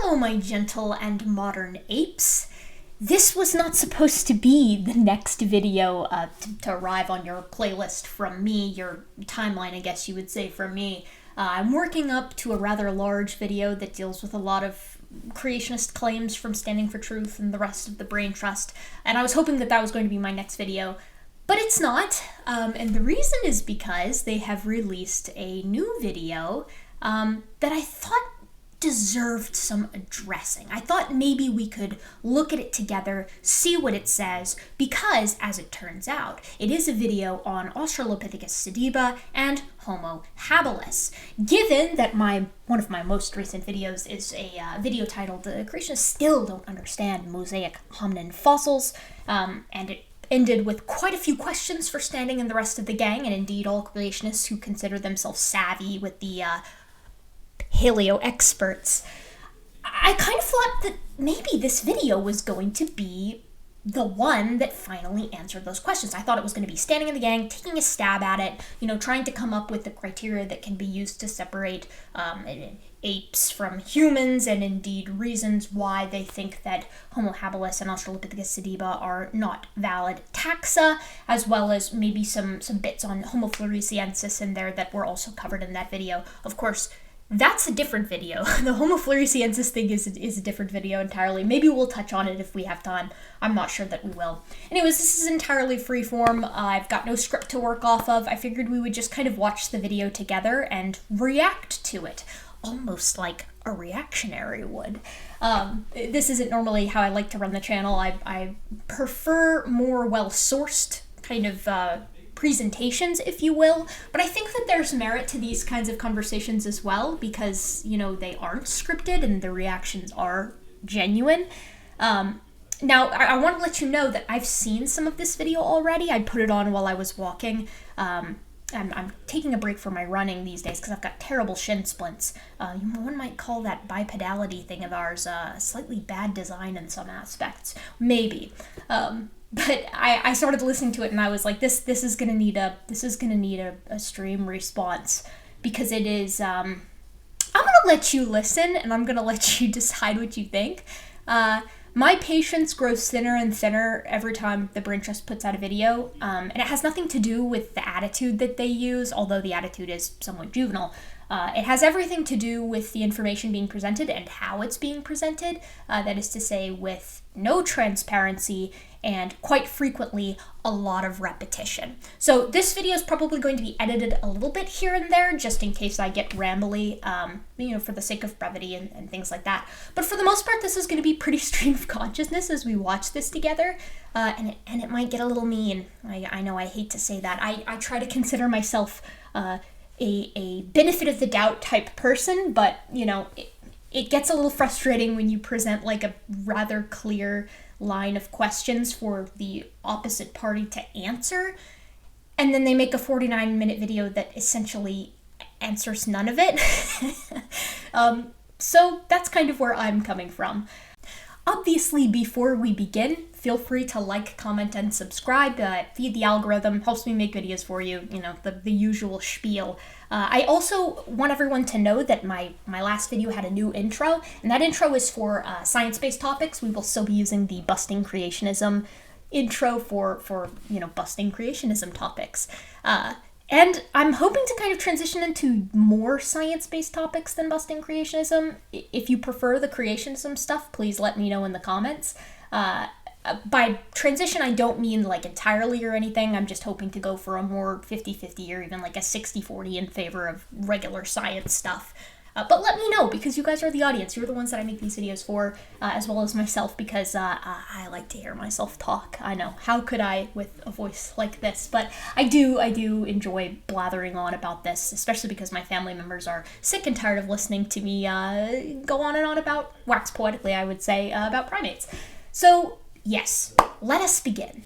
Hello, my gentle and modern apes. This was not supposed to be the next video to arrive on your playlist from me, your timeline, I guess you would say, from me. I'm working up to a rather large video that deals with a lot of creationist claims from Standing for Truth and the rest of the Brain Trust, and I was hoping that that was going to be my next video, but it's not, and the reason is because they have released a new video that I thought deserved some addressing. I thought maybe we could look at it together, see what it says, because, as it turns out, it is a video on Australopithecus sediba and Homo habilis. Given that one of my most recent videos is a video titled Creationists Still Don't Understand Mosaic Hominin Fossils, and it ended with quite a few questions for Standing and the rest of the gang, and indeed all creationists who consider themselves savvy with the paleo experts, I kind of thought that maybe this video was going to be the one that finally answered those questions. I thought it was going to be Standing in the gang, taking a stab at it, trying to come up with the criteria that can be used to separate apes from humans, and indeed reasons why they think that Homo habilis and Australopithecus sediba are not valid taxa, as well as maybe some bits on Homo floresiensis in there that were also covered in that video. Of course, that's a different video. The Homo floresiensis thing is a different video entirely. Maybe we'll touch on it if we have time. I'm not sure that we will. Anyways, this is entirely freeform. I've got no script to work off of. I figured we would just kind of watch the video together and react to it, almost like a reactionary would. This isn't normally how I like to run the channel. I prefer more well-sourced kind of presentations, if you will, but I think that there's merit to these kinds of conversations as well, because they aren't scripted and the reactions are genuine. Now I want to let you know that I've seen some of this video already. I put it on while I was walking. I'm taking a break from my running these days because I've got terrible shin splints. One might call that bipedality thing of ours a slightly bad design in some aspects, maybe. But I started listening to it and I was like, this is gonna need a stream response, because it is. I'm gonna let you listen and I'm gonna let you decide what you think. My patience grows thinner and thinner every time the Brain Trust puts out a video, and it has nothing to do with the attitude that they use, although the attitude is somewhat juvenile. It has everything to do with the information being presented and how it's being presented, that is to say, with no transparency and quite frequently a lot of repetition. So this video is probably going to be edited a little bit here and there, just in case I get rambly, for the sake of brevity and things like that. But for the most part, this is going to be pretty stream of consciousness as we watch this together, and it might get a little mean. I know I hate to say that. I try to consider myself a benefit of the doubt type person, but it gets a little frustrating when you present like a rather clear line of questions for the opposite party to answer, and then they make a 49-minute video that essentially answers none of it. So that's kind of where I'm coming from. Obviously, before we begin, feel free to like, comment, and subscribe. Feed the algorithm, helps me make videos for you, the usual spiel. I also want everyone to know that my last video had a new intro, and that intro is for science-based topics. We will still be using the Busting Creationism intro for busting creationism topics. And I'm hoping to kind of transition into more science-based topics than busting creationism. If you prefer the creationism stuff, please let me know in the comments. By transition, I don't mean like entirely or anything. I'm just hoping to go for a more 50-50 or even like a 60-40 in favor of regular science stuff. But let me know, because you guys are the audience. You're the ones that I make these videos for, as well as myself, because I like to hear myself talk. I know, how could I with a voice like this? But I do enjoy blathering on about this, especially because my family members are sick and tired of listening to me go on and on about, wax poetically I would say, about primates. So yes, let us begin.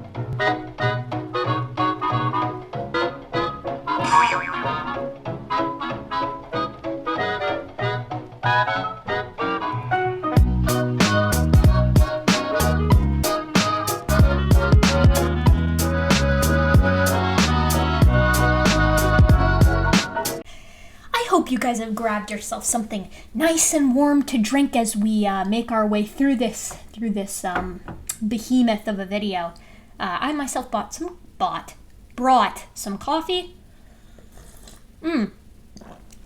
guys have grabbed yourself something nice and warm to drink as we make our way through this behemoth of a video. I myself brought some coffee.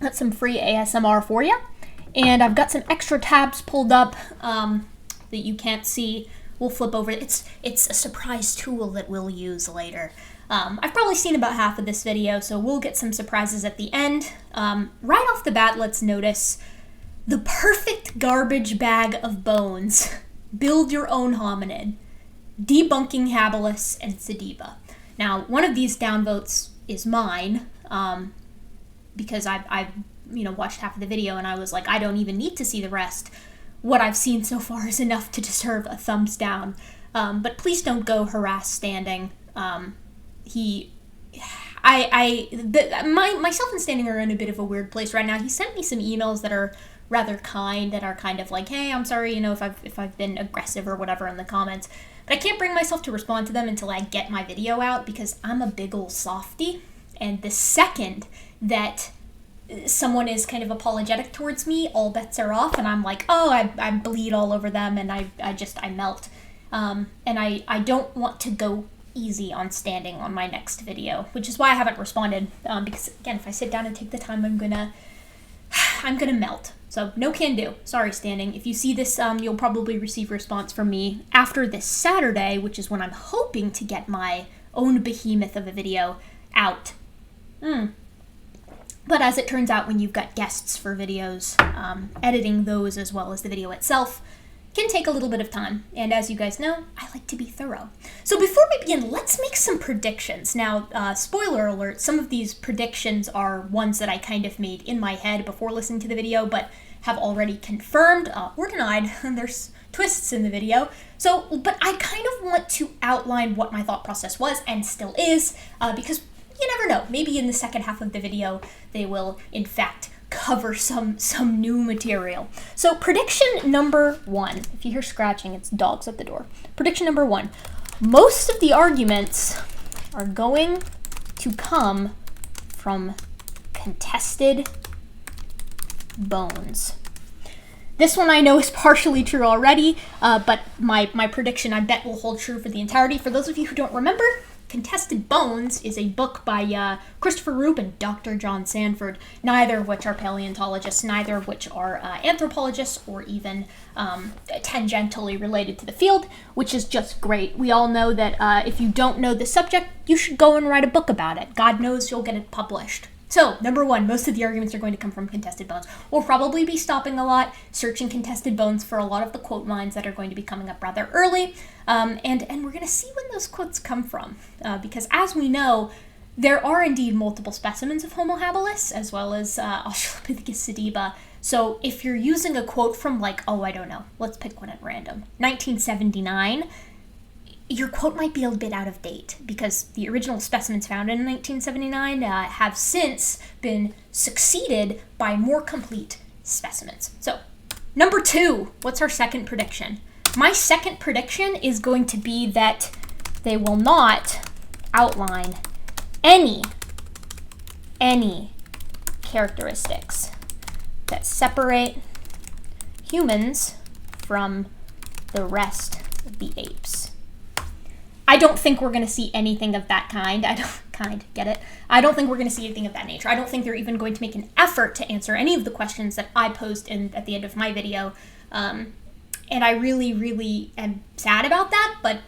That's some free ASMR for you. And I've got some extra tabs pulled up that you can't see. We'll flip over. It's a surprise tool that we'll use later. I've probably seen about half of this video, so we'll get some surprises at the end. Right off the bat, let's notice the perfect garbage bag of bones. Build your own hominid. Debunking habilis and sediba. Now, one of these downvotes is mine, because I watched half of the video and I was like, I don't even need to see the rest. What I've seen so far is enough to deserve a thumbs down. But please don't go harass Standing. Myself and Standing are in a bit of a weird place right now. He sent me some emails that are rather kind, that are kind of like, hey, I'm sorry, if I've been aggressive or whatever in the comments. But I can't bring myself to respond to them until I get my video out, because I'm a big ol' softie. And the second that someone is kind of apologetic towards me, all bets are off, and I'm like, oh, I bleed all over them, and I melt. And I don't want to go easy on Standing on my next video, which is why I haven't responded, because again, if I sit down and take the time, I'm gonna melt. So no can do. Sorry, Standing. If you see this, you'll probably receive a response from me after this Saturday, which is when I'm hoping to get my own behemoth of a video out. But as it turns out, when you've got guests for videos, editing those as well as the video itself can take a little bit of time. And as you guys know, I like to be thorough. So before we begin, let's make some predictions. Now, spoiler alert, some of these predictions are ones that I kind of made in my head before listening to the video, but have already confirmed or denied. There's twists in the video. But I kind of want to outline what my thought process was and still is, because you never know. Maybe in the second half of the video, they will, in fact, cover some new material. So prediction number 1. If you hear scratching, it's dogs at the door. Prediction number 1. Most of the arguments are going to come from contested bones. This one I know is partially true already, but my prediction I bet will hold true for the entirety. For those of you who don't remember, Contested Bones is a book by Christopher Roop and Dr. John Sanford, neither of which are paleontologists, neither of which are anthropologists or even tangentially related to the field, which is just great. We all know that if you don't know the subject, you should go and write a book about it. God knows you'll get it published. So, number 1, most of the arguments are going to come from contested bones. We'll probably be stopping a lot, searching contested bones for a lot of the quote lines that are going to be coming up rather early, and we're going to see when those quotes come from, because as we know, there are indeed multiple specimens of Homo habilis, as well as Australopithecus sediba. So if you're using a quote from I don't know, let's pick one at random, 1979, your quote might be a bit out of date, because the original specimens found in 1979 have since been succeeded by more complete specimens. So, number 2, what's our second prediction? My second prediction is going to be that they will not outline any characteristics that separate humans from the rest of the apes. I don't think we're going to see anything of that kind. I don't think we're going to see anything of that nature. I don't think they're even going to make an effort to answer any of the questions that I posed at the end of my video. And I really, really am sad about that, but,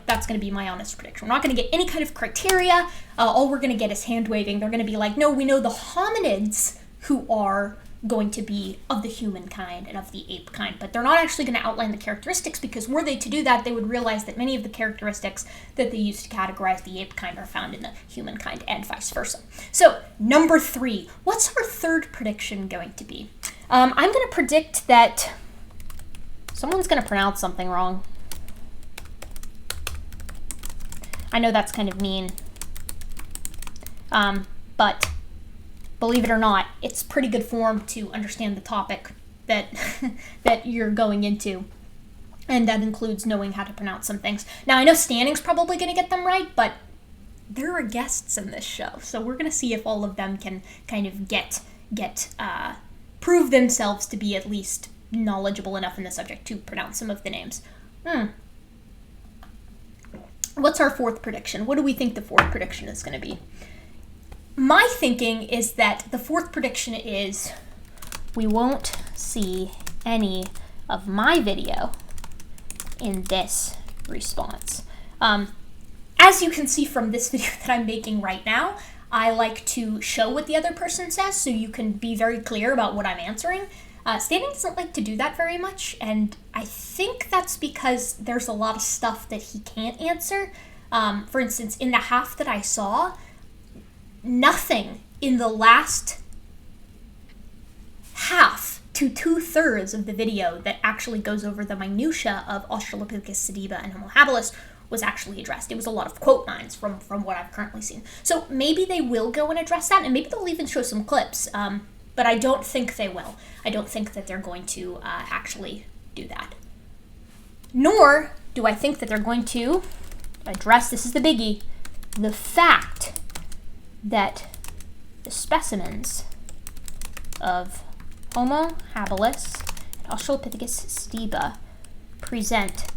that's going to be my honest prediction. We're not going to get any kind of criteria. All we're going to get is hand-waving. They're going to be like, no, we know the hominids who are going to be of the human kind and of the ape kind, but they're not actually going to outline the characteristics, because were they to do that, they would realize that many of the characteristics that they use to categorize the ape kind are found in the human kind and vice versa. So, number 3, what's our third prediction going to be? I'm going to predict that someone's going to pronounce something wrong. I know that's kind of mean, but believe it or not, it's pretty good form to understand the topic that that you're going into, and that includes knowing how to pronounce some things. Now, I know Standing's probably going to get them right, but there are guests in this show, so we're going to see if all of them can kind of get prove themselves to be at least knowledgeable enough in the subject to pronounce some of the names. What's our fourth prediction? What do we think the fourth prediction is going to be? My thinking is that the fourth prediction is we won't see any of my video in this response. As you can see from this video that I'm making right now, I like to show what the other person says so you can be very clear about what I'm answering. Standing doesn't like to do that very much, and I think that's because there's a lot of stuff that he can't answer. For instance, in the half that I saw, nothing in the last half to 2/3 of the video that actually goes over the minutia of Australopithecus, sediba, and Homo habilis was actually addressed. It was a lot of quote lines from what I've currently seen. So maybe they will go and address that, and maybe they'll even show some clips. But I don't think they will. I don't think that they're going to actually do that. Nor do I think that they're going to address, this is the biggie, the fact that the specimens of Homo habilis and Australopithecus sediba present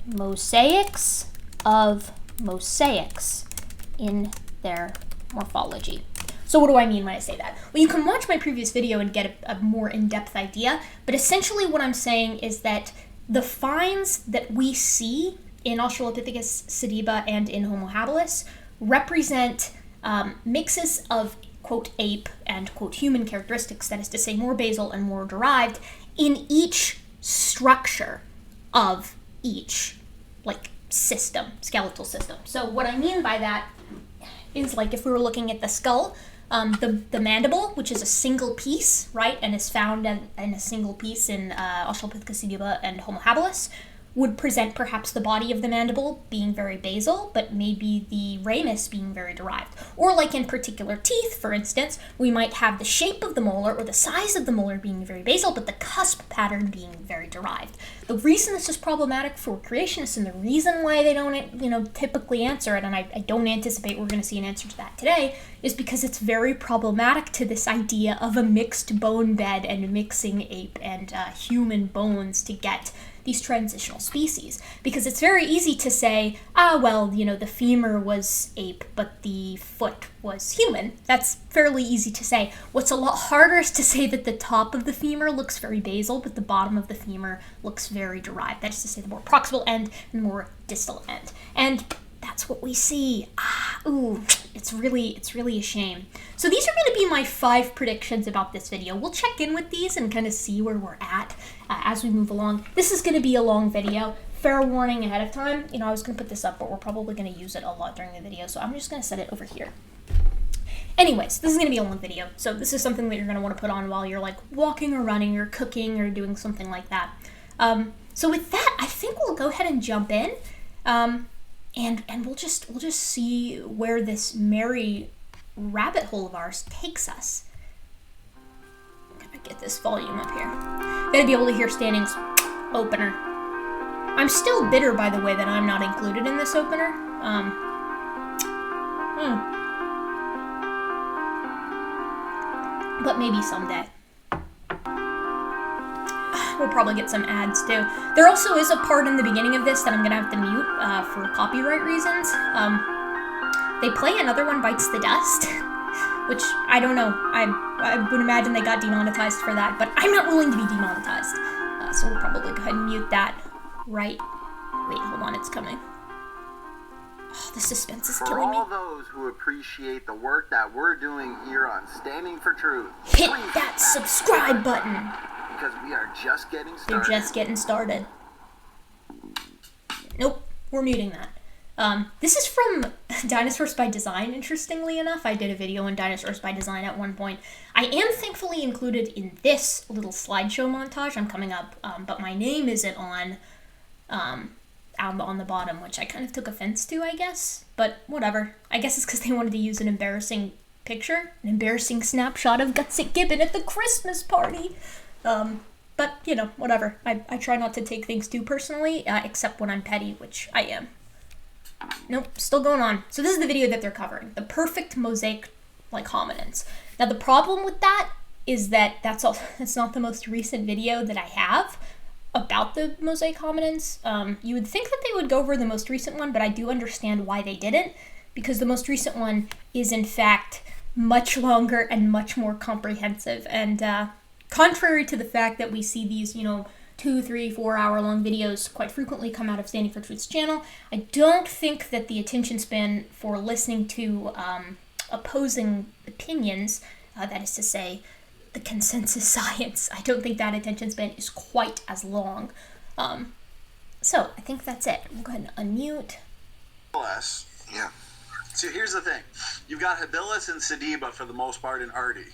mosaics of mosaics in their morphology. So what do I mean when I say that? Well, you can watch my previous video and get a more in-depth idea, but essentially what I'm saying is that the finds that we see in Australopithecus sediba and in Homo habilis represent mixes of, quote, ape and, quote, human characteristics, that is to say more basal and more derived, in each structure of each, like, system, skeletal system. So what I mean by that is, like, if we were looking at the skull, the mandible, which is a single piece, right, and is found in a single piece in Australopithecus sediba and Homo habilis, would present perhaps the body of the mandible being very basal, but maybe the ramus being very derived. Or like in particular teeth, for instance, we might have the shape of the molar or the size of the molar being very basal, but the cusp pattern being very derived. The reason this is problematic for creationists, and the reason why they don't, typically answer it, and I don't anticipate we're going to see an answer to that today, is because it's very problematic to this idea of a mixed bone bed and mixing ape and human bones to get these transitional species, because it's very easy to say, the femur was ape, but the foot was human. That's fairly easy to say. What's a lot harder is to say that the top of the femur looks very basal, but the bottom of the femur looks very derived. That is to say, the more proximal end and the more distal end. And that's what we see. It's really a shame. So these are going to be my 5 predictions about this video. We'll check in with these and kind of see where we're at as we move along. This is going to be a long video. Fair warning ahead of time. I was going to put this up, but we're probably going to use it a lot during the video, so I'm just going to set it over here. Anyways, this is going to be a long video, so this is something that you're going to want to put on while you're like walking or running or cooking or doing something like that. So with that, I think we'll go ahead and jump in. And we'll just see where this merry rabbit hole of ours takes us. I'm gonna get this volume up here. Gotta be able to hear Standing's opener. I'm still bitter, by the way, that I'm not included in this opener. But maybe someday. We'll probably get some ads too. There also is a part in the beginning of this that I'm gonna have to mute for copyright reasons. They play Another One Bites the Dust, which I don't know. I would imagine they got demonetized for that, but I'm not willing to be demonetized. So we'll probably go ahead and mute that right. Wait, hold on, it's coming. Oh, the suspense is killing me. For all those who appreciate the work that we're doing here on Standing for Truth, hit that subscribe button. Because we are just getting started. They're just getting started. Nope, we're muting that. This is from Dinosaurs by Design, interestingly enough. I did a video on Dinosaurs by Design at one point. I am thankfully included in this little slideshow montage I'm coming up, but my name isn't on the bottom, which I kind of took offense to, I guess. But whatever. I guess it's because they wanted to use an embarrassing picture, an embarrassing snapshot of Gutsick Gibbon at the Christmas party. But, whatever. I try not to take things too personally, except when I'm petty, which I am. Nope, still going on. So this is the video that they're covering. The perfect mosaic, like hominins. Now, the problem with that is that that's not the most recent video that I have about the mosaic hominins. You would think that they would go over the most recent one, but I do understand why they didn't, because the most recent one is in fact much longer and much more comprehensive. And contrary to the fact that we see these, 2, 3, 4 hour long videos quite frequently come out of Standing for Truth's channel, I don't think that the attention span for listening to opposing opinions, that is to say, the consensus science, I don't think that attention span is quite as long. So I think that's it. We'll go ahead and unmute. Yeah. So here's the thing. You've got habilis and sediba for the most part in Artie.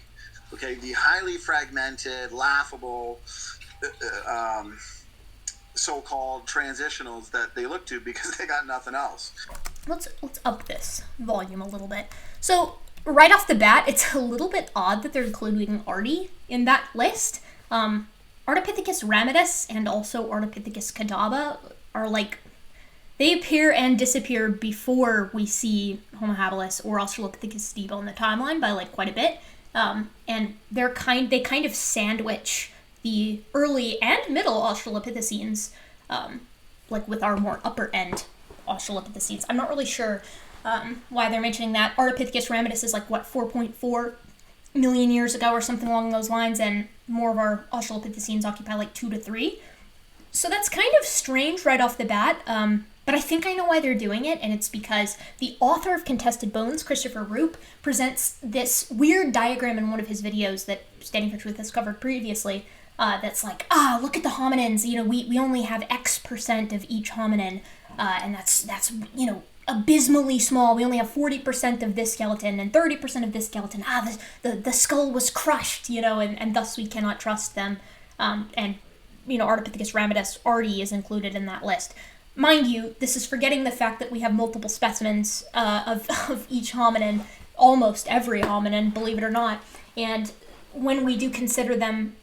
Okay, the highly fragmented, laughable, so-called transitionals that they look to because they got nothing else. Let's up this volume a little bit. So right off the bat, it's a little bit odd that they're including Artie in that list. Australopithecus ramidus and also Australopithecus cadaba are they appear and disappear before we see Homo habilis or Australopithecus sediba on the timeline by quite a bit. And they kind of sandwich the early and middle Australopithecines, with our more upper end Australopithecines. I'm not really sure why they're mentioning that. Australopithecus ramidus is 4.4 million years ago or something along those lines, and more of our Australopithecines occupy 2 to 3. So that's kind of strange right off the bat, but I think I know why they're doing it, and it's because the author of Contested Bones, Christopher Roop, presents this weird diagram in one of his videos that Standing for Truth has covered previously, that's look at the hominins, we only have X% of each hominin, and that's abysmally small. We only have 40% of this skeleton and 30% of this skeleton. The skull was crushed, and thus we cannot trust them, and Australopithecus ramidus already is included in that list. Mind you, this is forgetting the fact that we have multiple specimens of each hominin, almost every hominin, believe it or not. And when we do consider them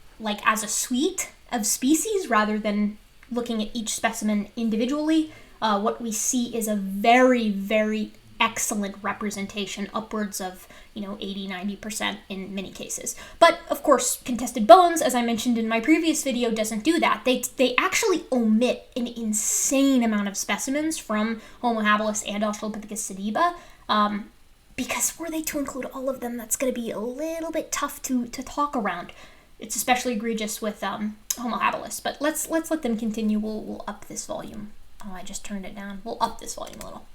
as a suite of species rather than looking at each specimen individually, what we see is a very, very excellent representation, upwards of 80-90% in many cases. But of course, Contested Bones, as I mentioned in my previous video, doesn't do that. They actually omit an insane amount of specimens from Homo habilis and Australopithecus sediba, because were they to include all of them, that's going to be a little bit tough to talk around. It's especially egregious with Homo habilis. But let's let them continue. We'll up this volume. Oh, I just turned it down. We'll up this volume a little.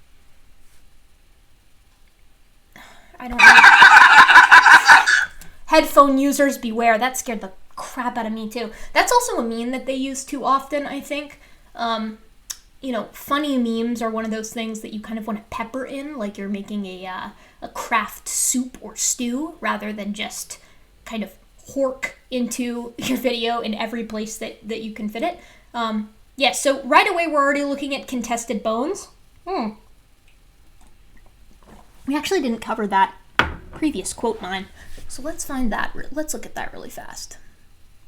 I don't know. Headphone users beware. That scared the crap out of me too. That's also a meme that they use too often, I think. Funny memes are one of those things that you kind of want to pepper in, like you're making a craft soup or stew, rather than just kind of hork into your video in every place that you can fit it. So right away we're already looking at Contested Bones. We actually didn't cover that previous quote mine, so let's find that. Let's look at that really fast.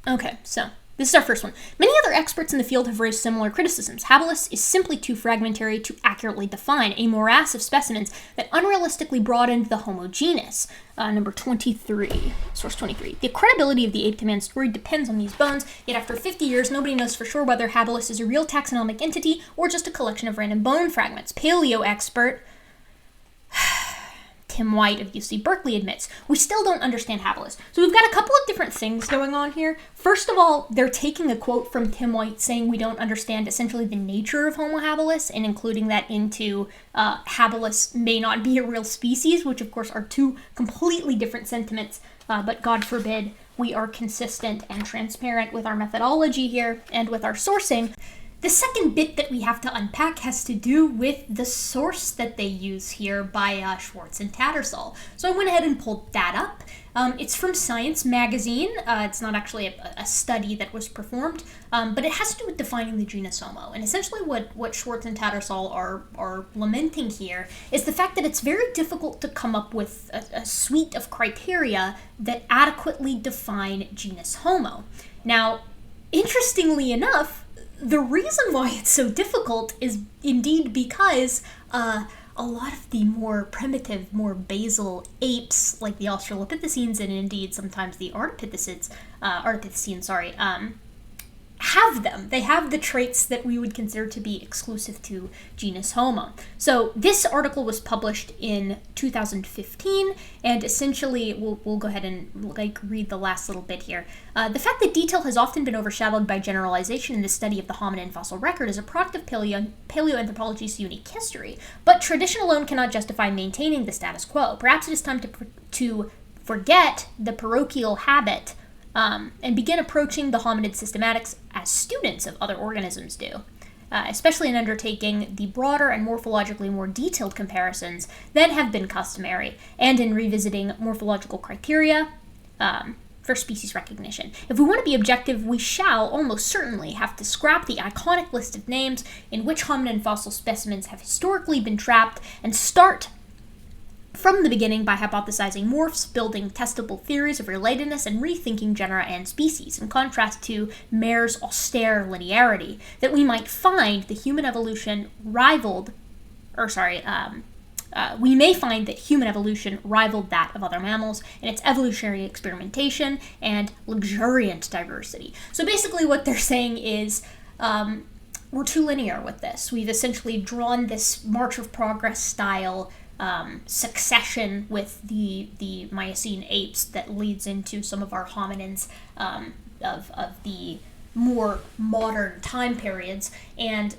Okay, so this is our first one. Many other experts in the field have raised similar criticisms. Habilis is simply too fragmentary to accurately define, a morass of specimens that unrealistically broadened the Homo genus. Number 23, source 23. The credibility of the ape to man story depends on these bones, yet after 50 years, nobody knows for sure whether Habilis is a real taxonomic entity or just a collection of random bone fragments. Paleo expert Tim White of UC Berkeley admits, we still don't understand habilis. So we've got a couple of different things going on here. First of all, they're taking a quote from Tim White saying we don't understand essentially the nature of Homo habilis and including that into habilis may not be a real species, which of course are two completely different sentiments, but God forbid we are consistent and transparent with our methodology here and with our sourcing. The second bit that we have to unpack has to do with the source that they use here by Schwartz and Tattersall. So I went ahead and pulled that up. It's from Science Magazine. It's not actually a study that was performed, but it has to do with defining the genus Homo. And essentially what Schwartz and Tattersall are lamenting here is the fact that it's very difficult to come up with a suite of criteria that adequately define genus Homo. Now, interestingly enough, the reason why it's so difficult is indeed because a lot of the more primitive, more basal apes, like the Australopithecines and indeed sometimes the Articulopithecines, have them. They have the traits that we would consider to be exclusive to genus Homo. So this article was published in 2015, and essentially, we'll go ahead and read the last little bit here. The fact that detail has often been overshadowed by generalization in the study of the hominin fossil record is a product of paleoanthropology's unique history, but tradition alone cannot justify maintaining the status quo. Perhaps it is time to forget the parochial habit and begin approaching the hominid systematics as students of other organisms do, especially in undertaking the broader and morphologically more detailed comparisons that have been customary, and in revisiting morphological criteria for species recognition. If we want to be objective, we shall almost certainly have to scrap the iconic list of names in which hominin fossil specimens have historically been trapped and start from the beginning by hypothesizing morphs, building testable theories of relatedness, and rethinking genera and species, in contrast to Mayer's austere linearity, that we might find the human evolution we may find that human evolution rivaled that of other mammals in its evolutionary experimentation and luxuriant diversity. So basically what they're saying is, we're too linear with this. We've essentially drawn this March of Progress style succession with the Miocene apes that leads into some of our hominins of the more modern time periods, and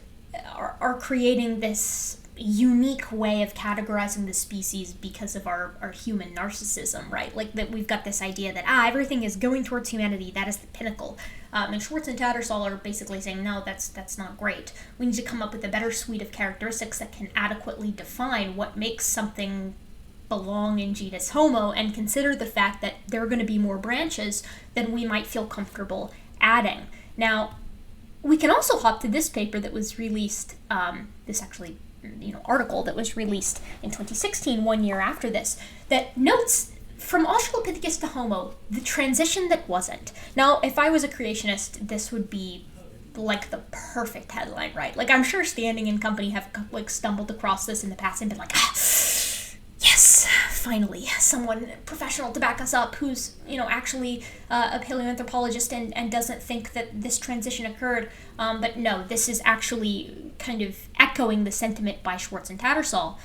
are creating this unique way of categorizing the species because of our human narcissism, right? Like that we've got this idea that everything is going towards humanity, that is the pinnacle. And Schwartz and Tattersall are basically saying, no, that's not great. We need to come up with a better suite of characteristics that can adequately define what makes something belong in genus Homo, and consider the fact that there are going to be more branches than we might feel comfortable adding. Now, we can also hop to this paper that was released, article that was released in 2016, 1 year after this, that notes from Australopithecus to Homo, the transition that wasn't. Now, if I was a creationist, this would be like the perfect headline, right? Like, I'm sure Standing and company have stumbled across this in the past and been like, yes, finally, someone professional to back us up who's, actually a paleoanthropologist and doesn't think that this transition occurred. But no, this is actually kind of echoing the sentiment by Schwartz and Tattersall.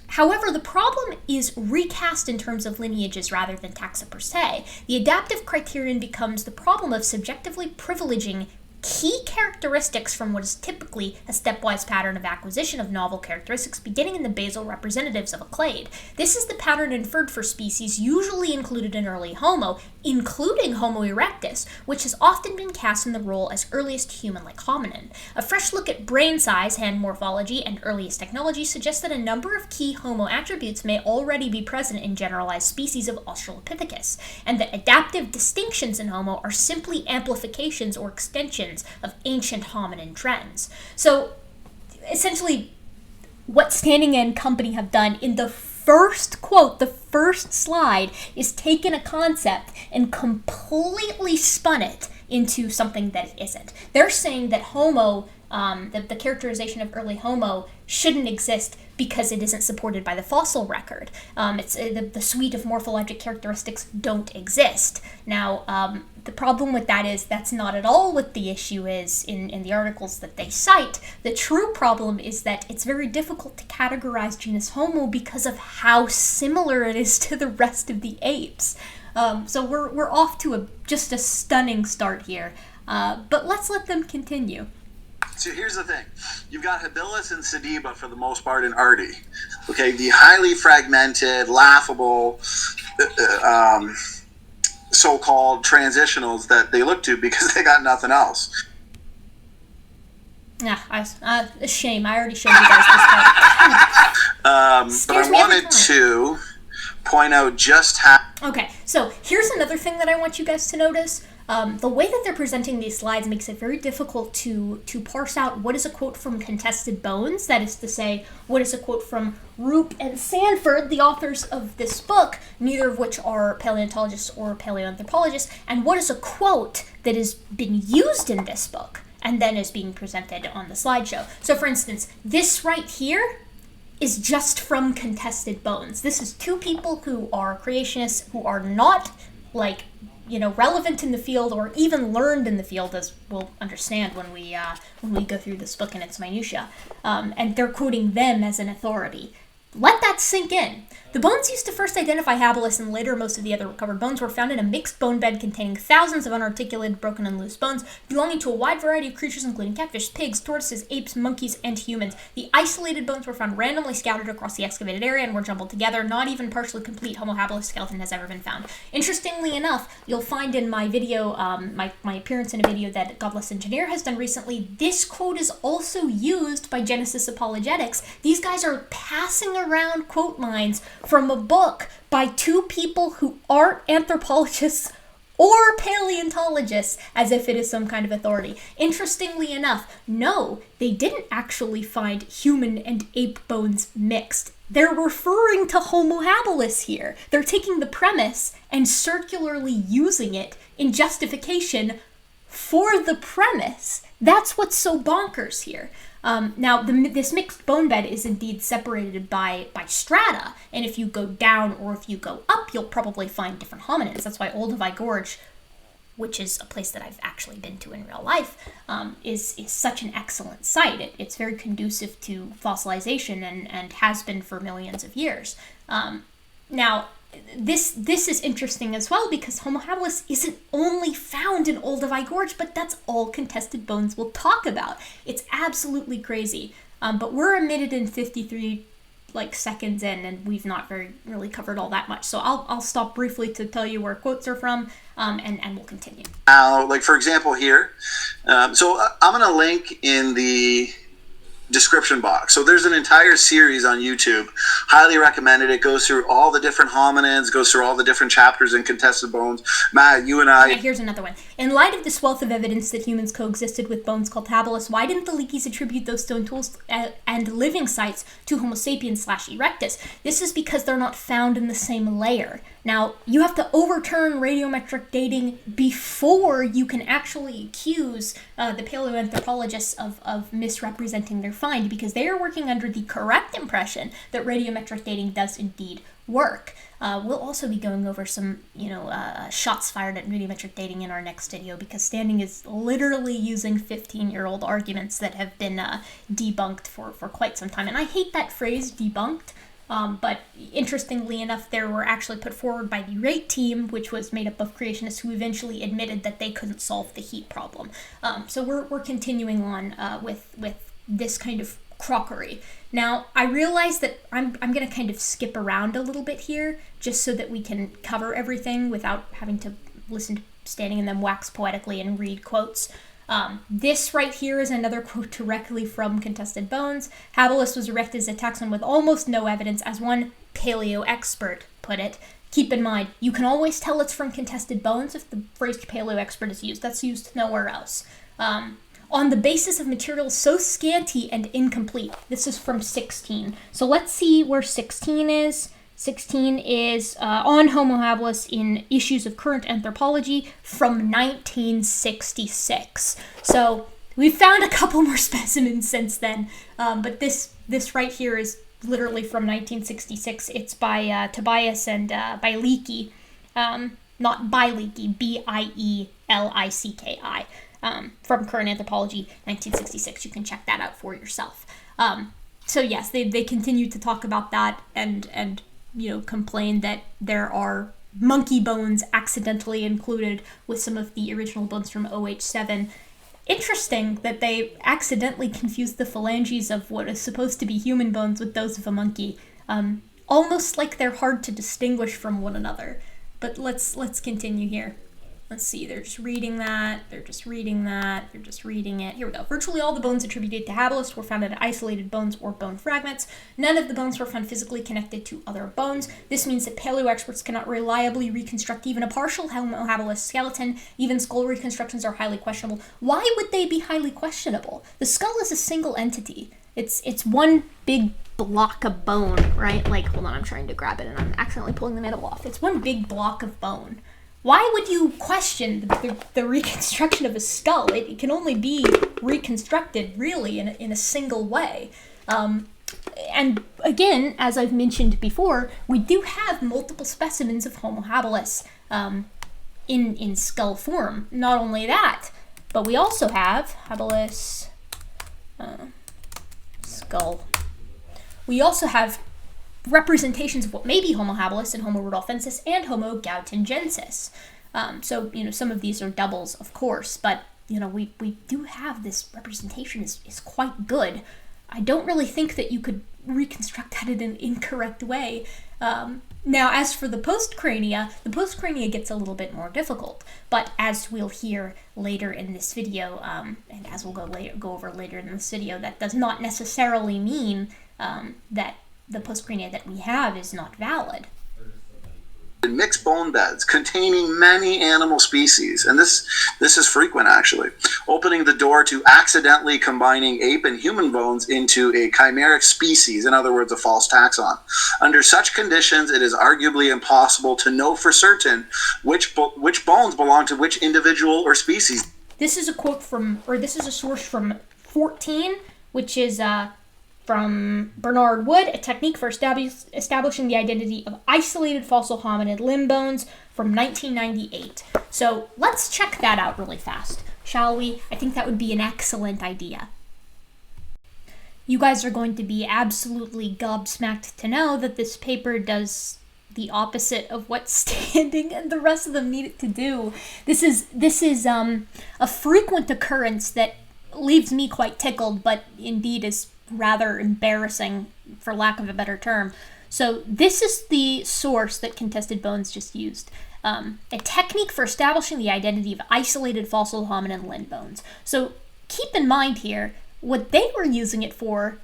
However, the problem is recast in terms of lineages rather than taxa per se. The adaptive criterion becomes the problem of subjectively privileging key characteristics from what is typically a stepwise pattern of acquisition of novel characteristics beginning in the basal representatives of a clade. This is the pattern inferred for species usually included in early Homo, including Homo erectus, which has often been cast in the role as earliest human-like hominin. A fresh look at brain size, hand morphology, and earliest technology suggests that a number of key Homo attributes may already be present in generalized species of Australopithecus, and that adaptive distinctions in Homo are simply amplifications or extensions of ancient hominin trends. So, essentially, what Standing and company have done in the first quote, the first slide, is taken a concept and completely spun it into something that it isn't. They're saying that Homo, the characterization of early Homo, shouldn't exist because it isn't supported by the fossil record. It's the suite of morphologic characteristics don't exist. Now, the problem with that is that's not at all what the issue is in the articles that they cite. The true problem is that it's very difficult to categorize genus Homo because of how similar it is to the rest of the apes. So we're off to just a stunning start here. But let's let them continue. So here's the thing. You've got habilis and sediba for the most part in Arty. Okay, the highly fragmented, laughable, so-called transitionals that they look to because they got nothing else. Yeah, a shame. I already showed you guys this part. But I wanted to point out just how... Okay, so here's another thing that I want you guys to notice. The way that they're presenting these slides makes it very difficult to parse out what is a quote from Contested Bones, that is to say, what is a quote from Roop and Sanford, the authors of this book, neither of which are paleontologists or paleoanthropologists, and what is a quote that has been used in this book and then is being presented on the slideshow. So for instance, this right here is just from contested bones. This is two people who are creationists, who are not, like, relevant in the field or even learned in the field, as we'll understand when we go through this book and its minutia. And they're quoting them as an authority. Let that sink in. The bones used to first identify habilis, and later most of the other recovered bones were found in a mixed bone bed containing thousands of unarticulated, broken, and loose bones belonging to a wide variety of creatures including catfish, pigs, tortoises, apes, monkeys, and humans. The isolated bones were found randomly scattered across the excavated area and were jumbled together. Not even partially complete Homo habilis skeleton has ever been found. Interestingly enough, you'll find in my video, my appearance in a video that Godless Engineer has done recently, this quote is also used by Genesis Apologetics. These guys are passing around quote lines from a book by two people who aren't anthropologists or paleontologists as if it is some kind of authority. Interestingly enough, no, they didn't actually find human and ape bones mixed. They're referring to Homo habilis here. They're taking the premise and circularly using it in justification for the premise. That's what's so bonkers here. Now, this mixed bone bed is indeed separated by strata, and if you go down or if you go up, you'll probably find different hominins. That's why Olduvai Gorge, which is a place that I've actually been to in real life, is such an excellent site. It's very conducive to fossilization and has been for millions of years. Now, this is interesting as well because Homo habilis isn't only found in Olduvai Gorge, but that's all contested bones we'll talk about. It's absolutely crazy. But we're emitted in 53 seconds in, and we've not really covered all that much. So I'll stop briefly to tell you where quotes are from, and we'll continue. For example here, so I'm going to link in the description box. So there's an entire series on YouTube. Highly recommended. It goes through all the different hominins, goes through all the different chapters in contested bones. Matt, you and I... Yeah, here's another one. In light of this wealth of evidence that humans coexisted with bones called habilis, why didn't the Leakeys attribute those stone tools and living sites to Homo sapiens / erectus? This is because they're not found in the same layer. Now, you have to overturn radiometric dating before you can actually accuse the paleoanthropologists of misrepresenting their find, because they are working under the correct impression that radiometric dating does indeed work. We'll also be going over some, shots fired at radiometric dating in our next video, because Standing is literally using 15-year-old arguments that have been debunked for quite some time. And I hate that phrase, debunked. But interestingly enough, they were actually put forward by the RATE team, which was made up of creationists who eventually admitted that they couldn't solve the heat problem. So we're continuing on with this kind of crockery. Now, I realize that I'm going to kind of skip around a little bit here, just so that we can cover everything without having to listen to Standing and them wax poetically and read quotes. This right here is another quote directly from Contested Bones. Habilis was erected as a taxon with almost no evidence, as one paleo expert put it. Keep in mind, you can always tell it's from Contested Bones if the phrase paleo expert is used. That's used nowhere else. On the basis of materials so scanty and incomplete. This is from 16. So let's see where 16 is. 16 is on Homo habilis in Issues of Current Anthropology from 1966. So we've found a couple more specimens since then, but this right here is literally from 1966. It's by Tobias and by Leakey, not by Leakey, Bielicki, from Current Anthropology, 1966. You can check that out for yourself. So yes, they continue to talk about that and complain that there are monkey bones accidentally included with some of the original bones from OH7. Interesting that they accidentally confused the phalanges of what is supposed to be human bones with those of a monkey. Almost like they're hard to distinguish from one another. But let's continue here. Let's see, they're just reading that, they're just reading it. Here we go. Virtually all the bones attributed to habilis were found in isolated bones or bone fragments. None of the bones were found physically connected to other bones. This means that paleo experts cannot reliably reconstruct even a partial Homo habilis skeleton. Even skull reconstructions are highly questionable. Why would they be highly questionable? The skull is a single entity. It's one big block of bone, right? Hold on, I'm trying to grab it and I'm accidentally pulling the metal off. It's one big block of bone. Why would you question the reconstruction of a skull? It can only be reconstructed, really, in a single way. And again, as I've mentioned before, we do have multiple specimens of Homo habilis in skull form. Not only that, but we also have habilis skull. We also have representations of what may be Homo habilis and Homo rudolfensis and Homo gautengensis. So, some of these are doubles, of course, but, we do have this representation is quite good. I don't really think that you could reconstruct that in an incorrect way. Now, as for the postcrania gets a little bit more difficult, but as we'll hear later in this video, and as we'll go over later in this video, that does not necessarily mean that the postcrania that we have is not valid. Mixed bone beds containing many animal species, and this is frequent actually, opening the door to accidentally combining ape and human bones into a chimeric species, in other words, a false taxon. Under such conditions, it is arguably impossible to know for certain which bones belong to which individual or species. This is a quote this is a source from 14, which is from Bernard Wood, A Technique for Establishing the Identity of Isolated Fossil Hominid Limb Bones, from 1998. So let's check that out really fast, shall we? I think that would be an excellent idea. You guys are going to be absolutely gobsmacked to know that this paper does the opposite of what Standing and the rest of them need it to do. This is a frequent occurrence that leaves me quite tickled, but indeed is rather embarrassing, for lack of a better term. So this is the source that Contested Bones just used. A technique for establishing the identity of isolated fossil hominin limb bones. So keep in mind here, what they were using it for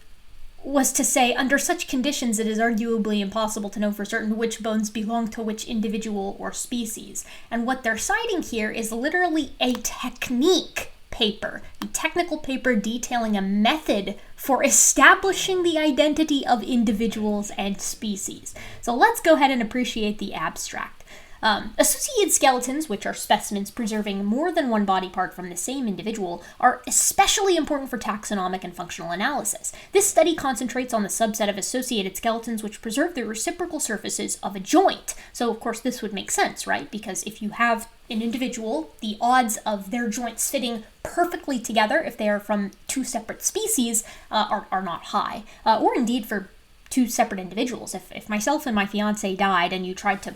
was to say, under such conditions, it is arguably impossible to know for certain which bones belong to which individual or species. And what they're citing here is literally a technique paper, a technical paper detailing a method for establishing the identity of individuals and species. So let's go ahead and appreciate the abstract. Associated skeletons, which are specimens preserving more than one body part from the same individual, are especially important for taxonomic and functional analysis. This study concentrates on the subset of associated skeletons which preserve the reciprocal surfaces of a joint. So, of course, this would make sense, right? Because if you have an individual, the odds of their joints fitting perfectly together, if they are from two separate species, are not high. Or indeed for two separate individuals. If myself and my fiance died and you tried to,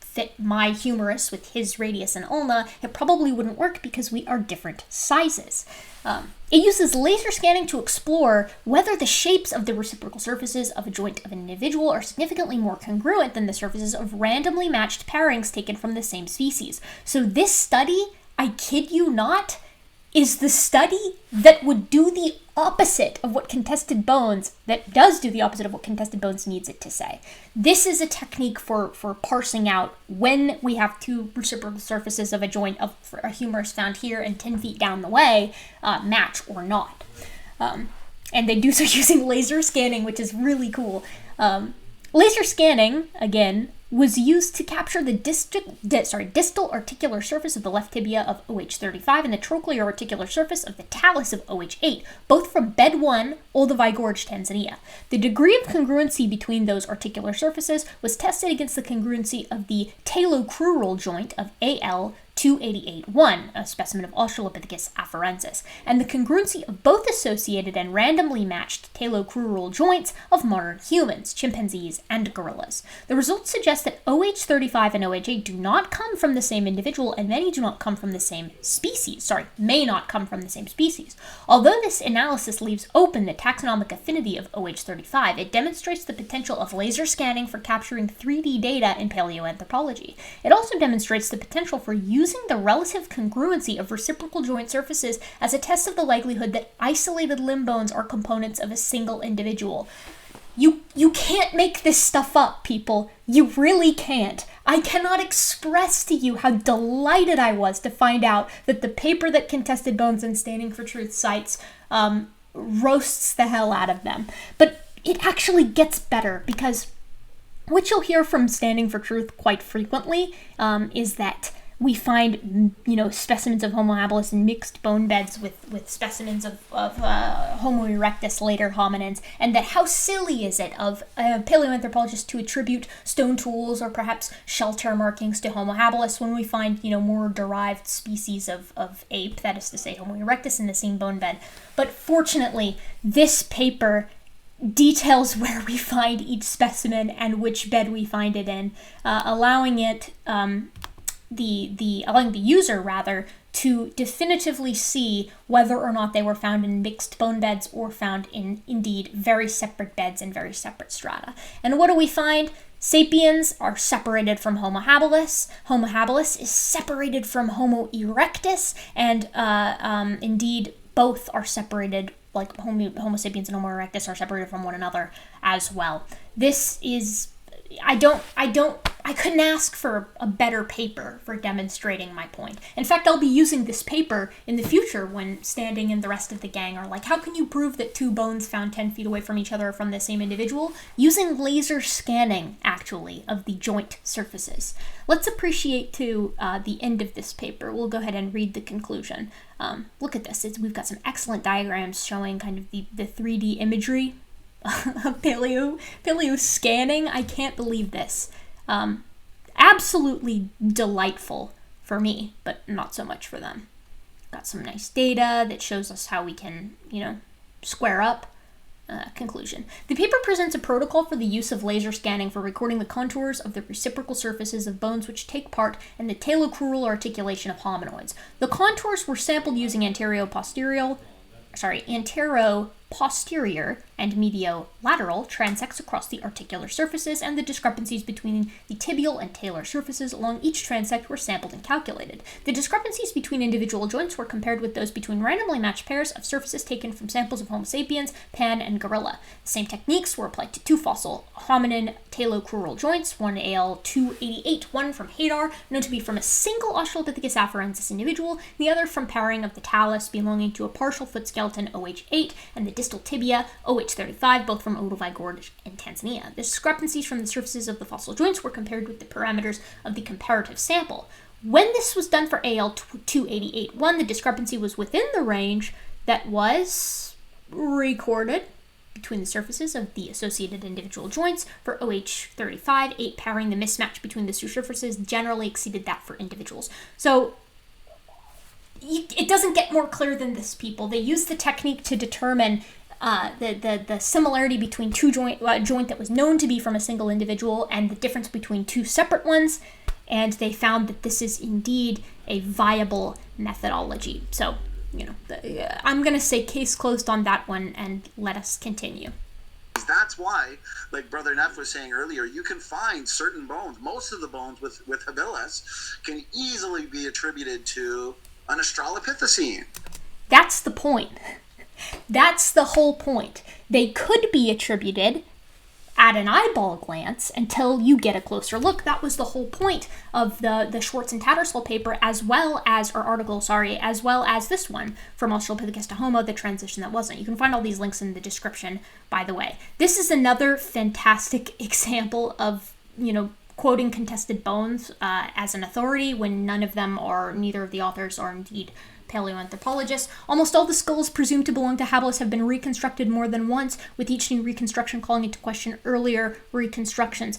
fit my humerus with his radius and ulna, it probably wouldn't work because we are different sizes. It uses laser scanning to explore whether the shapes of the reciprocal surfaces of a joint of an individual are significantly more congruent than the surfaces of randomly matched pairings taken from the same species. So this study, I kid you not, is the study that would do the opposite of what Contested Bones, that does do the opposite of what Contested Bones needs it to say. This is a technique for parsing out when we have two reciprocal surfaces of a joint of a humerus found here and 10 feet down the way match or not. And they do so using laser scanning, which is really cool. Laser scanning, again, was used to capture the distal articular surface of the left tibia of OH35 and the trochlear articular surface of the talus of OH8, both from bed 1, Olduvai Gorge, Tanzania. The degree of congruency between those articular surfaces was tested against the congruency of the talocrural joint of AL288-1, a specimen of Australopithecus afarensis, and the congruency of both associated and randomly matched talocrural joints of modern humans, chimpanzees, and gorillas. The results suggest that OH35 and OH8 do not come from the same individual, and many do not come from the same species. May not come from the same species. Although this analysis leaves open the taxonomic affinity of OH35, it demonstrates the potential of laser scanning for capturing 3D data in paleoanthropology. It also demonstrates the potential for using the relative congruency of reciprocal joint surfaces as a test of the likelihood that isolated limb bones are components of a single individual. You can't make this stuff up, people. You really can't. I cannot express to you how delighted I was to find out that the paper that Contested Bones and Standing for Truth cites roasts the hell out of them. But it actually gets better, because what you'll hear from Standing for Truth quite frequently is that we find, specimens of Homo habilis in mixed bone beds with specimens of Homo erectus, later hominins, and that how silly is it of paleoanthropologists to attribute stone tools or perhaps shelter markings to Homo habilis when we find, more derived species of ape, that is to say Homo erectus, in the same bone bed. But fortunately, this paper details where we find each specimen and which bed we find it in, allowing the user rather to definitively see whether or not they were found in mixed bone beds or found in indeed very separate beds and very separate strata. And what do we find? Sapiens are separated from Homo habilis. Homo habilis is separated from Homo erectus, and indeed both are separated, like Homo sapiens and Homo erectus are separated from one another as well. This is, I couldn't ask for a better paper for demonstrating my point. In fact, I'll be using this paper in the future when Standing and the rest of the gang are like, how can you prove that two bones found 10 feet away from each other are from the same individual? Using laser scanning, actually, of the joint surfaces. Let's appreciate, too, the end of this paper. We'll go ahead and read the conclusion. Look at this. We've got some excellent diagrams showing kind of the 3D imagery of paleo scanning. I can't believe this. Absolutely delightful for me, but not so much for them. Got some nice data that shows us how we can, square up. Conclusion. The paper presents a protocol for the use of laser scanning for recording the contours of the reciprocal surfaces of bones which take part in the talocrural articulation of hominoids. The contours were sampled using antero-posterior and mediolateral transects across the articular surfaces, and the discrepancies between the tibial and talar surfaces along each transect were sampled and calculated. The discrepancies between individual joints were compared with those between randomly matched pairs of surfaces taken from samples of Homo sapiens, Pan, and Gorilla. The same techniques were applied to two fossil hominin talocrural joints, one AL288, one from Hadar, known to be from a single Australopithecus afarensis individual, and the other from pairing of the talus belonging to a partial foot skeleton OH8 and the distal tibia OH35, both from Olduvai Gorge in Tanzania. The discrepancies from the surfaces of the fossil joints were compared with the parameters of the comparative sample. When this was done for AL288-1, the discrepancy was within the range that was recorded between the surfaces of the associated individual joints. For OH35, 8 pairing, the mismatch between the two surfaces generally exceeded that for individuals. So it doesn't get more clear than this, people. They used the technique to determine the similarity between two joint that was known to be from a single individual and the difference between two separate ones, and they found that this is indeed a viable methodology. So, I'm going to say case closed on that one, and let us continue. That's why, like Brother Neff was saying earlier, you can find certain bones, most of the bones with habilis can easily be attributed to an Australopithecine. That's the point. That's the whole point. They could be attributed at an eyeball glance until you get a closer look. That was the whole point of the Schwartz and Tattersall paper, as well as this one, From Australopithecus to Homo, the transition that wasn't. You can find all these links in the description, by the way. This is another fantastic example of, quoting contested bones as an authority when neither of the authors are indeed paleoanthropologists. Almost all the skulls presumed to belong to habilis have been reconstructed more than once, with each new reconstruction calling into question earlier reconstructions.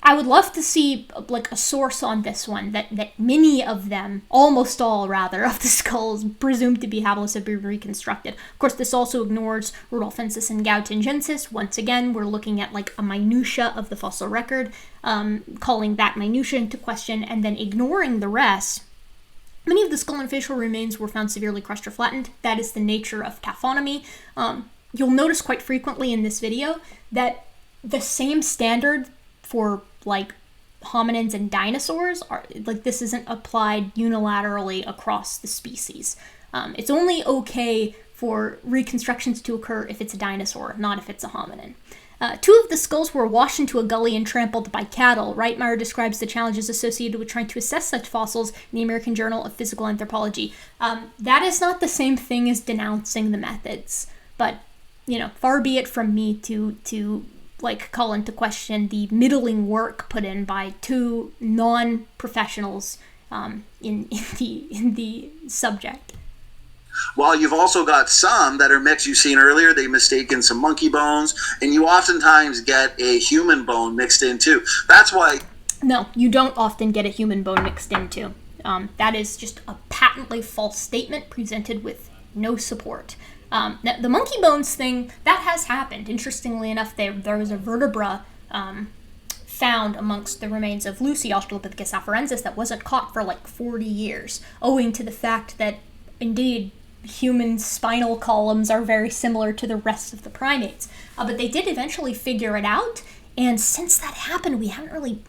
I would love to see a source on this one, that many of them, almost all rather, of the skulls presumed to be habilis have been reconstructed. Of course, this also ignores Rudolfensis and Gautingensis. Once again, we're looking at a minutia of the fossil record, calling that minutia into question, and then ignoring the rest. Many of the skull and facial remains were found severely crushed or flattened. That is the nature of taphonomy. You'll notice quite frequently in this video that the same standard for hominins and dinosaurs are this isn't applied unilaterally across the species. It's only okay for reconstructions to occur if it's a dinosaur, not if it's a hominin. 2 of the skulls were washed into a gully and trampled by cattle. Reitmeyer describes the challenges associated with trying to assess such fossils in the American Journal of Physical Anthropology. That is not the same thing as denouncing the methods, but far be it from me to call into question the middling work put in by two non-professionals in the subject. Well, you've also got some that are mixed. You've seen earlier, they mistaken some monkey bones, and you oftentimes get a human bone mixed in too. That's why... No, you don't often get a human bone mixed in too. That is just a patently false statement presented with no support. Now, the monkey bones thing, that has happened. Interestingly enough, there was a vertebra found amongst the remains of Lucy, Australopithecus afarensis, that wasn't caught for like 40 years, owing to the fact that, indeed, human spinal columns are very similar to the rest of the primates. But they did eventually figure it out, and since that happened, we haven't really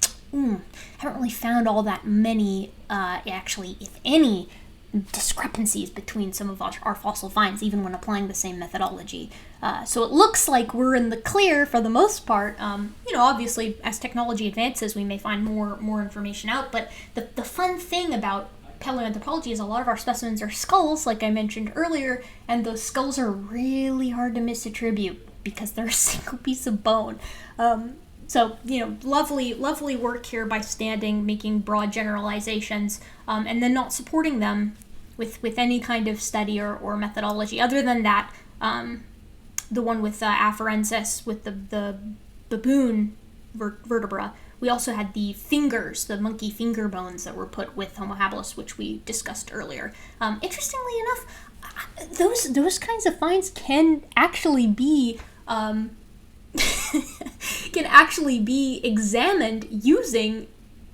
found all that many, actually, if any, discrepancies between some of our fossil finds, even when applying the same methodology. So it looks like we're in the clear for the most part. Obviously, as technology advances, we may find more information out, but the fun thing about paleoanthropology is a lot of our specimens are skulls, like I mentioned earlier, and those skulls are really hard to misattribute because they're a single piece of bone. So, lovely work here by Standing, making broad generalizations, and then not supporting them with any kind of study or methodology. Other than that, the one with afarensis, with the baboon vertebra, we also had the fingers, the monkey finger bones that were put with Homo habilis, which we discussed earlier. Interestingly enough, those kinds of finds can actually be examined using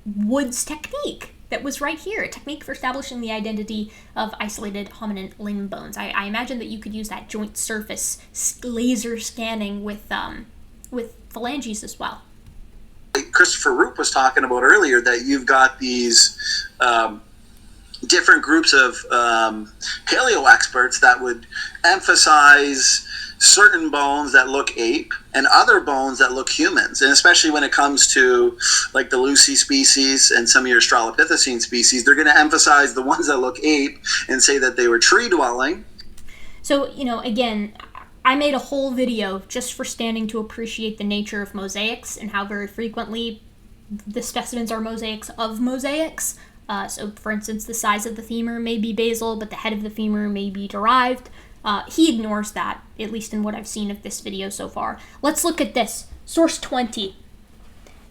Wood's technique that was right here, a technique for establishing the identity of isolated hominin limb bones. I imagine that you could use that joint surface laser scanning with phalanges as well. Christopher Roop was talking about earlier, that you've got these different groups of paleo experts that would emphasize certain bones that look ape and other bones that look humans, and especially when it comes to like the Lucy species and some of your Australopithecine species, they're going to emphasize the ones that look ape and say that they were tree dwelling. So, again, I made a whole video just for Standing to appreciate the nature of mosaics and how very frequently the specimens are mosaics of mosaics. So, for instance, the size of the femur may be basal, but the head of the femur may be derived. He ignores that, at least in what I've seen of this video so far. Let's look at this. Source 20.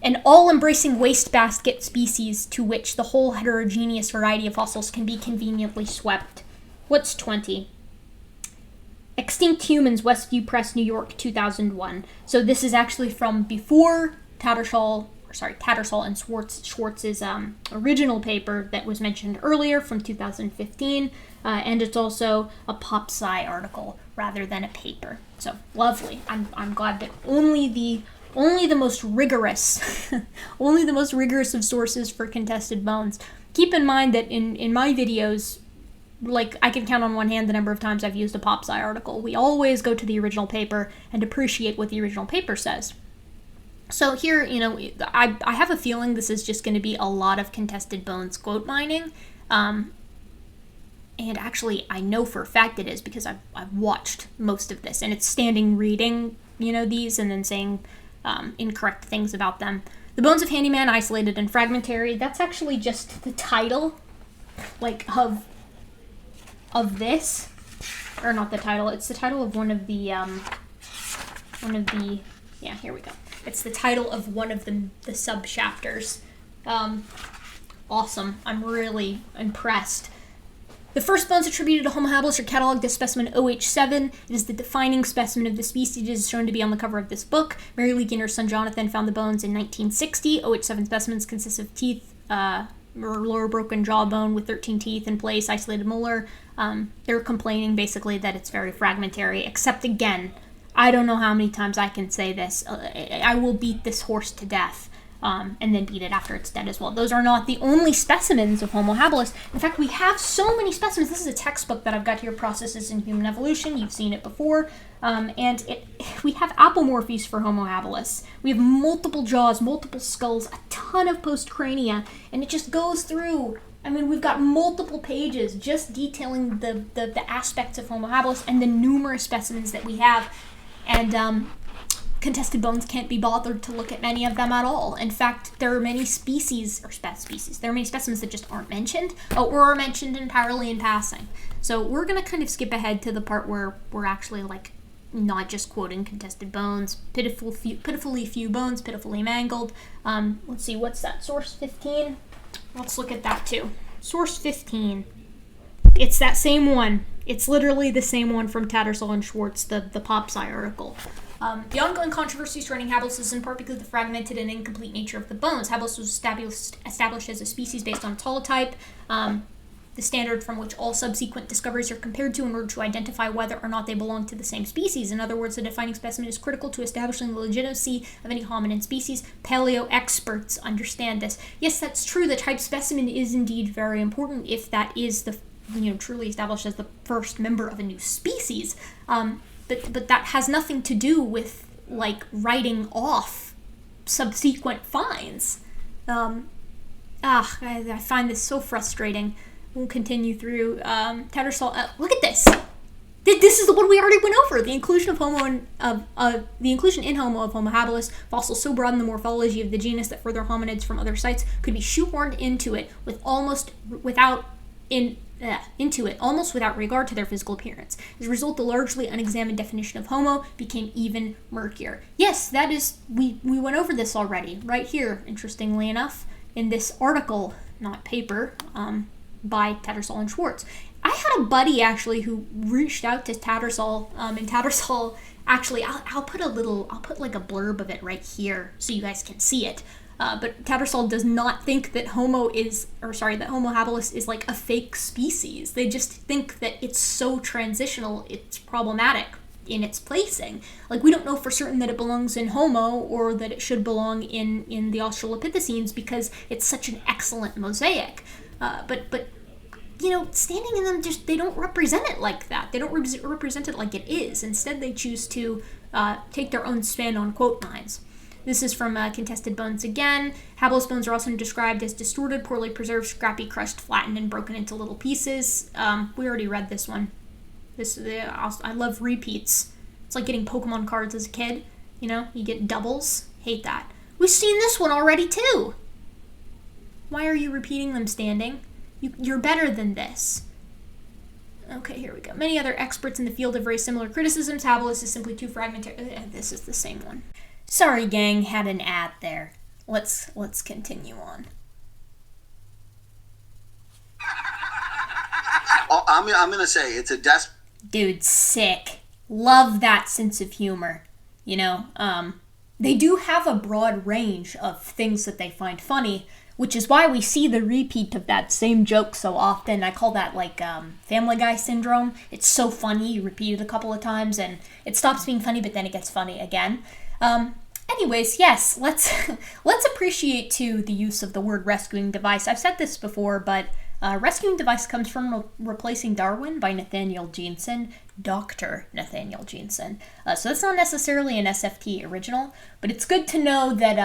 An all-embracing wastebasket species to which the whole heterogeneous variety of fossils can be conveniently swept. What's 20? Extinct Humans, Westview Press, New York, 2001. So this is actually from before Tattersall and Schwartz's original paper that was mentioned earlier from 2015, and it's also a POPSCI article rather than a paper. So lovely. I'm glad that only the most rigorous, only the most rigorous of sources for contested bones. Keep in mind that in my videos, like, I can count on one hand the number of times I've used a POPSCI article. We always go to the original paper and appreciate what the original paper says. So here, I have a feeling this is just going to be a lot of contested bones quote mining. And actually, I know for a fact it is because I've watched most of this. And it's Standing reading, these and then saying incorrect things about them. The Bones of Handyman, Isolated and Fragmentary. That's actually just the title, of this, or not the title, it's the title of one of the, here we go. It's the title of one of the sub-chapters. Awesome. I'm really impressed. The first bones attributed to Homo habilis are catalogued as specimen OH7. It is the defining specimen of the species. It is shown to be on the cover of this book. Mary Leakey and her son Jonathan found the bones in 1960. OH7 specimens consist of teeth, lower broken jawbone with 13 teeth in place, isolated molar. They're complaining basically that it's very fragmentary, except again, I don't know how many times I can say this. I will beat this horse to death, and then beat it after it's dead as well. Those are not the only specimens of Homo habilis. In fact, we have so many specimens. This is a textbook that I've got here, Processes in Human Evolution. You've seen it before. We have apomorphies for Homo habilis. We have multiple jaws, multiple skulls, a ton of postcrania, and it just goes through. I mean, we've got multiple pages just detailing the aspects of Homo habilis and the numerous specimens that we have. And contested bones can't be bothered to look at many of them at all. In fact, there are many there are many specimens that just aren't mentioned, or are mentioned entirely in passing. So we're going to kind of skip ahead to the part where we're actually like not just quoting contested bones, pitifully few bones, pitifully mangled. Let's see, what's that, source 15? Let's look at that too. Source 15. It's that same one. It's literally the same one from Tattersall and Schwartz, the POPSCI article. The ongoing controversy surrounding habilis is in part because of the fragmented and incomplete nature of the bones. Habilis was established as a species based on holotype, the standard from which all subsequent discoveries are compared to in order to identify whether or not they belong to the same species. In other words, a defining specimen is critical to establishing the legitimacy of any hominin species. Paleo experts understand this. Yes, that's true. The type specimen is indeed very important if that is the truly established as the first member of a new species. But that has nothing to do with like writing off subsequent finds. I find this so frustrating. We'll continue through. Tattersall, look at this. This is the one we already went over. The inclusion of the inclusion in Homo of Homo habilis, fossils so broad in the morphology of the genus that further hominids from other sites could be shoehorned into it almost without regard to their physical appearance. As a result, the largely unexamined definition of Homo became even murkier. Yes, that is, we went over this already, right here, interestingly enough, in this article, not paper, by Tattersall and Schwartz. I had a buddy, actually, who reached out to Tattersall, and Tattersall, actually, I'll put like a blurb of it right here, so you guys can see it. But Tattersall does not think that Homo habilis is like a fake species. They just think that it's so transitional, it's problematic in its placing. Like, we don't know for certain that it belongs in Homo or that it should belong in the Australopithecines because it's such an excellent mosaic. But standing in them, they don't represent it like that. They don't represent it like it is. Instead, they choose to take their own spin on quote mines. This is from Contested Bones again. Habilis bones are also described as distorted, poorly preserved, scrappy, crushed, flattened, and broken into little pieces. We already read this one. I love repeats. It's like getting Pokemon cards as a kid. You get doubles. Hate that. We've seen this one already too. Why are you repeating them, Standing? You're better than this. Okay, here we go. Many other experts in the field have raised similar criticisms. Habilis is simply too fragmentary. This is the same one. Sorry, gang, had an ad there. Let's continue on. I'm gonna say it's a Dude, sick. Love that sense of humor. They do have a broad range of things that they find funny, which is why we see the repeat of that same joke so often. I call that like Family Guy syndrome. It's so funny, you repeat it a couple of times and it stops being funny, but then it gets funny again. Anyways, yes, let's appreciate too the use of the word rescuing device. I've said this before, but rescuing device comes from Replacing Darwin by Nathaniel Jeanson, Dr. Nathaniel Jeanson. So that's not necessarily an SFT original, but it's good to know that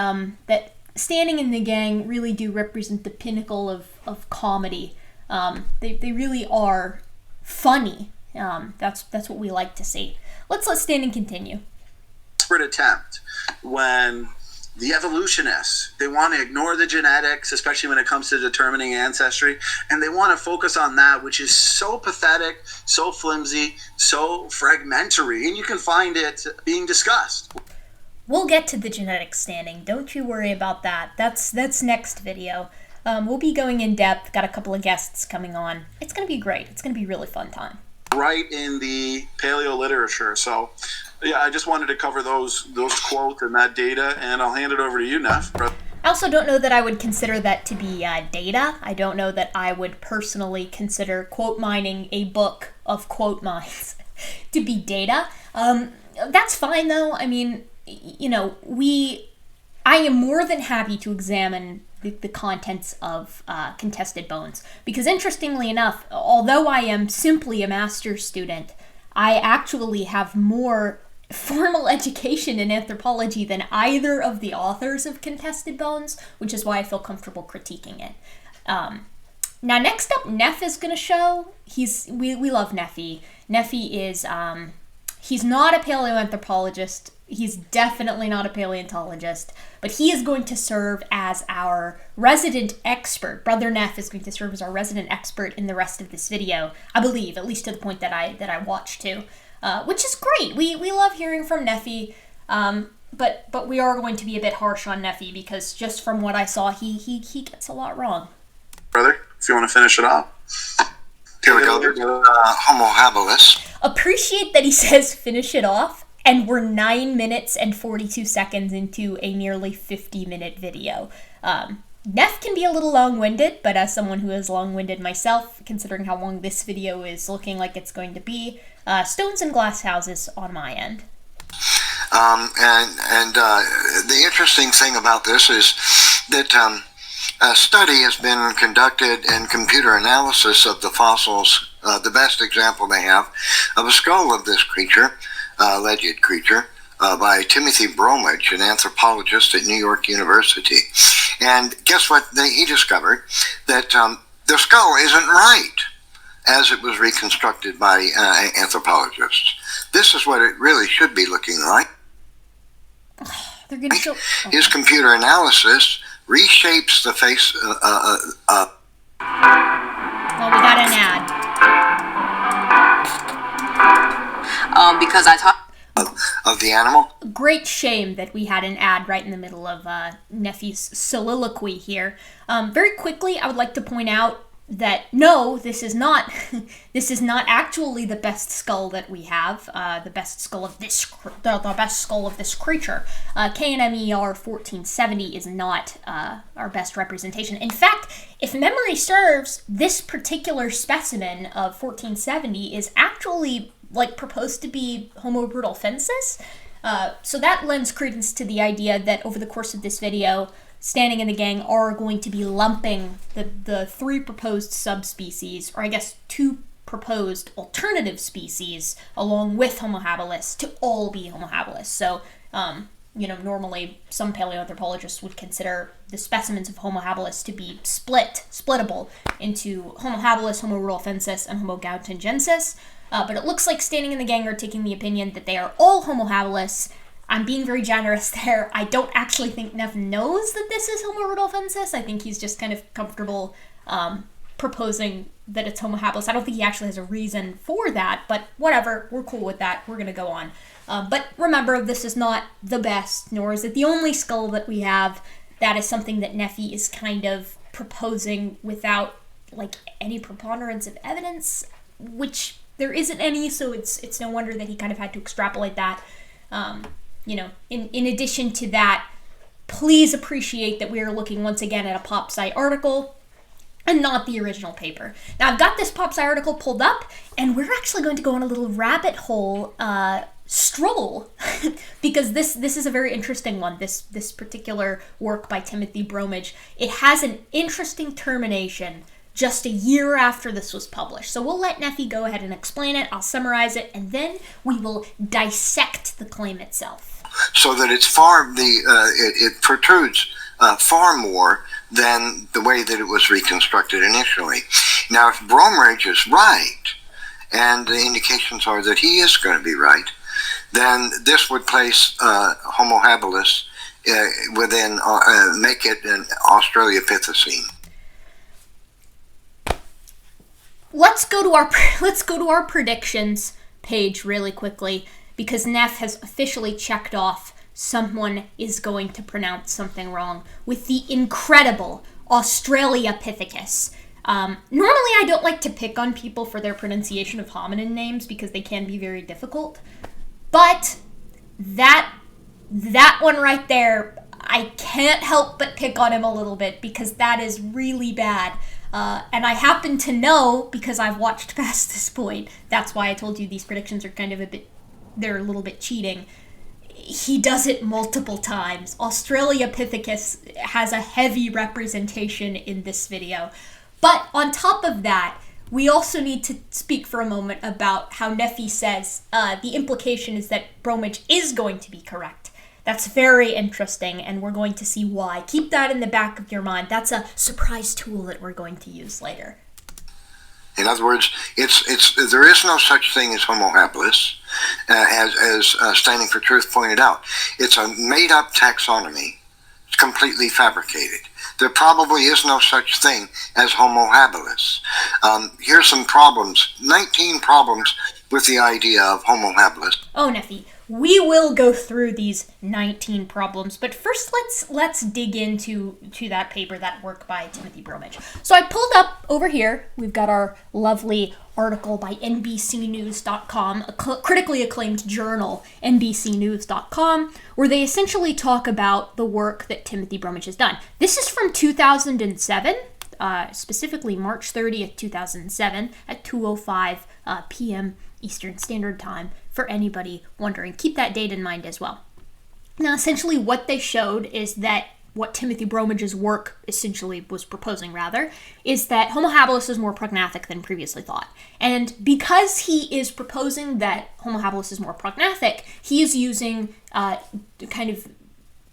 that Standing in the gang really do represent the pinnacle of comedy. They really are funny. That's what we like to see. Let's let Standing continue. Desperate attempt when the evolutionists, they want to ignore the genetics, especially when it comes to determining ancestry, and they want to focus on that, which is so pathetic, so flimsy, so fragmentary, and you can find it being discussed. We'll get to the genetics, Standing. Don't you worry about that. That's next video. We'll be going in depth. Got a couple of guests coming on. It's going to be great. It's going to be a really fun time. Right in the paleo literature. So, yeah, I just wanted to cover those quotes and that data, and I'll hand it over to you, Neff. I also don't know that I would consider that to be data. I don't know that I would personally consider quote mining a book of quote mines to be data. That's fine, though. I mean, I am more than happy to examine the contents of Contested Bones, because interestingly enough, although I am simply a master's student, I actually have more formal education in anthropology than either of the authors of Contested Bones, which is why I feel comfortable critiquing it. Now, next up, Neff is going to show. We love Neffy. Neffy is, he's not a paleoanthropologist. He's definitely not a paleontologist, but he is going to serve as our resident expert. Brother Neff is going to serve as our resident expert in the rest of this video, I believe, at least to the point that I watched to, which is great. We love hearing from Neffy, but we are going to be a bit harsh on Neffy because just from what I saw, he gets a lot wrong. Brother, if you want to finish it off. Here we go. Homo habilis. Appreciate that he says finish it off, and we're 9 minutes and 42 seconds into a nearly 50-minute video. Neff can be a little long-winded, but as someone who is long-winded myself, considering how long this video is looking like it's going to be, stones and glass houses on my end. The interesting thing about this is that a study has been conducted in computer analysis of the fossils, the best example they have, of a skull of this creature, alleged creature, by Timothy Bromwich, an anthropologist at New York University. And guess what? He discovered that the skull isn't right as it was reconstructed by anthropologists. This is what it really should be looking like. His computer analysis reshapes the face. Well, we got an ad. Because I talked of the animal. Great shame that we had an ad right in the middle of Neffy's soliloquy here. Very quickly, I would like to point out that no, this is not actually the best skull that we have. The best skull of this creature. KNMER 1470 is not our best representation. In fact, if memory serves, this particular specimen of 1470 is actually proposed to be Homo brutalfensis. So that lends credence to the idea that over the course of this video, Standing and the gang are going to be lumping the three proposed subspecies, or I guess two proposed alternative species, along with Homo habilis, to all be Homo habilis. So, normally some paleoanthropologists would consider the specimens of Homo habilis to be splittable into Homo habilis, Homo brutalfensis, and Homo gautengensis. But it looks like Standing and the gang are taking the opinion that they are all Homo habilis. I'm being very generous there. I don't actually think Neff knows that this is Homo brutalfensis. I think he's just kind of comfortable proposing that it's Homo habilis. I don't think he actually has a reason for that, but whatever. We're cool with that. We're going to go on. But remember, this is not the best, nor is it the only skull that we have. That is something that Neffy is kind of proposing without any preponderance of evidence, which there isn't any, so it's no wonder that he kind of had to extrapolate that. In addition to that, please appreciate that we are looking once again at a POPSCI article and not the original paper. Now, I've got this POPSCI article pulled up, and we're actually going to go on a little rabbit hole stroll because this is a very interesting one. This particular work by Timothy Bromwich, it has an interesting termination just a year after this was published. So we'll let Neffy go ahead and explain it. I'll summarize it, and then we will dissect the claim itself. So that it protrudes far more than the way that it was reconstructed initially. Now, if Bromwich is right, and the indications are that he is going to be right, then this would place Homo habilis within, make it an Australopithecine. Let's go to our predictions page really quickly, because Neff has officially checked off someone is going to pronounce something wrong with the incredible Australopithecus. Normally I don't like to pick on people for their pronunciation of hominin names because they can be very difficult, but that one right there, I can't help but pick on him a little bit because that is really bad. And I happen to know, because I've watched past this point, that's why I told you these predictions are they're a little bit cheating. He does it multiple times. Australopithecus has a heavy representation in this video. But on top of that, we also need to speak for a moment about how Neffy says the implication is that Bromwich is going to be correct. That's very interesting, and we're going to see why. Keep that in the back of your mind. That's a surprise tool that we're going to use later. In other words, there is no such thing as Homo habilis, as Standing for Truth pointed out. It's a made-up taxonomy. It's completely fabricated. There probably is no such thing as Homo habilis. Here's some problems, 19 problems with the idea of Homo habilis. Oh, Nephi, we will go through these 19 problems, but first let's dig into that paper, that work by Timothy Bromage. So I pulled up over here, we've got our lovely article by NBCnews.com, a critically acclaimed journal, NBCnews.com, where they essentially talk about the work that Timothy Bromage has done. This is from 2007, specifically March 30th, 2007, at 2:05 p.m. Eastern Standard Time, for anybody wondering. Keep that date in mind as well. Now, essentially what they showed is that what Timothy Bromage's work essentially was proposing, rather, is that Homo habilis is more prognathic than previously thought. And because he is proposing that Homo habilis is more prognathic, he is using kind of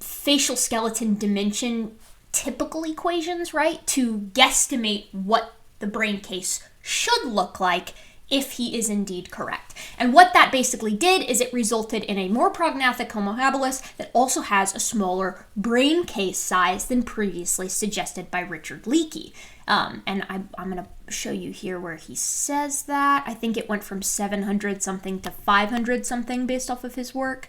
facial skeleton dimension typical equations, right, to guesstimate what the brain case should look like if he is indeed correct. And what that basically did is it resulted in a more prognathic Homo habilis that also has a smaller brain case size than previously suggested by Richard Leakey. And I'm going to show you here where he says that. I think it went from 700 something to 500 something based off of his work.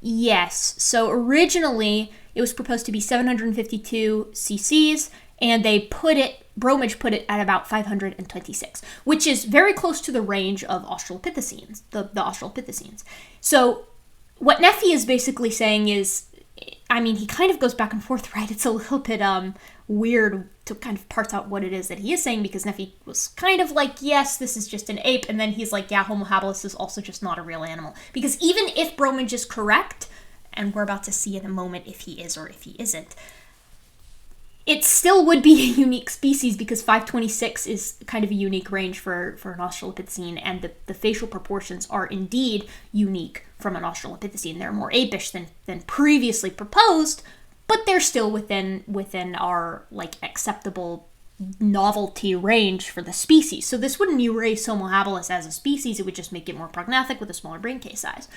Yes, so originally it was proposed to be 752 cc's, and Bromage put it at about 526, which is very close to the range of Australopithecines, the Australopithecines. So what Nephi is basically saying is, I mean, he kind of goes back and forth, right? It's a little bit weird to kind of parse out what it is that he is saying, because Nephi was kind of like, yes, this is just an ape, and then he's like, yeah, Homo habilis is also just not a real animal. Because even if Bromage is correct, and we're about to see in a moment if he is or if he isn't, it still would be a unique species, because 526 is kind of a unique range for an Australopithecine, and the facial proportions are indeed unique from an Australopithecine. They're more apish than previously proposed, but they're still within our acceptable novelty range for the species. So this wouldn't erase Homo habilis as a species, it would just make it more prognathic with a smaller brain case size.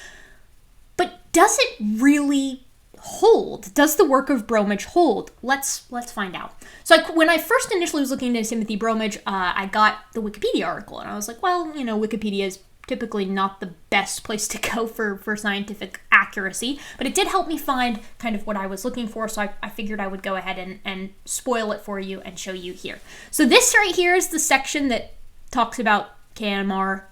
But does it really hold? Does the work of Bromage hold? Let's find out. So when I first initially was looking into Timothy Bromage, I got the Wikipedia article, and I was like, well, Wikipedia is typically not the best place to go for scientific accuracy, but it did help me find kind of what I was looking for, so I figured I would go ahead and spoil it for you and show you here. So this right here is the section that talks about KNMR,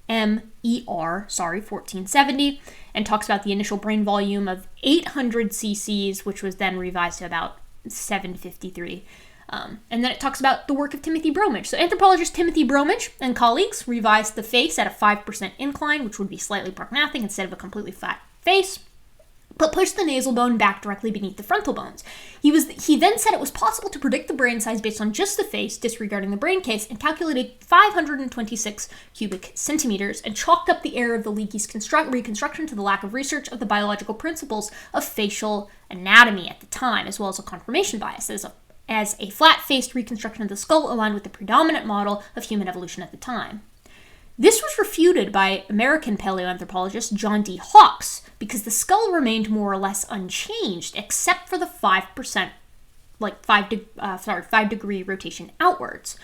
1470, and talks about the initial brain volume of 800 cc's, which was then revised to about 753. And then it talks about the work of Timothy Bromage. So anthropologist Timothy Bromage and colleagues revised the face at a 5% incline, which would be slightly prognathic instead of a completely flat face, but pushed the nasal bone back directly beneath the frontal bones. He then said it was possible to predict the brain size based on just the face, disregarding the brain case, and calculated 526 cubic centimeters, and chalked up the error of the Leakey's reconstruction to the lack of research of the biological principles of facial anatomy at the time, as well as a confirmation bias, as a flat-faced reconstruction of the skull aligned with the predominant model of human evolution at the time. This was refuted by American paleoanthropologist John D. Hawkes, because the skull remained more or less unchanged, except for the 5%, 5 degree rotation outwards.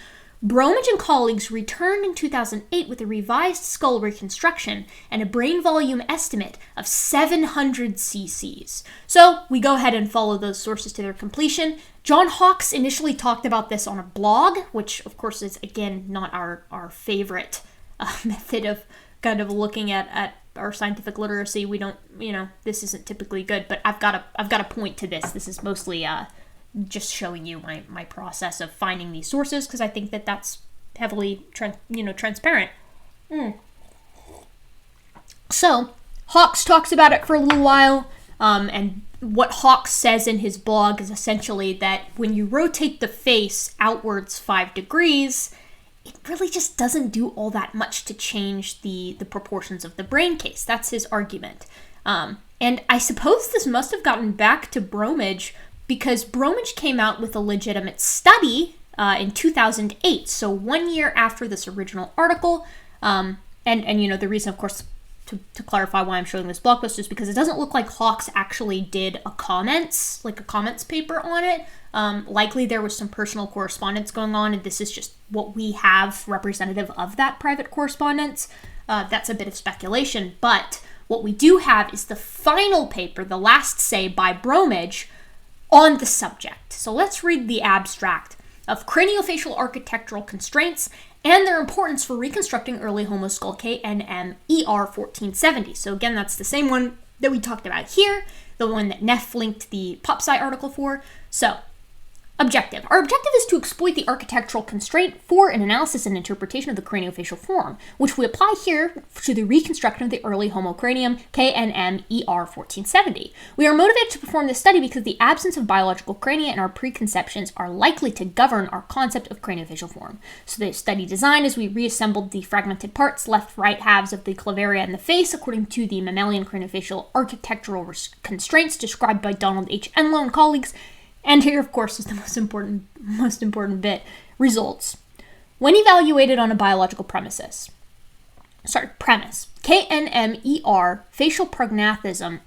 Bromage and colleagues returned in 2008 with a revised skull reconstruction and a brain volume estimate of 700 cc's. So we go ahead and follow those sources to their completion. John Hawkes initially talked about this on a blog, which of course is, again, not our favorite method of kind of looking at our scientific literacy. We don't, this isn't typically good, but I've got a point to this. This is mostly just showing you my process of finding these sources, because I think that that's heavily transparent. So Hawkes talks about it for a little while, and what Hawkes says in his blog is essentially that when you rotate the face outwards 5 degrees, it really just doesn't do all that much to change the proportions of the brain case. That's his argument. And I suppose this must have gotten back to Bromage, because Bromage came out with a legitimate study in 2008, so 1 year after this original article. And the reason, of course, to clarify why I'm showing this blog post is because it doesn't look like Hawks actually did a comments paper on it. Likely there was some personal correspondence going on, and this is just what we have representative of that private correspondence. That's a bit of speculation, but what we do have is the final paper, the last say by Bromage, on the subject. So let's read the abstract of Craniofacial Architectural Constraints and their importance for reconstructing early Homo skull KNM ER 1470. So again, that's the same one that we talked about here, the one that Neff linked the POPSCI article for. So, objective. Our objective is to exploit the architectural constraint for an analysis and interpretation of the craniofacial form, which we apply here to the reconstruction of the early Homo cranium, KNM ER 1470. We are motivated to perform this study because the absence of biological crania in our preconceptions are likely to govern our concept of craniofacial form. So the study design is we reassembled the fragmented parts, left, right halves of the clavaria and the face, according to the mammalian craniofacial architectural constraints described by Donald H. Enlow and colleagues. And here, of course, is the most important bit. Results. When evaluated on a biological premise, KNM-ER facial prognathism,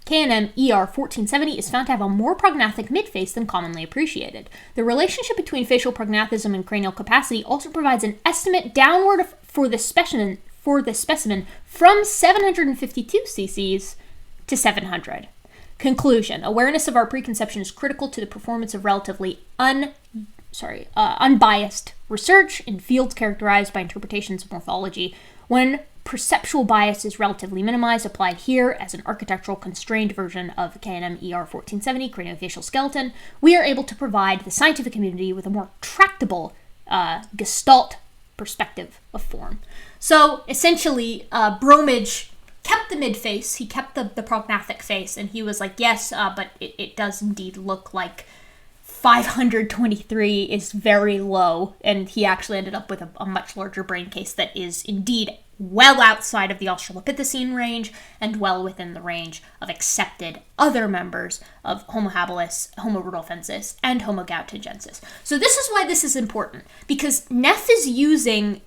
KNM-ER 1470 is found to have a more prognathic midface than commonly appreciated. The relationship between facial prognathism and cranial capacity also provides an estimate downward for the specimen from 752 cc's to 700. Conclusion. Awareness of our preconception is critical to the performance of relatively unbiased research in fields characterized by interpretations of morphology. When perceptual bias is relatively minimized, applied here as an architectural constrained version of KNM ER 1470 craniofacial skeleton, we are able to provide the scientific community with a more tractable gestalt perspective of form. So essentially, Bromage kept the mid-face, he kept the prognathic face, and he was like, yes, but it does indeed look like 523 is very low, and he actually ended up with a much larger brain case that is indeed well outside of the Australopithecine range and well within the range of accepted other members of Homo habilis, Homo rudolfensis, and Homo gautogensis. So this is why this is important, because Neff is using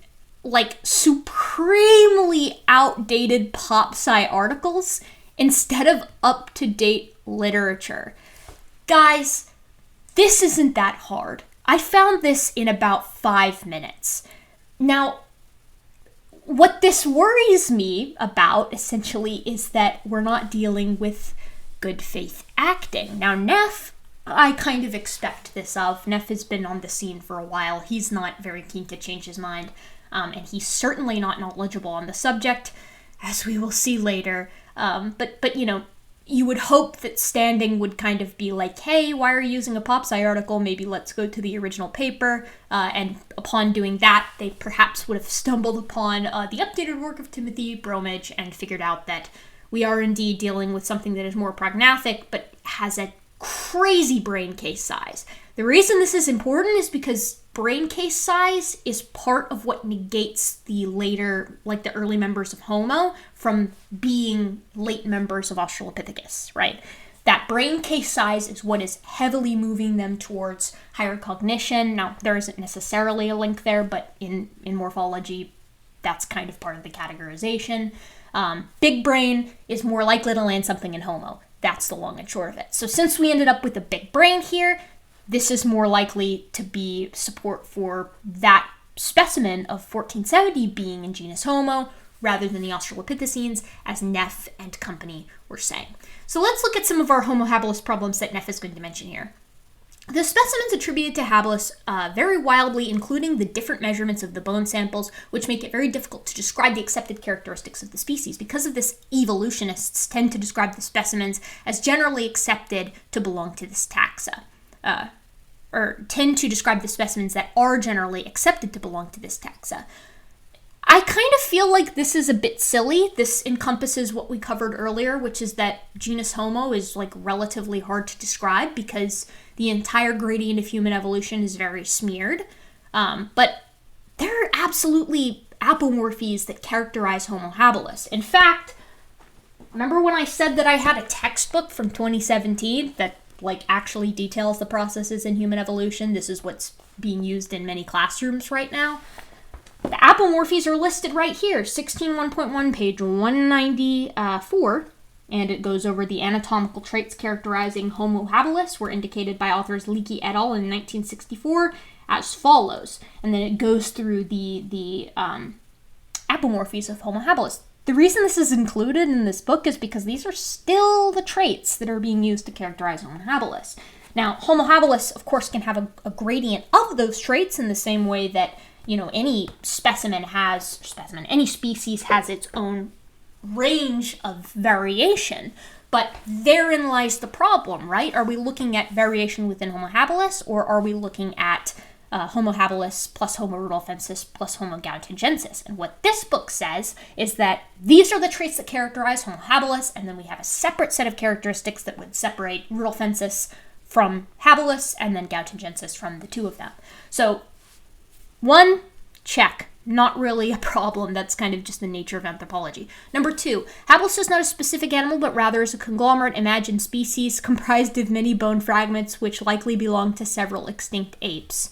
supremely outdated POPSCI articles instead of up-to-date literature. Guys, this isn't that hard. I found this in about 5 minutes. Now, what this worries me about, essentially, is that we're not dealing with good faith acting. Now, Neff, I kind of expect this of. Neff has been on the scene for a while. He's not very keen to change his mind. And he's certainly not knowledgeable on the subject, as we will see later. But you would hope that Standing would kind of be like, hey, why are you using a POPSCI article? Maybe let's go to the original paper. And upon doing that, they perhaps would have stumbled upon the updated work of Timothy Bromage and figured out that we are indeed dealing with something that is more prognathic, but has a crazy brain case size. The reason this is important is because brain case size is part of what negates the early members of Homo from being late members of Australopithecus, right? That brain case size is what is heavily moving them towards higher cognition. Now, there isn't necessarily a link there, but in morphology, that's kind of part of the categorization. Big brain is more likely to land something in Homo. That's the long and short of it. So since we ended up with a big brain here, this is more likely to be support for that specimen of 1470 being in genus Homo rather than the Australopithecines, as Neff and company were saying. So let's look at some of our Homo habilis problems that Neff is going to mention here. The specimens attributed to habilis vary wildly, including the different measurements of the bone samples, which make it very difficult to describe the accepted characteristics of the species. Because of this, evolutionists tend to describe the specimens as generally accepted to belong to this taxa. Or tend to describe the specimens that are generally accepted to belong to this taxa. I kind of feel like this is a bit silly. This encompasses what we covered earlier, which is that genus Homo is relatively hard to describe because the entire gradient of human evolution is very smeared. But there are absolutely apomorphies that characterize Homo habilis. In fact, remember when I said that I had a textbook from 2017 that like actually details the processes in human evolution. This is what's being used in many classrooms right now. The apomorphies are listed right here, 16.1.1, page 194, and it goes over the anatomical traits characterizing Homo habilis were indicated by authors Leakey et al. In 1964 as follows, and then it goes through the apomorphies of Homo habilis. The reason this is included in this book is because these are still the traits that are being used to characterize Homo habilis. Now, Homo habilis, of course, can have a gradient of those traits in the same way that, any any species has its own range of variation. But therein lies the problem, right? Are we looking at variation within Homo habilis, or are we looking at Homo habilis plus Homo rudolfensis plus Homo gallicanensis? And what this book says is that these are the traits that characterize Homo habilis, and then we have a separate set of characteristics that would separate rudolfensis from habilis, and then gallicanensis from the two of them. So, 1, check. Not really a problem. That's kind of just the nature of anthropology. Number 2, habilis is not a specific animal, but rather is a conglomerate imagined species comprised of many bone fragments which likely belong to several extinct apes.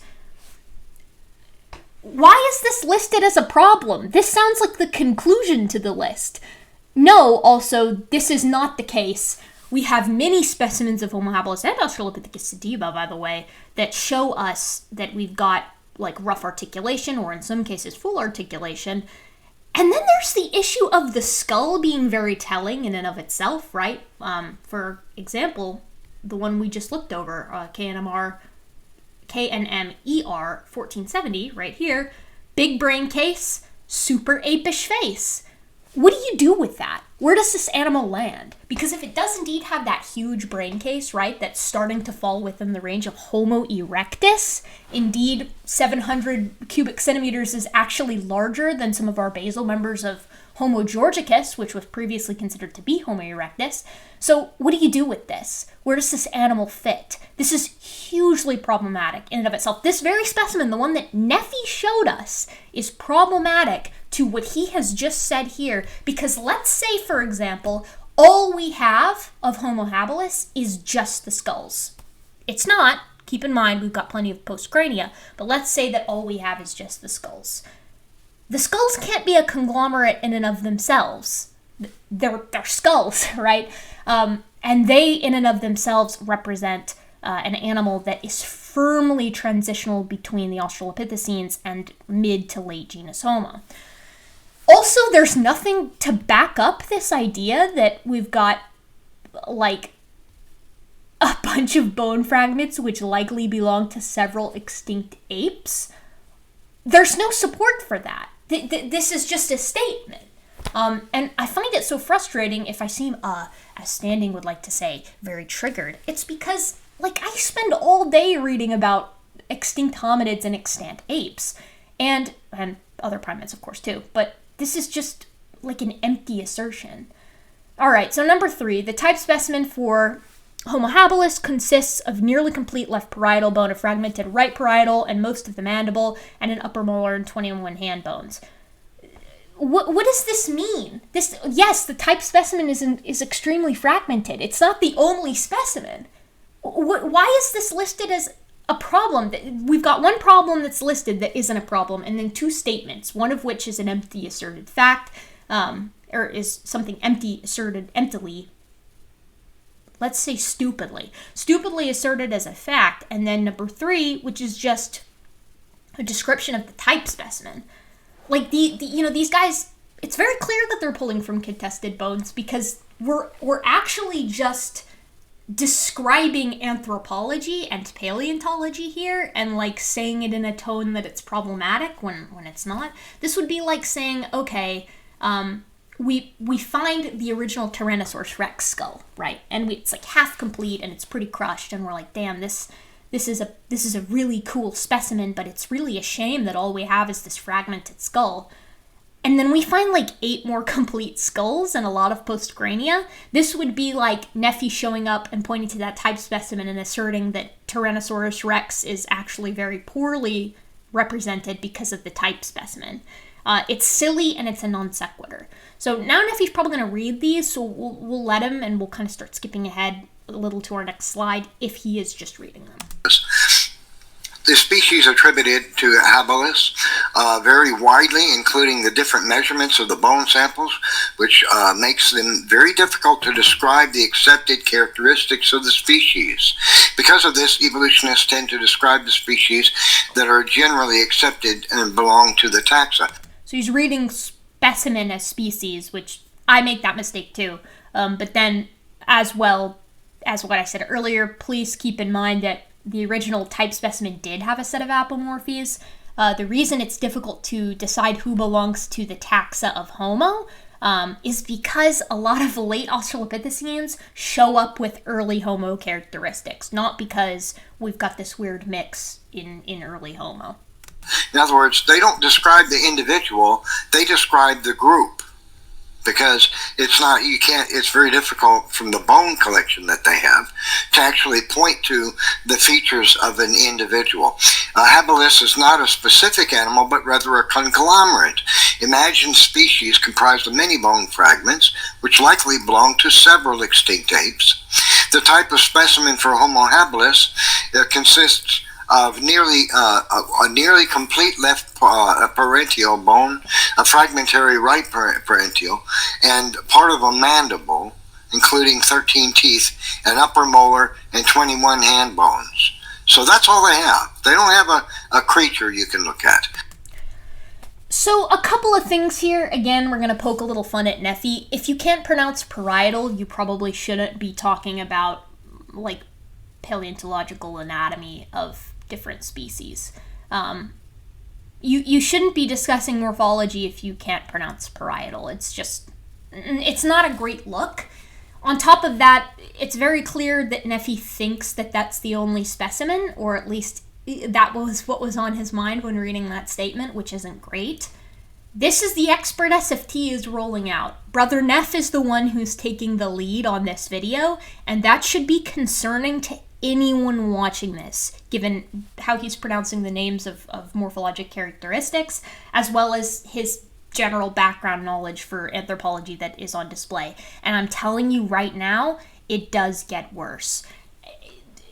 Why is this listed as a problem? This sounds like the conclusion to the list. No, also, this is not the case. We have many specimens of Homo habilis and Australopithecus sediba, by the way, that show us that we've got like rough articulation, or in some cases full articulation. And then there's the issue of the skull being very telling in and of itself, right? For example, the one we just looked over, KNMER 1470, right here, big brain case, super apish face. What do you do with that? Where does this animal land? Because if it does indeed have that huge brain case, right, that's starting to fall within the range of Homo erectus, indeed 700 cubic centimeters is actually larger than some of our basal members of Homo georgicus, which was previously considered to be Homo erectus. So what do you do with this? Where does this animal fit? This is hugely problematic in and of itself. This very specimen, the one that Neffy showed us, is problematic to what he has just said here, because let's say, for example, all we have of Homo habilis is just the skulls. It's not. Keep in mind, we've got plenty of postcrania, but let's say that all we have is just the skulls. The skulls can't be a conglomerate in and of themselves. They're skulls, right? And they, in and of themselves, represent an animal that is firmly transitional between the Australopithecines and mid to late genus Homo. Also, there's nothing to back up this idea that we've got, like, a bunch of bone fragments which likely belong to several extinct apes. There's no support for that. This is just a statement. And I find it so frustrating if I seem, as Standing would like to say, very triggered. It's because, like, I spend all day reading about extinct hominids and extant apes. And other primates, of course, too. But this is just, like, an empty assertion. Alright, so number 3, the type specimen for Homo habilis consists of nearly complete left parietal bone, a fragmented right parietal, and most of the mandible, and an upper molar and 21 hand bones. What does this mean? Yes, the type specimen is extremely fragmented. It's not the only specimen. Why is this listed as a problem? We've got one problem that's listed that isn't a problem, and then 2 statements, one of which is an empty asserted fact, or is something empty asserted emptily. Let's say stupidly asserted as a fact, and then number 3, which is just a description of the type specimen. Like these guys, it's very clear that they're pulling from contested bones, because we're actually just describing anthropology and paleontology here, and like saying it in a tone that it's problematic when it's not. This would be like saying, okay, we find the original Tyrannosaurus Rex skull, right? And it's like half complete and it's pretty crushed, and we're like, damn, this is a really cool specimen, but it's really a shame that all we have is this fragmented skull. And then we find like 8 more complete skulls and a lot of postcrania. This would be like Neffy showing up and pointing to that type specimen and asserting that Tyrannosaurus Rex is actually very poorly represented because of the type specimen. It's silly and it's a non sequitur. So now Neffy's probably going to read these, so we'll let him, and we'll kind of start skipping ahead a little to our next slide if he is just reading them. The species attributed to habilis vary widely, including the different measurements of the bone samples, which makes them very difficult to describe the accepted characteristics of the species. Because of this, evolutionists tend to describe the species that are generally accepted and belong to the taxa. So he's reading specimen as species, which I make that mistake too. But then, as well as what I said earlier, please keep in mind that the original type specimen did have a set of apomorphies. The reason it's difficult to decide who belongs to the taxa of Homo is because a lot of late Australopithecines show up with early Homo characteristics, not because we've got this weird mix in early Homo. In other words, they don't describe the individual, they describe the group. Because it's very difficult from the bone collection that they have to actually point to the features of an individual. Habilis is not a specific animal, but rather a conglomerate. Imagine species comprised of many bone fragments, which likely belong to several extinct apes. The type of specimen for Homo habilis consists of a nearly complete left parietal bone, a fragmentary right parietal, and part of a mandible, including 13 teeth, an upper molar, and 21 hand bones. So that's all they have. They don't have a creature you can look at. So a couple of things here. Again, we're going to poke a little fun at Nephi. If you can't pronounce parietal, you probably shouldn't be talking about, like, paleontological anatomy of different species. You shouldn't be discussing morphology if you can't pronounce parietal. It's not a great look. On top of that, it's very clear that Nephi thinks that that's the only specimen, or at least that was what was on his mind when reading that statement, which isn't great. This is the expert SFT is rolling out. Brother Neff is the one who's taking the lead on this video, and that should be concerning to anyone watching this, given how he's pronouncing the names of morphologic characteristics, as well as his general background knowledge for anthropology that is on display. And I'm telling you right now, it does get worse.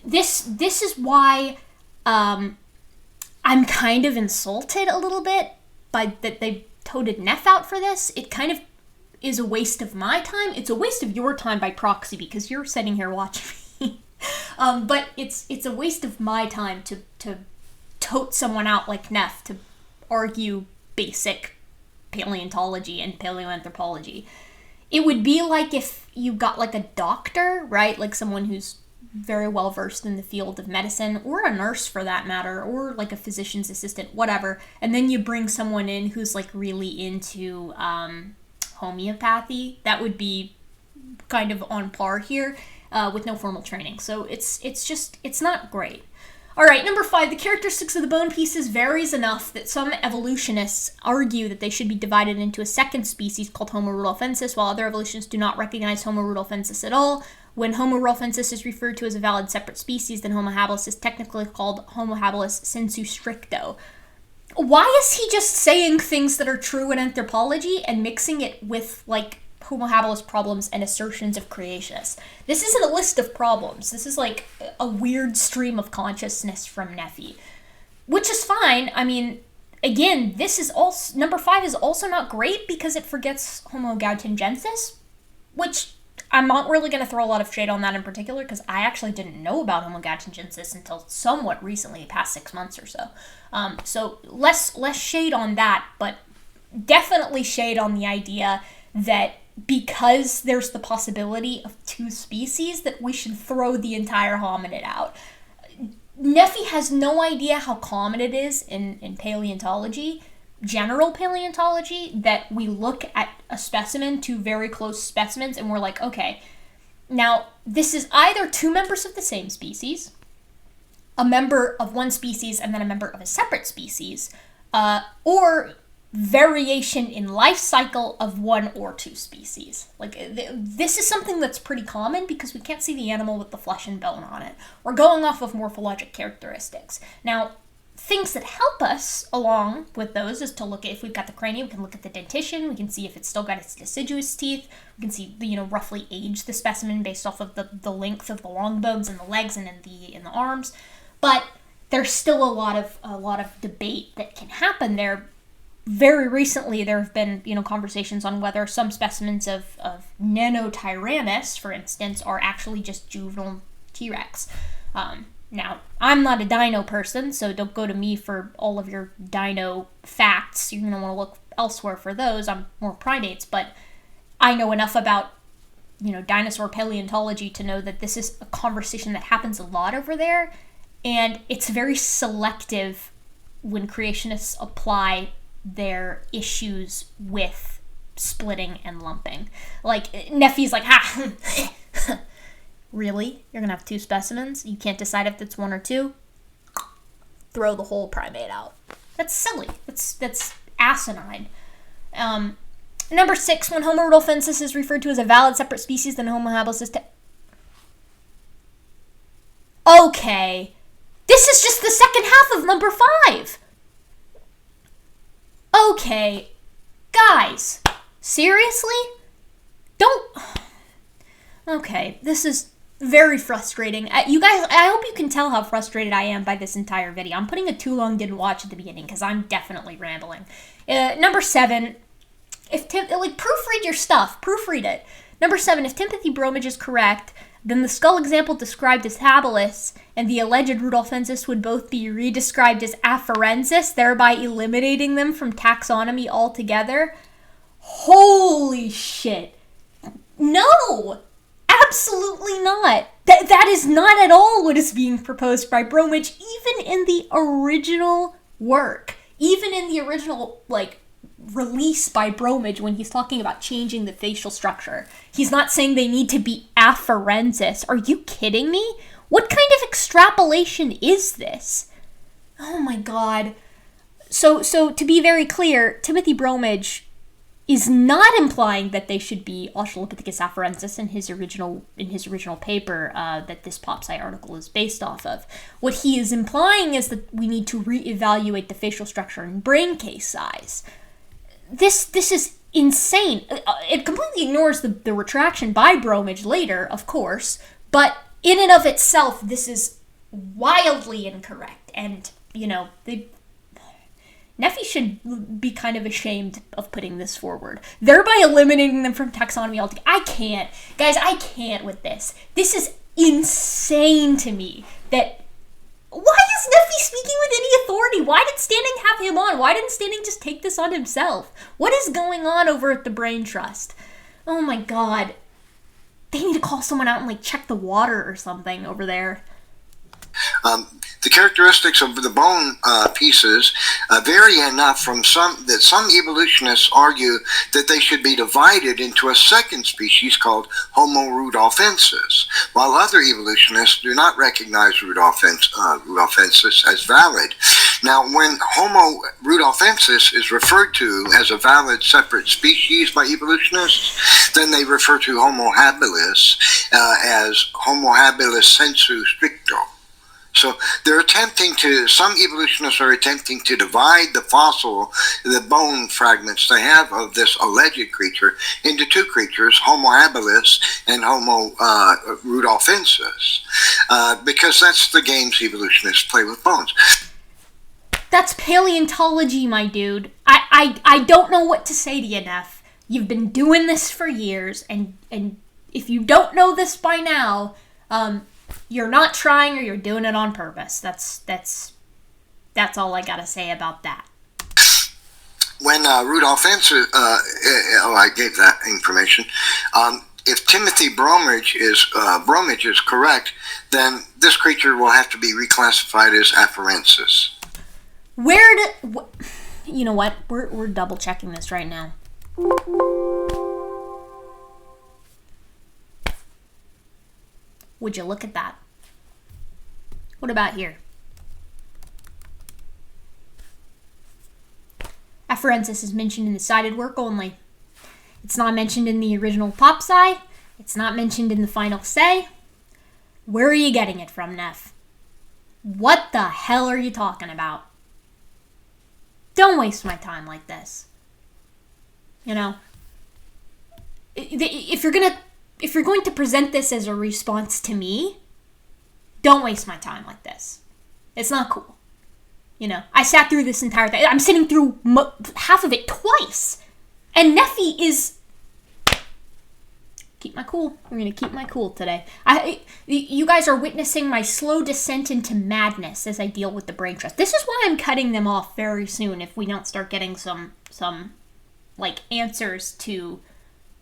This is why I'm kind of insulted a little bit by that they toted Neff out for this. It kind of is a waste of my time. It's a waste of your time by proxy because you're sitting here watching me. But it's a waste of my time to tote someone out like Neff to argue basic paleontology and paleoanthropology. It would be like if you got like a doctor, right? Like someone who's very well versed in the field of medicine, or a nurse for that matter, or like a physician's assistant, whatever, and then you bring someone in who's like really into homeopathy. That would be kind of on par here. With no formal training. So it's not great. All right, number 5, the characteristics of the bone pieces varies enough that some evolutionists argue that they should be divided into a second species called Homo rudolfensis, while other evolutionists do not recognize Homo rudolfensis at all. When Homo rudolfensis is referred to as a valid separate species, then Homo habilis is technically called Homo habilis sensu stricto. Why is he just saying things that are true in anthropology and mixing it with, like, Homo habilis problems and assertions of creationists? This isn't a list of problems. This is like a weird stream of consciousness from Nephi, which is fine. I mean, again, this is also, number 5 is also not great because it forgets Homo gautingensis, which I'm not really going to throw a lot of shade on that in particular because I actually didn't know about Homo gautingensis until somewhat recently, past 6 months or so. So less shade on that, but definitely shade on the idea that because there's the possibility of 2 species that we should throw the entire hominid out. Nephi has no idea how common it is in paleontology, general paleontology, that we look at a specimen, 2 very close specimens, and we're like, okay, now this is either 2 members of the same species, a member of one species and then a member of a separate species, or variation in life cycle of 1 or 2 species. Like, this is something that's pretty common because we can't see the animal with the flesh and bone on it. We're going off of morphologic characteristics. Now, things that help us along with those is to look at, if we've got the cranium, we can look at the dentition, we can see if it's still got its deciduous teeth, we can see, roughly age the specimen based off of the length of the long bones in the legs and in the arms. But there's still a lot of debate that can happen there. Very recently, there have been, conversations on whether some specimens of Nanotyrannus, for instance, are actually just juvenile T-Rex. Now, I'm not a dino person, so don't go to me for all of your dino facts. You're going to want to look elsewhere for those. I'm more primates, but I know enough about, dinosaur paleontology to know that this is a conversation that happens a lot over there, and it's very selective when creationists apply their issues with splitting and lumping. Like, Neffy's like, really? You're gonna have two specimens? You can't decide if it's one or two? Throw the whole primate out. That's silly. That's asinine. Number 6, when Homo rudolfensis is referred to as a valid separate species, then Homo habilis is Okay. This is just the second half of number 5. Okay. Guys, seriously? Don't... Okay, this is very frustrating. You guys, I hope you can tell how frustrated I am by this entire video. I'm putting a too long didn't watch at the beginning because I'm definitely rambling. Number 7, proofread your stuff. Proofread it. Number 7, if Timothy Bromage is correct, then the skull example described as habilis and the alleged rudolfensis would both be redescribed as afarensis, thereby eliminating them from taxonomy altogether. Holy shit. No! Absolutely not. That is not at all what is being proposed by Bromage, even in the original work. Even in the original, release by Bromage when he's talking about changing the facial structure. He's not saying they need to be afarensis. Are you kidding me? What kind of extrapolation is this? Oh my god. So to be very clear, Timothy Bromage is not implying that they should be Australopithecus afarensis in his original paper that this POPSCI article is based off of. What he is implying is that we need to reevaluate the facial structure and brain case size. This is insane. It completely ignores the retraction by Bromage later, of course, but in and of itself, this is wildly incorrect. And, Neffy should be kind of ashamed of putting this forward, thereby eliminating them from taxonomy altogether. I can't with this. This is insane to me that... Why is Neffy speaking with any authority? Why did Standing have him on? Why didn't Standing just take this on himself? What is going on over at the Brain Trust? Oh my god. They need to call someone out and check the water or something over there. The characteristics of the bone pieces vary enough from some evolutionists argue that they should be divided into a second species called Homo rudolfensis, while other evolutionists do not recognize rudolfensis as valid. Now, when Homo rudolfensis is referred to as a valid separate species by evolutionists, then they refer to Homo habilis as Homo habilis sensu stricto. So some evolutionists are attempting to divide the bone fragments they have of this alleged creature into two creatures, Homo habilis and Homo rudolfensis, because that's the games evolutionists play with bones. That's paleontology, my dude. I don't know what to say to you, Neff. You've been doing this for years, and if you don't know this by now, you're not trying or you're doing it on purpose. That's all I gotta say about that. When rudolfensis, I gave that information. If Timothy Bromage is correct, then this creature will have to be reclassified as afarensis. You know what? We're double checking this right now. Would you look at that? What about here? Afarensis is mentioned in the cited work only. It's not mentioned in the original POPSCI. It's not mentioned in the final say. Where are you getting it from, Neff? What the hell are you talking about? Don't waste my time like this. You know, if you're going to present this as a response to me, don't waste my time like this. It's not cool. You know, I sat through this entire thing. I'm sitting through half of it twice. And Nephi is... Keep my cool. We're going to keep my cool today. You guys are witnessing my slow descent into madness as I deal with the brain trust. This is why I'm cutting them off very soon if we don't start getting some like answers to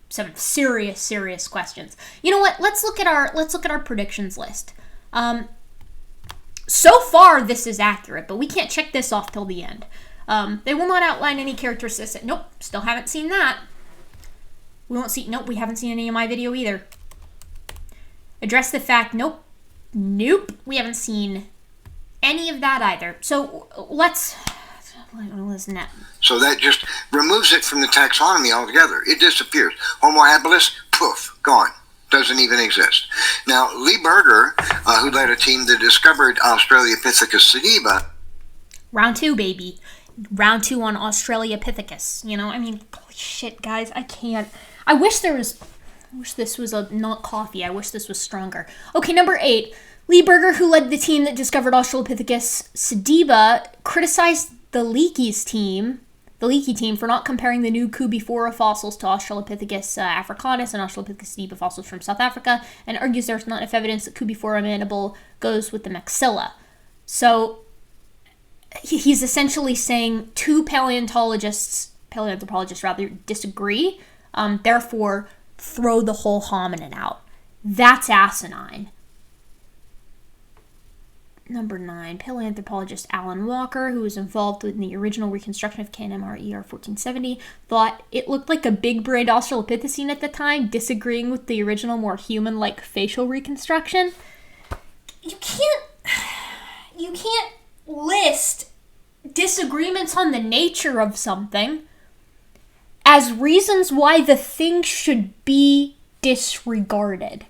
some serious questions. You know what? Let's look at our predictions list. So far, this is accurate, but we can't check this off till the end. They will not outline any characteristics. Nope, still haven't seen that. We won't see. Nope, we haven't seen any of my video either. Address the fact. Nope. We haven't seen any of that either. So let's listen to. So that just removes it from the taxonomy altogether. It disappears. Homo habilis, poof, gone. Doesn't even exist. Now, Lee Berger, who led a team that discovered Australopithecus sediba. Round 2, baby. Round 2 on Australopithecus. You know, I mean, holy shit, guys, I can't. I wish this was not coffee. I wish this was stronger. Okay, number 8. Lee Berger, who led the team that discovered Australopithecus sediba, criticized the Leakey team for not comparing the new Cubifora fossils to Australopithecus africanus and Australopithecus sediba fossils from South Africa, and argues there's not enough evidence that Cubifora mandible goes with the maxilla. So he's essentially saying two paleoanthropologists rather, disagree, therefore throw the whole hominin out. That's asinine. Number 9, paleoanthropologist Alan Walker, who was involved in the original reconstruction of KNMR ER 1470, thought it looked like a big-brained Australopithecine at the time, disagreeing with the original, more human-like facial reconstruction. You can't list disagreements on the nature of something as reasons why the thing should be disregarded.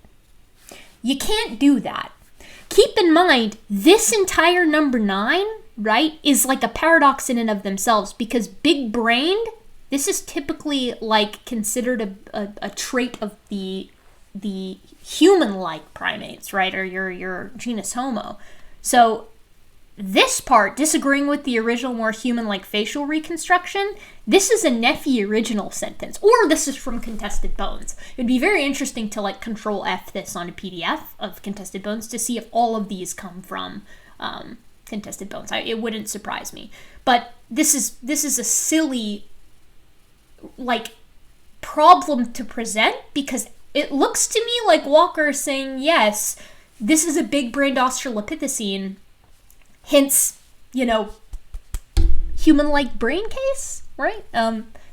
You can't do that. Keep in mind, this entire number 9, right, is like a paradox in and of themselves, because big-brained, this is typically like considered a trait of the human-like primates, right, or your genus Homo. So this part, disagreeing with the original, more human-like facial reconstruction, this is a Nephi original sentence, or this is from Contested Bones. It'd be very interesting to like Control F this on a PDF of Contested Bones to see if all of these come from Contested Bones. It wouldn't surprise me. But this is a silly like problem to present, because it looks to me like Walker is saying, yes, this is a big-brained Australopithecine, hence, you know, human-like brain case, right?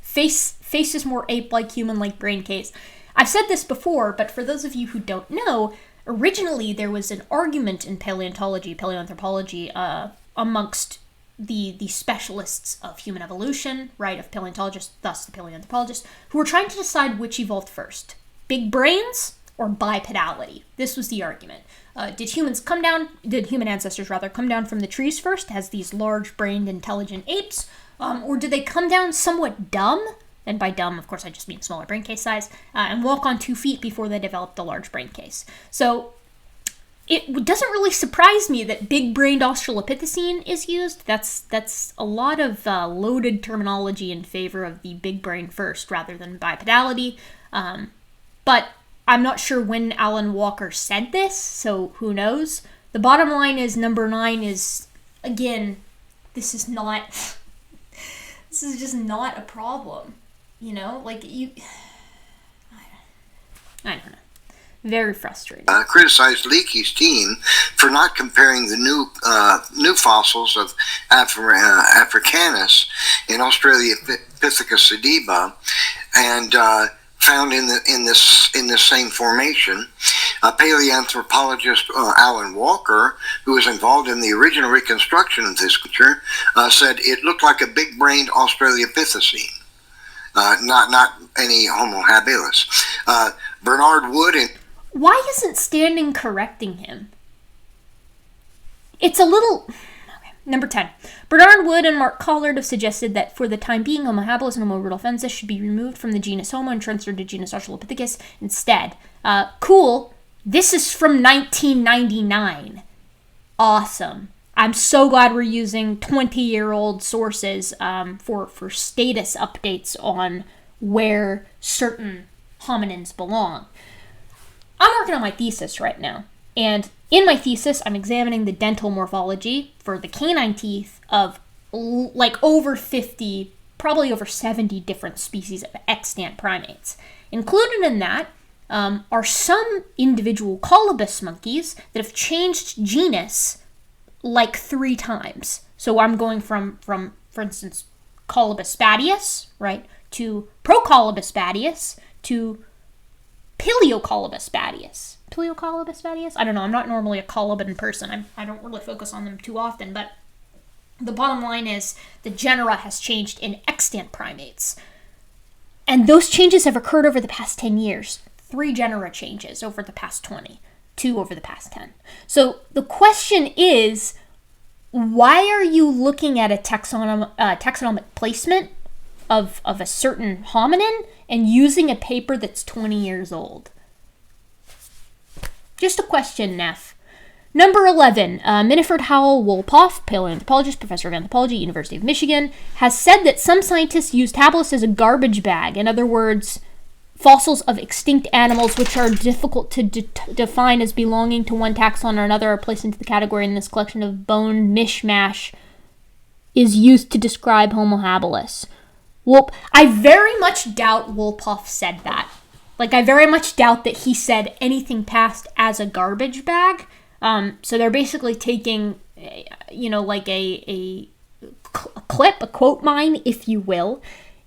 Face is more ape-like, human-like brain case. I've said this before, but for those of you who don't know, originally there was an argument in paleoanthropology, amongst the specialists of human evolution, right, of paleontologists, thus the paleoanthropologists, who were trying to decide which evolved first, big brains or bipedality. This was the argument. Did human ancestors come down from the trees first as these large-brained, intelligent apes, or did they come down somewhat dumb, and by dumb, of course, I just mean smaller brain case size, and walk on 2 feet before they developed a large brain case? So it doesn't really surprise me that big-brained Australopithecine is used. That's a lot of loaded terminology in favor of the big brain first rather than bipedality, but I'm not sure when Alan Walker said this, so who knows. The bottom line is number 9 is, again, this is just not a problem, you know? Like, I don't know. Very frustrating. Criticized Leakey's team for not comparing the new fossils of Africanus in Australopithecus sediba and found in this same formation. Paleoanthropologist Alan Walker, who was involved in the original reconstruction of this creature, said it looked like a big-brained Australopithecine, not any Homo habilis. Bernard Wood and why isn't Standing correcting him? it's a little... Number 10. Bernard Wood and Mark Collard have suggested that for the time being, Homo habilis and Homo rudolfensis should be removed from the genus Homo and transferred to genus Australopithecus instead. Cool. This is from 1999. Awesome. I'm so glad we're using 20-year-old sources for status updates on where certain hominins belong. I'm working on my thesis right now, and in my thesis, I'm examining the dental morphology for the canine teeth of like over 50, probably over 70 different species of extant primates. Included in that are some individual colobus monkeys that have changed genus like 3 times. So I'm going from for instance, Colobus spadius, right, to Procolobus spadius, to Pileocolobus spadius. Pileocolobus spadius? I don't know. I'm not normally a colobin person. I don't really focus on them too often, but the bottom line is the genera has changed in extant primates. And those changes have occurred over the past 10 years. 3 genera changes over the past 20. 2 over the past 10. So the question is, why are you looking at a taxonomic placement of a certain hominin and using a paper that's 20 years old? Just a question, Neff. Number 11, Minifred Howell Wolpoff, paleoanthropologist, professor of anthropology, University of Michigan, has said that some scientists used habilis as a garbage bag. In other words, fossils of extinct animals which are difficult to define as belonging to one taxon or another are placed into the category in this collection of bone mishmash is used to describe Homo habilis. I very much doubt Wolpoff said that. Like, I very much doubt that he said anything past as a garbage bag. So they're basically taking, like a clip, a quote mine, if you will,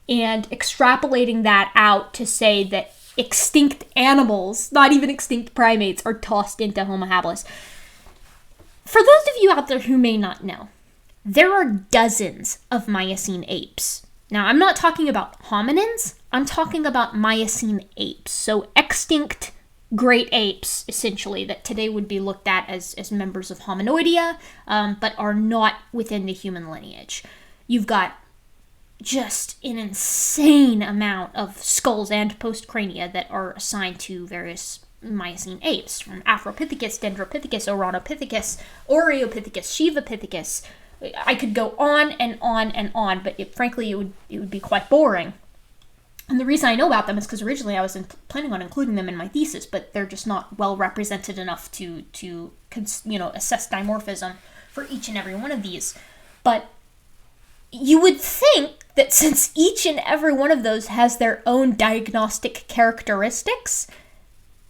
and extrapolating that out to say that extinct animals, not even extinct primates, are tossed into Homo habilis. For those of you out there who may not know, there are dozens of Miocene apes. Now, I'm not talking about hominins, I'm talking about Miocene apes. So extinct great apes, essentially, that today would be looked at as members of Hominoidea, but are not within the human lineage. You've got just an insane amount of skulls and postcrania that are assigned to various Miocene apes, from Afropithecus, Dendropithecus, Organopithecus, Oreopithecus, Shivapithecus. I could go on and on and on, but frankly, it would be quite boring. And the reason I know about them is because originally I was planning on including them in my thesis, but they're just not well represented enough to assess dimorphism for each and every one of these. But you would think that since each and every one of those has their own diagnostic characteristics,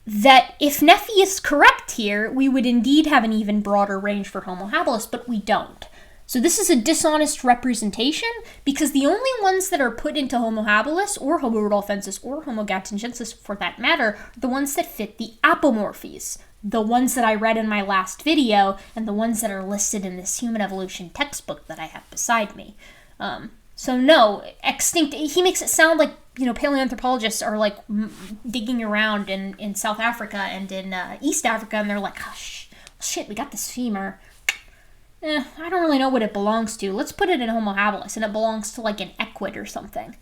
that if Neffy is correct here, we would indeed have an even broader range for Homo habilis, but we don't. So this is a dishonest representation, because the only ones that are put into Homo habilis, or Homo rudolfensis, or Homo gattingensis for that matter, are the ones that fit the apomorphies. The ones that I read in my last video, and the ones that are listed in this human evolution textbook that I have beside me. So no, extinct, he makes it sound like, paleoanthropologists are like digging around in South Africa and in East Africa, and they're like, oh, shit, we got this femur. I don't really know what it belongs to. Let's put it in Homo habilis, and it belongs to like an equid or something.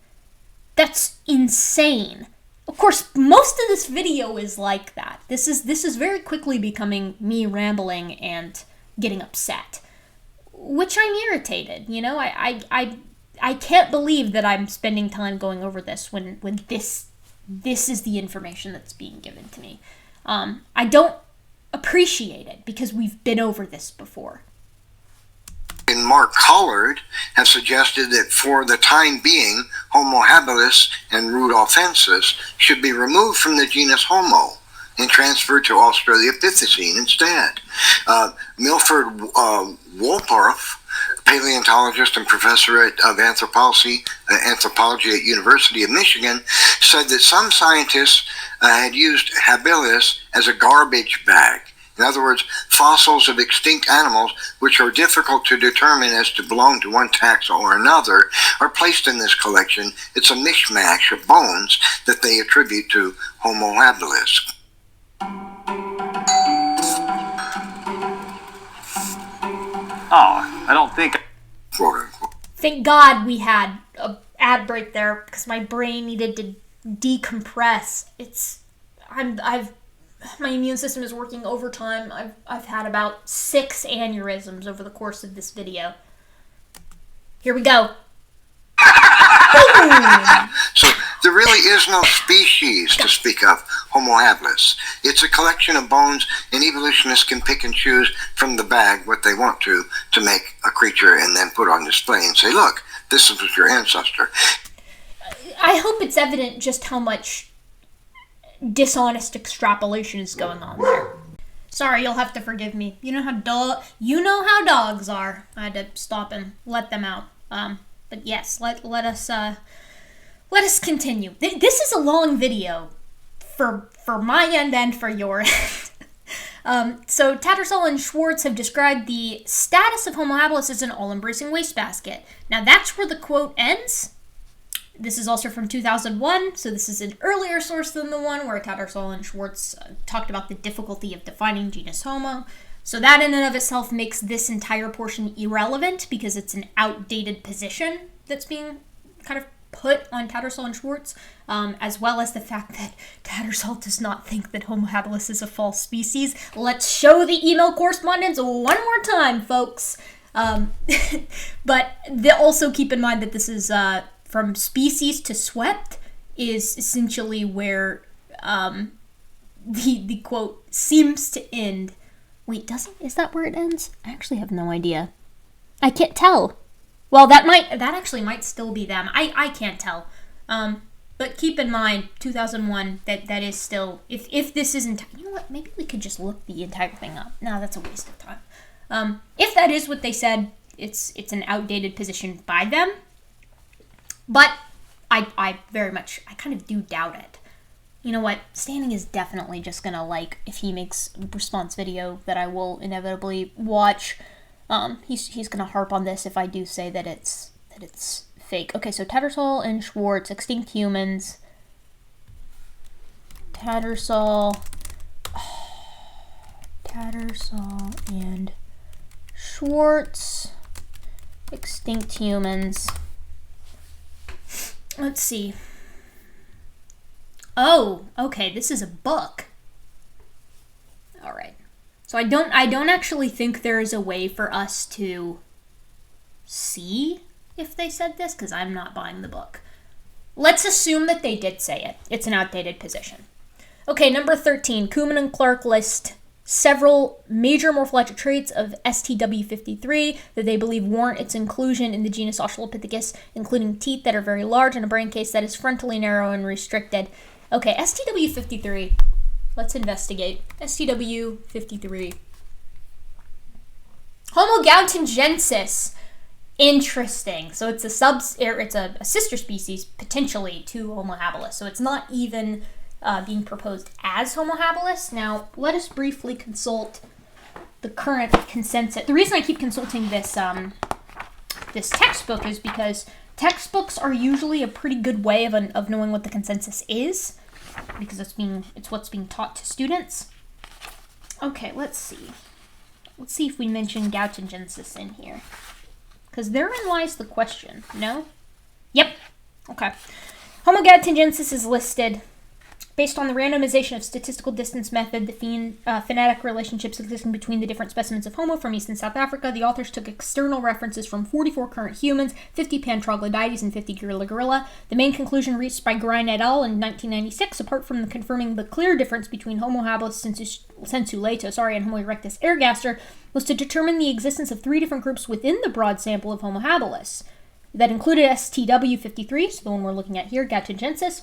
That's insane. Of course, most of this video is like that. This is very quickly becoming me rambling and getting upset, which I'm irritated. I can't believe that I'm spending time going over this when this is the information that's being given to me. I don't appreciate it because we've been over this before. And Mark Collard have suggested that for the time being, Homo habilis and rudolfensis should be removed from the genus Homo and transferred to Australopithecine instead. Milford Wolpoff, paleontologist and professor of anthropology at University of Michigan, said that some scientists had used habilis as a garbage bag. In other words, fossils of extinct animals, which are difficult to determine as to belong to one taxa or another, are placed in this collection. It's a mishmash of bones that they attribute to Homo habilis. Oh, I don't think... quote unquote. Thank God we had a ad break there because my brain needed to decompress. My immune system is working overtime. I've had about 6 aneurysms over the course of this video. Here we go. So there really is no species to speak of, Homo habilis. It's a collection of bones, and evolutionists can pick and choose from the bag what they want to make a creature and then put on display and say, look, this is your ancestor. I hope it's evident just how much dishonest extrapolation is going on there. Sorry, you'll have to forgive me. You know how dogs are. I had to stop and let them out. But yes, let us continue. This is a long video for my end and for your end. So Tattersall and Schwartz have described the status of Homo habilis as an all-embracing wastebasket. Now that's where the quote ends. This is also from 2001, so this is an earlier source than the one where Tattersall and Schwartz talked about the difficulty of defining genus Homo. So that in and of itself makes this entire portion irrelevant because it's an outdated position that's being kind of put on Tattersall and Schwartz, as well as the fact that Tattersall does not think that Homo habilis is a false species. Let's show the email correspondence one more time, folks. But also keep in mind that this is from species to swept is essentially where the quote seems to end. Wait, is that where it ends? I actually have no idea. I can't tell. Well, that actually might still be them. I can't tell. But keep in mind, 2001, that is still, if this isn't, you know what, maybe we could just look the entire thing up. No, that's a waste of time. If that is what they said, it's an outdated position by them. But I very much, I kind of do doubt it. You know what? Standing is definitely just gonna, if he makes a response video that I will inevitably watch, he's gonna harp on this if I do say that it's fake. Okay, so Tattersall and Schwartz, extinct humans. Tattersall and Schwartz, extinct humans. Let's see. Oh, okay, this is a book. All right. So I don't actually think there is a way for us to see if they said this, because I'm not buying the book. Let's assume that they did say it. It's an outdated position. Okay, number 13. Koeman and Clark list several major morphologic traits of STW53 that they believe warrant its inclusion in the genus Australopithecus, including teeth that are very large and a brain case that is frontally narrow and restricted. Okay, STW53. Let's investigate. STW53. Homo gautengensis. Interesting. So it's a sister species potentially to Homo habilis. So it's not even being proposed as Homo habilis. Now, let us briefly consult the current consensus. The reason I keep consulting this this textbook is because textbooks are usually a pretty good way of knowing what the consensus is, because it's what's being taught to students. Okay, let's see. Let's see if we mention gautengensis in here, because therein lies the question. No? Yep. Okay. Homo gautengensis is listed based on the randomization of statistical distance method, the phenetic relationships existing between the different specimens of Homo from East and South Africa. The authors took external references from 44 current humans, 50 Pantroglodytes, and 50 gorilla. The main conclusion reached by Grein et al. In 1996, apart from confirming the clear difference between Homo habilis sensu-lato, and Homo erectus ergaster, was to determine the existence of 3 different groups within the broad sample of Homo habilis. That included STW53, so the one we're looking at here, gautengensis,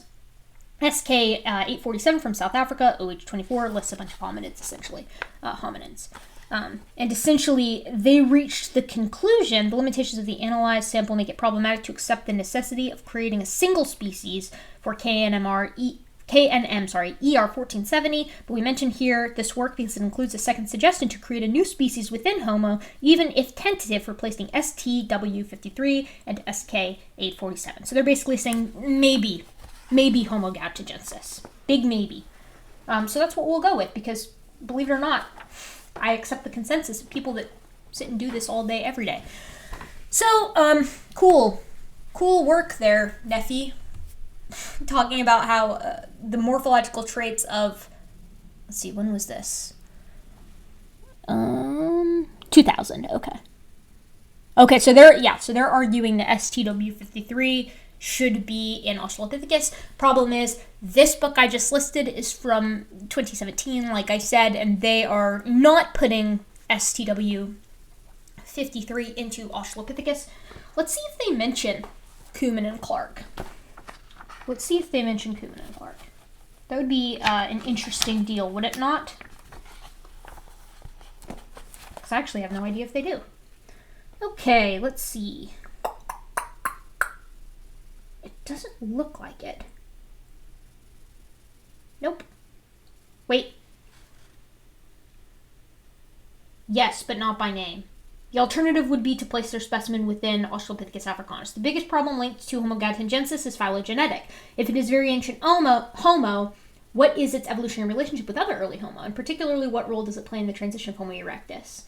SK847 from South Africa, OH24 lists a bunch of hominids, essentially, hominins. And essentially, they reached the conclusion, the limitations of the analyzed sample make it problematic to accept the necessity of creating a single species for ER1470, but we mentioned here this work because it includes a second suggestion to create a new species within Homo, even if tentative, replacing STW53 and SK847. So they're basically saying maybe Homo gautengensis. Big maybe. So that's what we'll go with, because believe it or not, I accept the consensus of people that sit and do this all day, every day. So, cool work there, Neffy. Talking about how the morphological traits of, let's see, when was this? 2000. Okay, so they're arguing that STW53 should be in Australopithecus. Problem is, this book I just listed is from 2017, like I said, and they are not putting STW53 into Australopithecus. Let's see if they mention Kuhlman and Clark. That would be an interesting deal, would it not? Because I actually have no idea if they do. Okay, let's see. It doesn't look like it. Nope. Wait. Yes, but not by name. The alternative would be to place their specimen within Australopithecus africanus. The biggest problem linked to Homo gadoliniensis is phylogenetic. If it is very ancient Homo, what is its evolutionary relationship with other early Homo? And particularly, what role does it play in the transition of Homo erectus?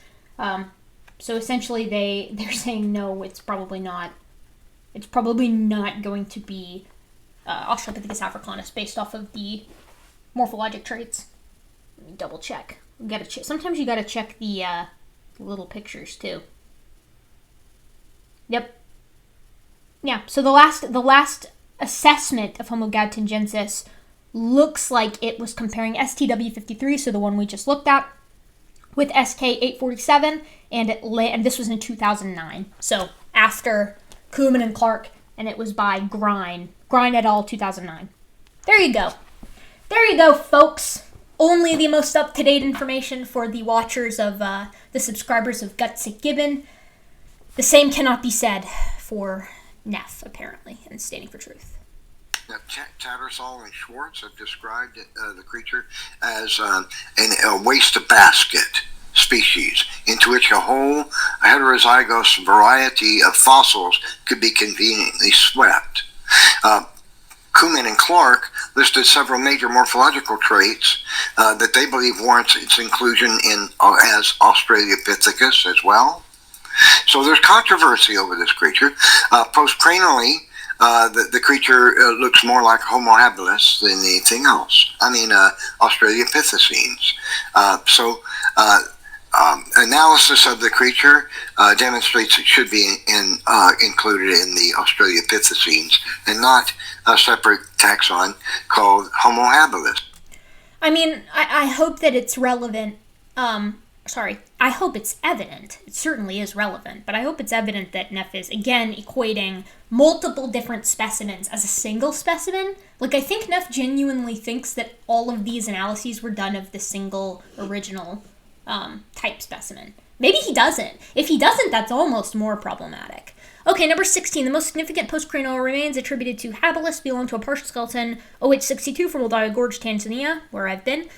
So essentially, they're saying no, it's probably not going to be Australopithecus africanus based off of the morphologic traits. Let me double check. Sometimes you gotta check the little pictures too. Yep. Yeah. So the last assessment of Homo gadoliniensis looks like it was comparing STW53, so the one we just looked at, with SK847, and this was in 2009. So after Kuhlman and Clark, and it was by Grine et al. 2009. There you go, folks. Only the most up-to-date information for the watchers of the subscribers of Gutsick Gibbon. The same cannot be said for Neff, apparently, and Standing for Truth. Now, Tattersall and Schwartz have described the creature as a wastebasket species into which a whole heterozygous variety of fossils could be conveniently swept. Kuhlman and Clark listed several major morphological traits that they believe warrants its inclusion in as Australopithecus as well. So there's controversy over this creature. Postcranially, the creature looks more like Homo habilis than anything else. Australopithecines. Analysis of the creature demonstrates it should be included in the Australopithecines and not a separate taxon called Homo habilis. I mean, I hope that it's relevant. I hope it's evident. It certainly is relevant, but I hope it's evident that Neff is, again, equating multiple different specimens as a single specimen. Like, I think Neff genuinely thinks that all of these analyses were done of the single original type specimen. Maybe he doesn't. If he doesn't, that's almost more problematic. Okay, number 16. The most significant postcranial remains attributed to habilis belong to a partial skeleton OH62 from Wildaya Gorge, Tanzania, where I've been,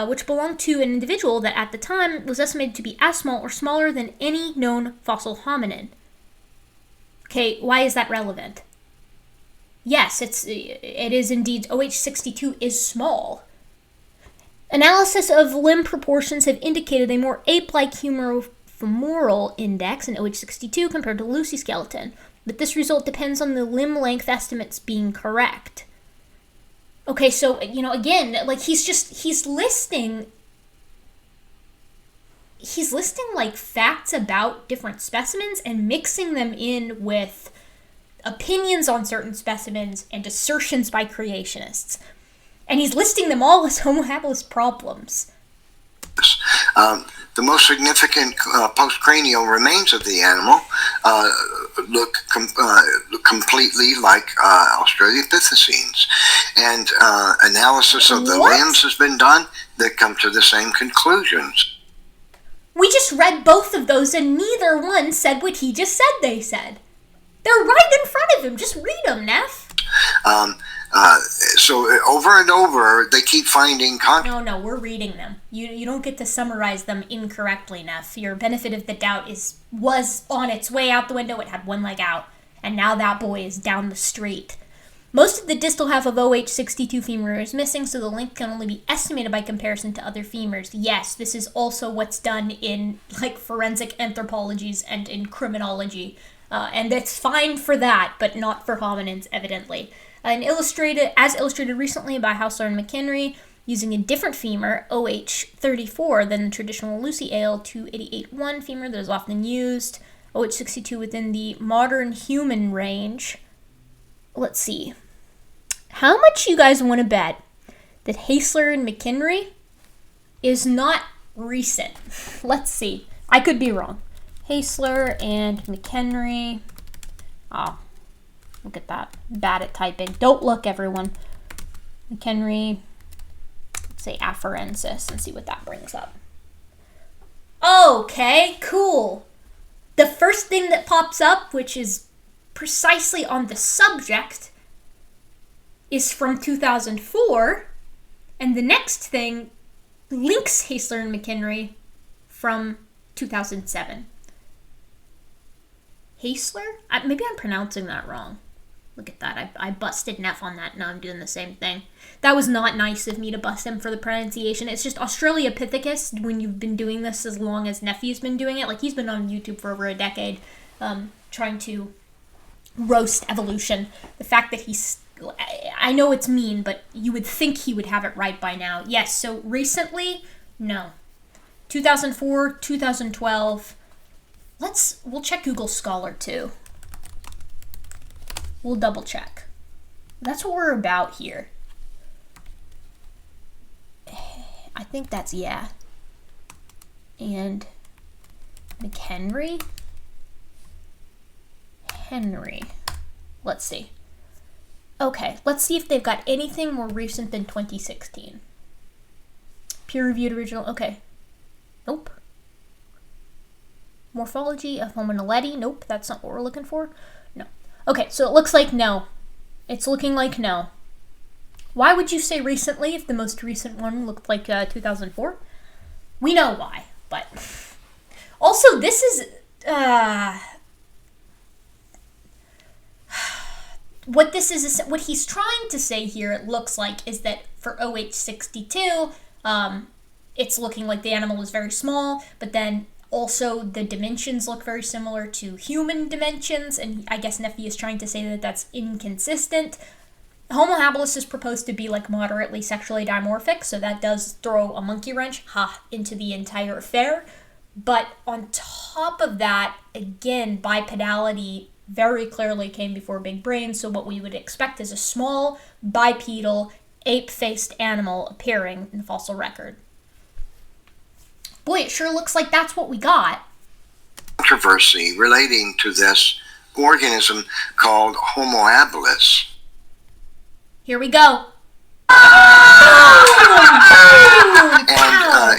which belonged to an individual that at the time was estimated to be as small or smaller than any known fossil hominin. Okay, why is that relevant? Yes, it is indeed. OH62 is small. Analysis of limb proportions have indicated a more ape-like humerofemoral index in OH62 compared to Lucy skeleton, but this result depends on the limb length estimates being correct. Okay, so, again, like, he's listing like facts about different specimens and mixing them in with opinions on certain specimens and assertions by creationists. And he's listing them all as Homo habilis problems. The most significant postcranial remains of the animal look completely like Australopithecines. And analysis of the limbs has been done that come to the same conclusions. We just read both of those and neither one said what he just said they said. They're right in front of him. Just read them, Neff. So over and over, they keep finding... No, we're reading them. You don't get to summarize them incorrectly, Neff. Your benefit of the doubt was on its way out the window. It had one leg out, and now that boy is down the street. Most of the distal half of OH62 femur is missing, so the length can only be estimated by comparison to other femurs. Yes, this is also what's done in forensic anthropologies and in criminology. And that's fine for that, but not for hominins, evidently. As illustrated recently by Hausler and McHenry, using a different femur, OH34, than the traditional Lucy AL288-1 femur that is often used, OH62 within the modern human range. Let's see. How much you guys want to bet that Hausler and McHenry is not recent? Let's see. I could be wrong. Hausler and McHenry. Oh, look at that. Bad at typing. Don't look, everyone. McHenry. Let's say afarensis and see what that brings up. Okay, cool. The first thing that pops up, which is precisely on the subject, is from 2004, and the next thing links Hausler and McHenry from 2007. Hausler? Maybe I'm pronouncing that wrong. Look at that. I busted Neff on that. Now I'm doing the same thing. That was not nice of me to bust him for the pronunciation. It's just Australopithecus, when you've been doing this as long as Neffy's been doing it. He's been on YouTube for over a decade, trying to roast evolution. The fact that I know it's mean, but you would think he would have it right by now. Yes, so recently, no. 2004, 2012. We'll check Google Scholar too. We'll double check. That's what we're about here. I think that's yeah. And McHenry? Henry. Let's see. Okay, let's see if they've got anything more recent than 2016. Peer-reviewed original. Okay. Nope. Morphology of hominileti. Nope, that's not what we're looking for. No. Okay, so it looks like no. It's looking like no. Why would you say recently if the most recent one looked like 2004? We know why, but... Also, this is... What he's trying to say here, it looks like, is that for OH62, it's looking like the animal was very small, but then also the dimensions look very similar to human dimensions, and I guess Neffy is trying to say that that's inconsistent. Homo habilis is proposed to be moderately sexually dimorphic, so that does throw a monkey wrench into the entire affair. But on top of that, again, bipedality very clearly came before big brain, so what we would expect is a small, bipedal, ape-faced animal appearing in the fossil record. Boy, it sure looks like that's what we got. Controversy relating to this organism called Homo habilis. Here we go. And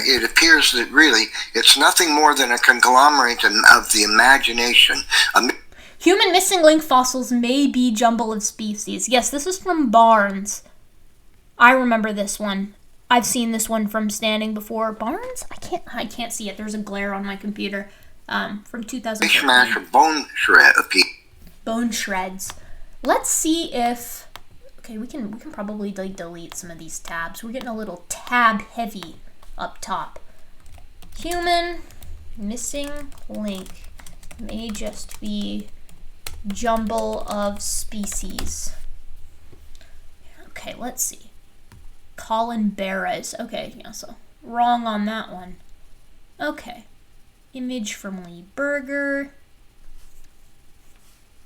it appears that really it's nothing more than a conglomerate of the imagination. Human missing link fossils may be jumble of species. Yes, this is from Barnes. I remember this one. I've seen this one from Standing before. Barnes? I can't see it. There's a glare on my computer. From 2013. Bone shreds. Let's see if... Okay, we can probably delete some of these tabs. We're getting a little tab heavy up top. Human missing link may just be jumble of species. Okay, let's see. Colin Beres. Okay, yeah, so wrong on that one. Okay. Image from Lee Berger.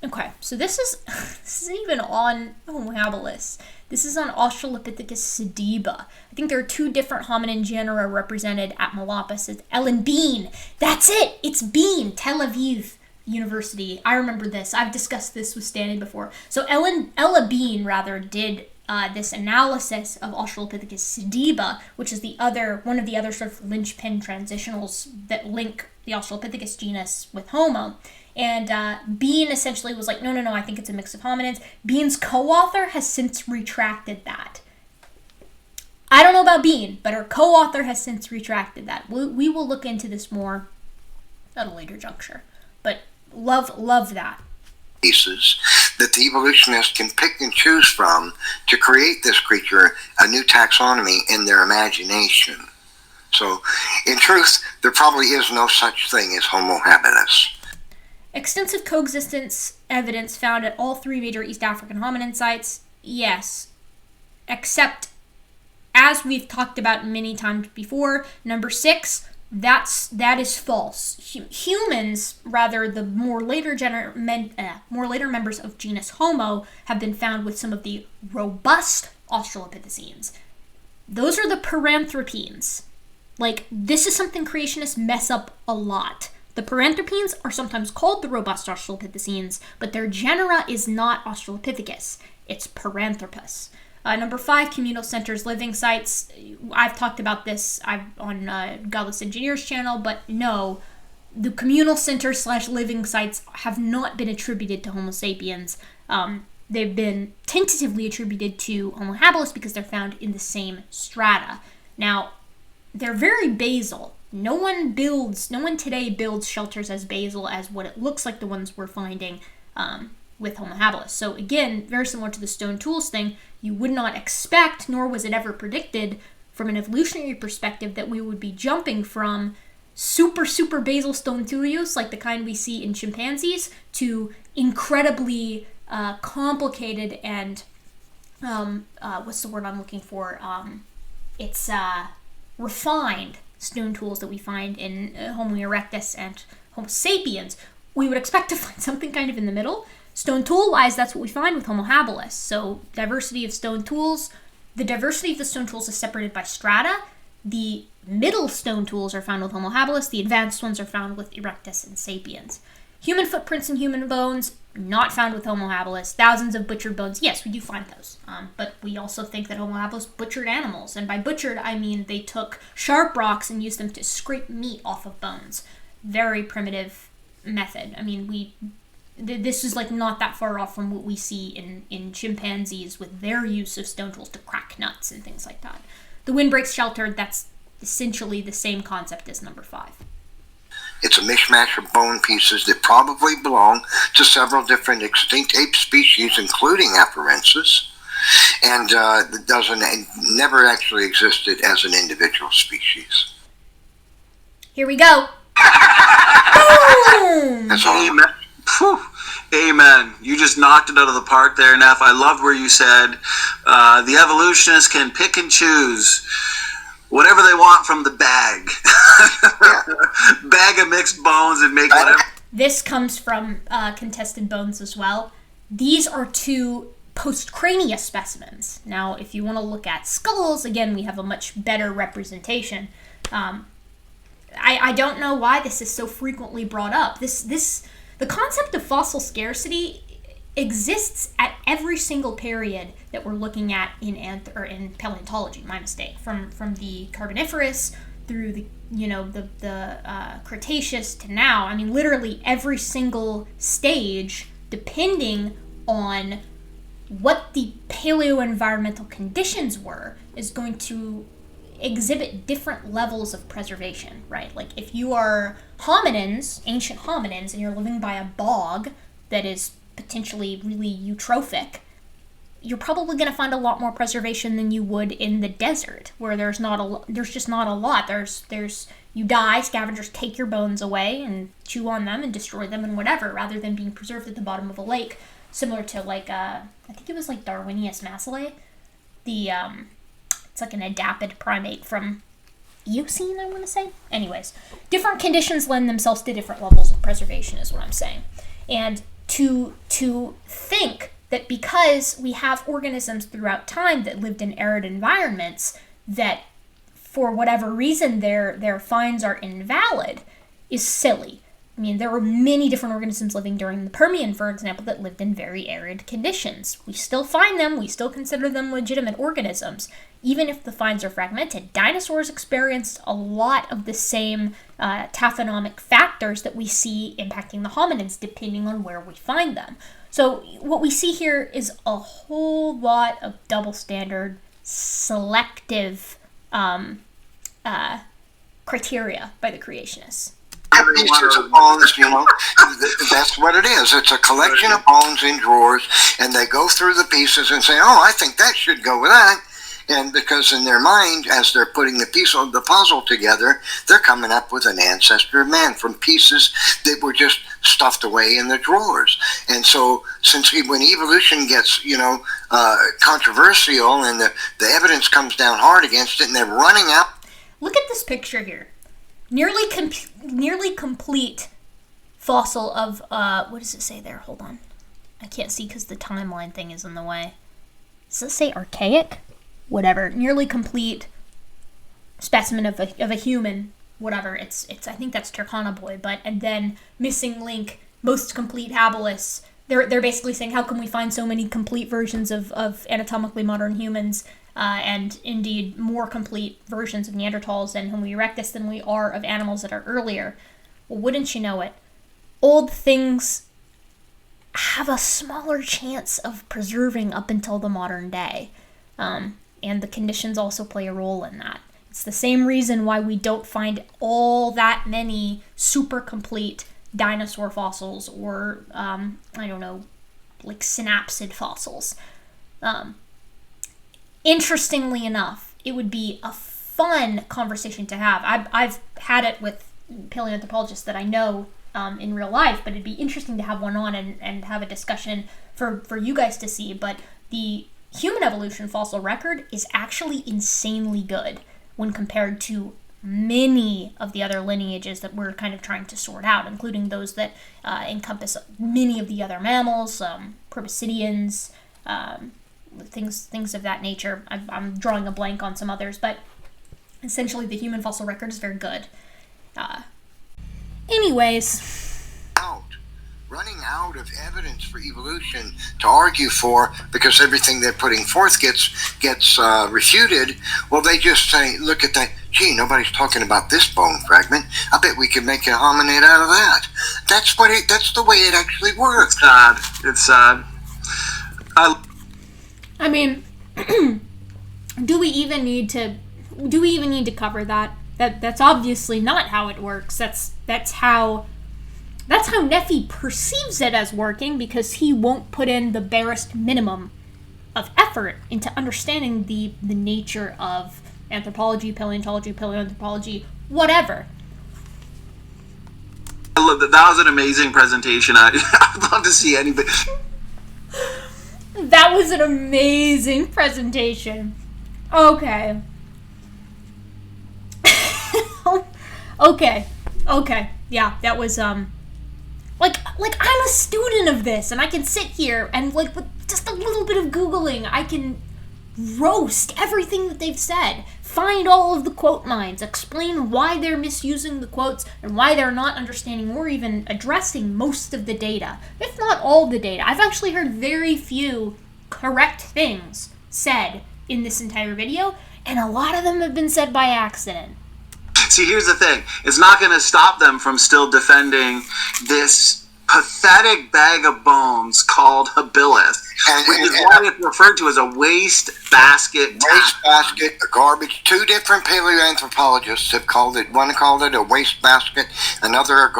Okay, so this isn't even on Homo habilis. This is on Australopithecus sediba. I think there are two different hominin genera represented at Malapa. It's Ellen Bean. That's it. It's Bean. Tel Aviv University. I remember this. I've discussed this with Stanley before. So Ella Bean did this analysis of Australopithecus sediba, which is one of the other sort of linchpin transitionals that link the Australopithecus genus with Homo. And Bean essentially was like, no, I think it's a mix of hominins. Bean's co-author has since retracted that. I don't know about Bean, but her co-author has since retracted that. We will look into this more at a later juncture. But love that. Cases that the evolutionists can pick and choose from to create this creature a new taxonomy in their imagination. So, in truth, there probably is no such thing as Homo habilis. Extensive coexistence evidence found at all 3 major East African hominin sites, yes. Except, as we've talked about many times before, number 6, that is false. Humans, rather, the more later members of genus Homo, have been found with some of the robust Australopithecines. Those are the paranthropines. Like, this is something creationists mess up a lot. The paranthropines are sometimes called the robust Australopithecines, but their genera is not Australopithecus. It's Paranthropus. Number 5, communal centers, living sites. I've talked about this on Godless Engineer's channel, but no, the communal centers / living sites have not been attributed to Homo sapiens. They've been tentatively attributed to Homo habilis because they're found in the same strata. Now, they're very basal. No one today builds shelters as basal as what it looks like the ones we're finding with Homo habilis. So again, very similar to the stone tools thing, you would not expect, nor was it ever predicted from an evolutionary perspective, that we would be jumping from super basal stone tool use, like the kind we see in chimpanzees, to incredibly complicated and what's the word I'm looking for? It's refined stone tools that we find in Homo erectus and Homo sapiens. We would expect to find something kind of in the middle. Stone tool-wise, that's what we find with Homo habilis. So diversity of stone tools. The diversity of the stone tools is separated by strata. The middle stone tools are found with Homo habilis. The advanced ones are found with erectus and sapiens. Human footprints and human bones, not found with Homo habilis. Thousands of butchered bones, yes, we do find those. But we also think that Homo habilis butchered animals. And by butchered, I mean they took sharp rocks and used them to scrape meat off of bones. Very primitive method. I mean, this is like not that far off from what we see in chimpanzees with their use of stone tools to crack nuts and things like that. The windbreak shelter, that's essentially the same concept as number 5. It's a mishmash of bone pieces that probably belong to several different extinct ape species, including Afarensis, and never actually existed as an individual species. Here we go. Boom! That's all. Amen. Whew. Amen. You just knocked it out of the park there, Neff. I loved where you said the evolutionists can pick and choose whatever they want from the bag. Bag of mixed bones and make whatever. This comes from contested bones as well. These are 2 postcrania specimens. Now, if you want to look at skulls, again, we have a much better representation. I don't know why this is so frequently brought up. The concept of fossil scarcity exists at every single period that we're looking at in paleontology. My mistake. From the Carboniferous through the Cretaceous to now. I mean, literally every single stage, depending on what the paleo-environmental conditions were, is going to exhibit different levels of preservation, right? Like if you are hominins, ancient hominins, and you're living by a bog that is potentially really eutrophic, you're probably going to find a lot more preservation than you would in the desert, where there's just not a lot. There's you die, scavengers take your bones away and chew on them and destroy them and whatever, rather than being preserved at the bottom of a lake, similar to like I think it was like Darwinius massilae. It's like an adapted primate from Eocene, I want to say. Anyways, different conditions lend themselves to different levels of preservation is what I'm saying. And to think that because we have organisms throughout time that lived in arid environments, that for whatever reason their finds are invalid is silly. I mean, there were many different organisms living during the Permian, for example, that lived in very arid conditions. We still find them, we still consider them legitimate organisms, even if the finds are fragmented. Dinosaurs experienced a lot of the same taphonomic factors that we see impacting the hominins, depending on where we find them. So what we see here is a whole lot of double standard, selective criteria by the creationists. pieces of bones, that's what it is. It's a collection of bones in drawers, and they go through the pieces and say, oh, I think that should go with that. And because in their mind, as they're putting the piece of the puzzle together, they're coming up with an ancestor of man from pieces that were just stuffed away in the drawers. And so, when evolution gets, controversial and the evidence comes down hard against it, and they're running out. Look at this picture here. Nearly complete fossil of, what does it say there? Hold on. I can't see because the timeline thing is in the way. Does it say archaic? Whatever, nearly complete specimen of a human, whatever. It's I think that's Turkana, but and then missing link, most complete habilis. They're basically saying, how can we find so many complete versions of anatomically modern humans, and indeed more complete versions of Neanderthals and Homo erectus than we are of animals that are earlier. Well, wouldn't you know it, old things have a smaller chance of preserving up until the modern day. And the conditions also play a role in that. It's the same reason why we don't find all that many super complete dinosaur fossils or, like synapsid fossils. Interestingly enough, it would be a fun conversation to have. I've had it with paleoanthropologists that I know in real life, but it'd be interesting to have one on and have a discussion for you guys to see. But the human evolution fossil record is actually insanely good when compared to many of the other lineages that we're kind of trying to sort out, including those that encompass many of the other mammals, proboscideans, things of that nature. I'm drawing a blank on some others, but essentially the human fossil record is very good. Anyways. Running out of evidence for evolution to argue for, because everything they're putting forth gets refuted. Well, they just say, look at that. Gee, nobody's talking about this bone fragment. I bet we could make a hominid out of that. That's the way it actually works. It's sad. I mean, do we even need to cover that? That's obviously not how it works. That's how Nephi perceives it as working, because he won't put in the barest minimum of effort into understanding the nature of anthropology, paleoanthropology, whatever. That was an amazing presentation. I'd love to see anybody. That was an amazing presentation. Okay. Okay. Yeah, that was, Like I'm a student of this, and I can sit here and, like, with just a little bit of Googling, I can roast everything that they've said, find all of the quote mines, explain why they're misusing the quotes, and why they're not understanding or even addressing most of the data, if not all the data. I've actually heard very few correct things said in this entire video, and a lot of them have been said by accident. See, here's the thing. It's not going to stop them from still defending this pathetic bag of bones called habilis, which is why it's referred to as a waste basket. Waste basket, a garbage. Two different paleoanthropologists have called it. One called it a waste basket, another a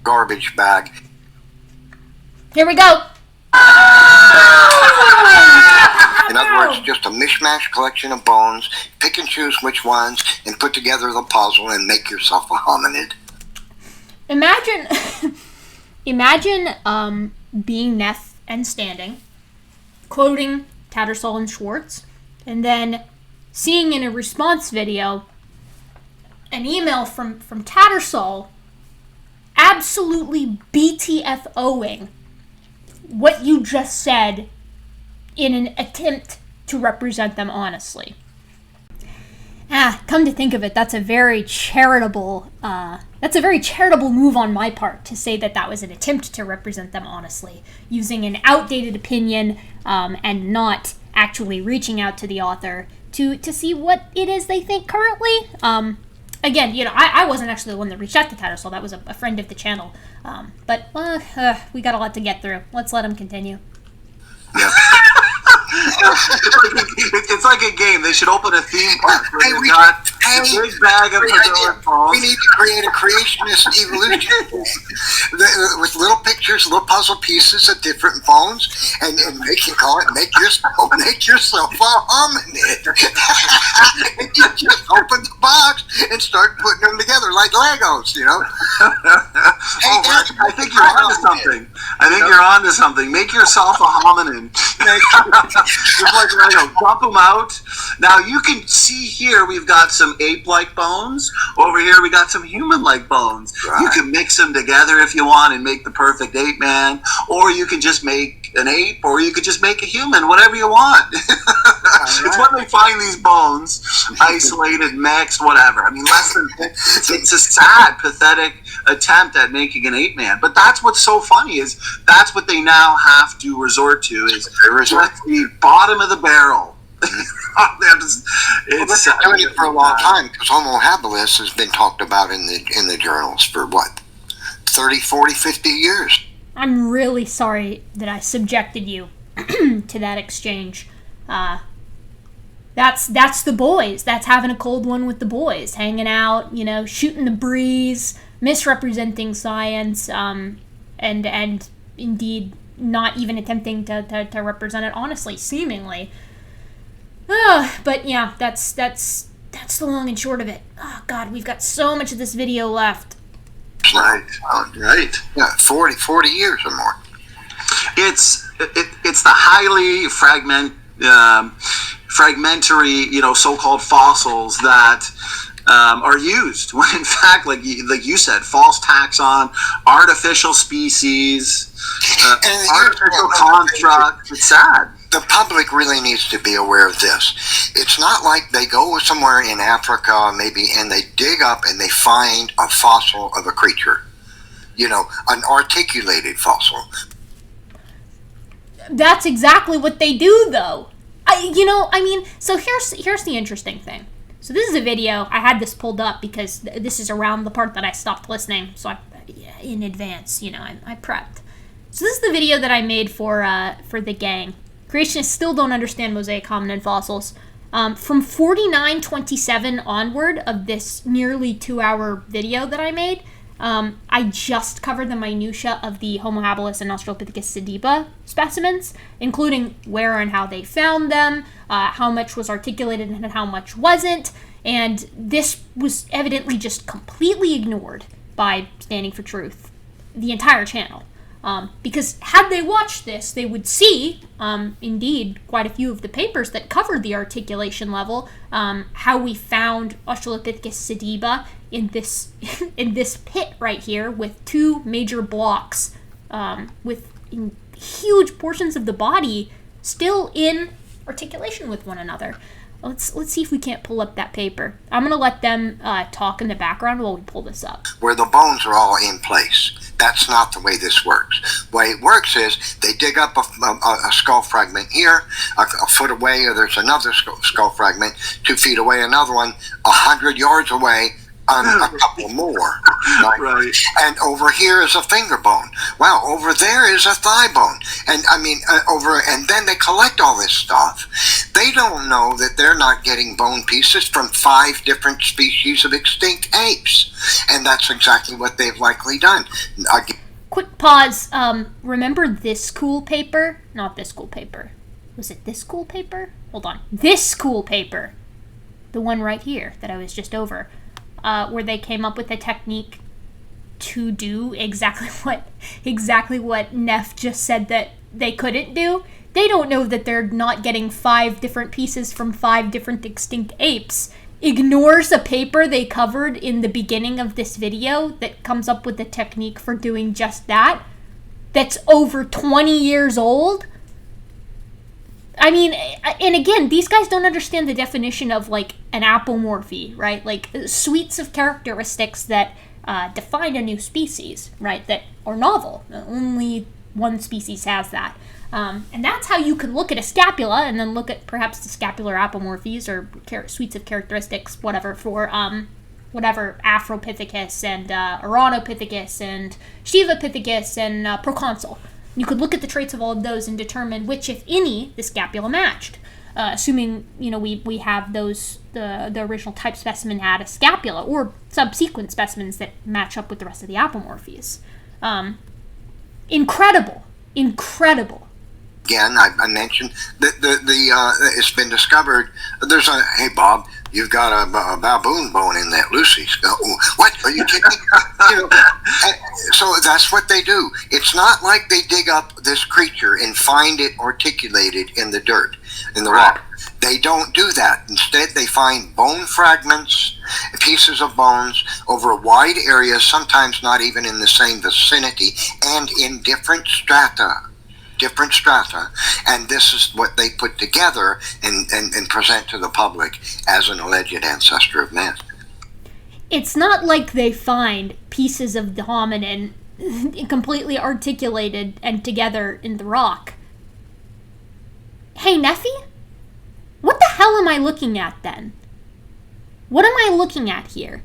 garbage bag. Here we go. In other words, just a mishmash collection of bones. Pick and choose which ones and put together the puzzle and make yourself a hominid. Imagine being Neff and Standing, quoting Tattersall and Schwartz, and then seeing in a response video an email from Tattersall absolutely BTFOing what you just said in an attempt to represent them honestly. Come to think of it, that's a very charitable move on my part to say that was an attempt to represent them honestly, using an outdated opinion and not actually reaching out to the author to see what it is they think currently. Again, I wasn't actually the one that reached out to Tattersall. That was a friend of the channel. But we got a lot to get through. Let's let him continue. Yeah. It's like a game. They should open a theme park where Hey, they've we- got hey, a big bag of Padilla We phones. need to create a creationist evolution game with little pictures, little puzzle pieces of different phones, and make you call it make yourself a hominid. And you just open the box and start putting them together like Legos, you know. I think you're onto something. You're onto something. Make yourself a hominin. Just like Lego. Dump them out. Now you can see here we've got some ape-like bones. Over here we got some human-like bones. Right. You can mix them together if you want and make the perfect ape man, or you can just make an ape, or you could just make a human, whatever you want. It's when they find these bones, isolated, mixed, whatever. I mean, it's a sad, pathetic attempt at making an ape man. But that's what's so funny is that's what they now have to resort to is the bottom of the barrel. It's doing it for a long time because Homo habilis has been talked about in the journals for what, 30, 40, 50 years. I'm really sorry that I subjected you to that exchange. That's the boys. That's having a cold one with the boys, hanging out, shooting the breeze, misrepresenting science, and indeed not even attempting to represent it honestly, seemingly. But yeah, that's the long and short of it. Oh God, we've got so much of this video left. Right. Yeah, 40 years or more. It's the highly fragmentary, so-called fossils that are used when, in fact, like you said, false taxon, artificial species, artificial construct. It's sad. The public really needs to be aware of this. It's not like they go somewhere in Africa, maybe, and they dig up and they find a fossil of a creature. An articulated fossil. That's exactly what they do, though. So here's the interesting thing. So this is a video. I had this pulled up because this is around the part that I stopped listening. So in advance, I prepped. So this is the video that I made for the gang. Creationists still don't understand mosaic hominin fossils. From 49:27 onward of this nearly 2-hour video that I made, I just covered the minutia of the Homo habilis and Australopithecus sediba specimens, including where and how they found them, how much was articulated and how much wasn't, and this was evidently just completely ignored by Standing for Truth, the entire channel. Because had they watched this, they would see, indeed, quite a few of the papers that covered the articulation level, how we found Australopithecus sediba in this pit right here with two major blocks, with huge portions of the body still in articulation with one another. Let's see if we can't pull up that paper. I'm going to let them talk in the background while we pull this up. Where the bones are all in place. That's not the way this works. The way it works is they dig up a skull fragment here, a foot away, or there's another skull fragment, 2 feet away, another one, 100 yards away, a couple more. Right. And over here is a finger bone. Wow, over there is a thigh bone. And and then they collect all this stuff. They don't know that they're not getting bone pieces from 5 different species of extinct apes. And that's exactly what they've likely done. Quick pause. Remember this cool paper? Not this cool paper. Was it this cool paper? Hold on. This cool paper. The one right here that I was just over. Where they came up with a technique to do exactly what Neff just said that they couldn't do. They don't know that they're not getting 5 different pieces from 5 different extinct apes. Ignores a paper they covered in the beginning of this video that comes up with the technique for doing just that. That's over 20 years old. I mean, and again, these guys don't understand the definition of, like, an apomorphy, right? Like, suites of characteristics that define a new species, right? That are novel. Only one species has that. And that's how you can look at a scapula and then look at perhaps the scapular apomorphies or suites of characteristics, whatever, for Afropithecus and Auranopithecus and Shivapithecus and proconsul. You could look at the traits of all of those and determine which, if any, the scapula matched. Assuming, we have the original type specimen had a scapula, or subsequent specimens that match up with the rest of the apomorphies. Incredible. Again, I mentioned that it's been discovered. Hey Bob, you've got a baboon bone in that Lucy's. What? Are you kidding? So that's what they do. It's not like they dig up this creature and find it articulated in the dirt, in the rock. They don't do that. Instead, they find bone fragments, pieces of bones over a wide area, sometimes not even in the same vicinity, and in different strata, and this is what they put together and present to the public as an alleged ancestor of man. It's not like they find pieces of the hominin completely articulated and together in the rock. Hey, Neffy? What the hell am I looking at then? What am I looking at here?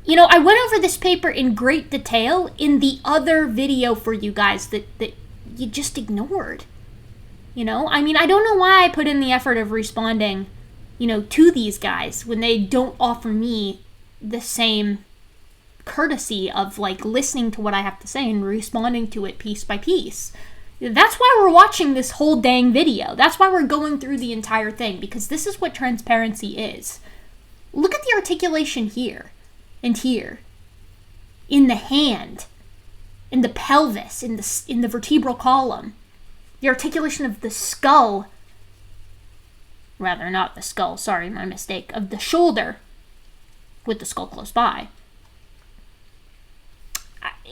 I went over this paper in great detail in the other video for you guys that you just ignored. I don't know why I put in the effort of responding, to these guys when they don't offer me the same courtesy of, listening to what I have to say and responding to it piece by piece. That's why we're watching this whole dang video. That's why we're going through the entire thing, because this is what transparency is. Look at the articulation here and here, in the hand, in the pelvis, in the vertebral column, the articulation of the skull, rather not the skull, sorry, my mistake, of the shoulder, with the skull close by.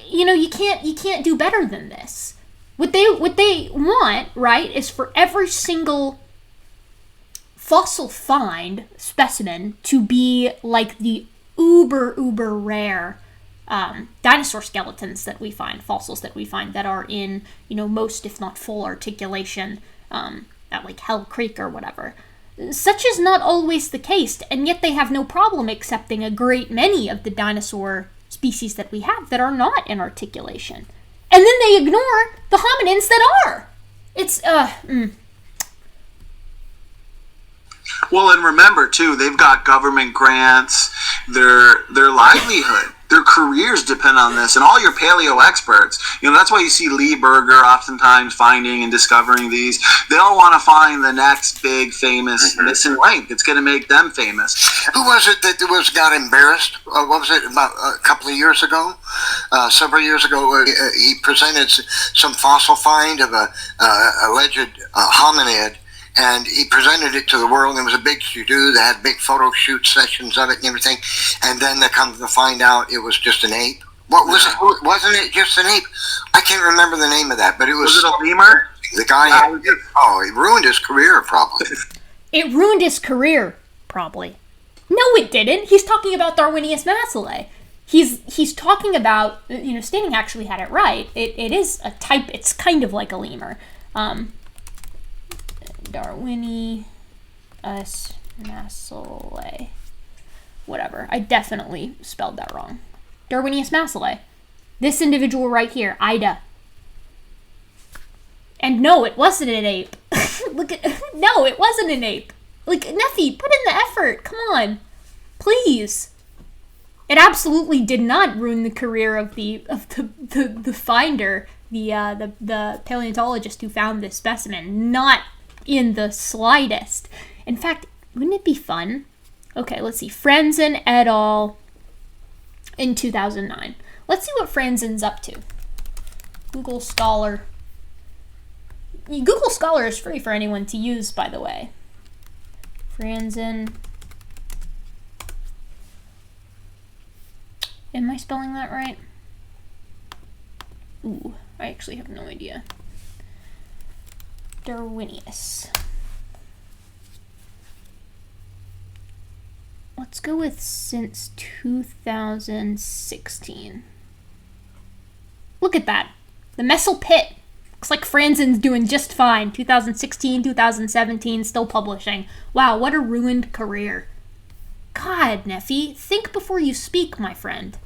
You can't do better than this. What they want, right, is for every single fossil find specimen to be like the uber rare dinosaur skeletons that we find, fossils that we find that are in, most if not full articulation at Hell Creek or whatever. Such is not always the case, and yet they have no problem accepting a great many of the dinosaur species that we have that are not in articulation. And then they ignore the hominins that are. It's, Well, and remember, too, they've got government grants, their livelihood, their careers depend on this, and all your paleo experts, that's why you see Lee Berger oftentimes finding and discovering these. They all want to find the next big, famous missing link. It's going to make them famous. Who was it that got embarrassed? What was it, about a couple of years ago? Several years ago, he presented some fossil find of a alleged hominid, and he presented it to the world. It was a big to-do. They had big photo shoot sessions of it and everything. And then they come to find out it was just an ape. What was it? Wasn't it just an ape? I can't remember the name of that, but it was... Was it a lemur? The guy... it ruined his career, probably. It ruined his career, probably. No, it didn't. He's talking about Darwinius massillae. He's talking about... Standing actually had it right. It is a type... It's kind of like a lemur. Darwinius massillae. Whatever. I definitely spelled that wrong. Darwinius massillae. This individual right here, Ida. And no, it wasn't an ape. No, it wasn't an ape. Neffy, put in the effort. Come on. Please. It absolutely did not ruin the career of the finder, the paleontologist who found this specimen. Not in the slightest. In fact, wouldn't it be fun? Okay, let's see. Franzen et al. In 2009. Let's see what Franzen's up to. Google Scholar. Google Scholar is free for anyone to use, by the way. Franzen. Am I spelling that right? Ooh, I actually have no idea. Darwinius. Let's go with since 2016. Look at that. The Messel Pit. Looks like Franzen's doing just fine. 2016, 2017, still publishing. Wow, what a ruined career. God, Neffy, think before you speak, my friend.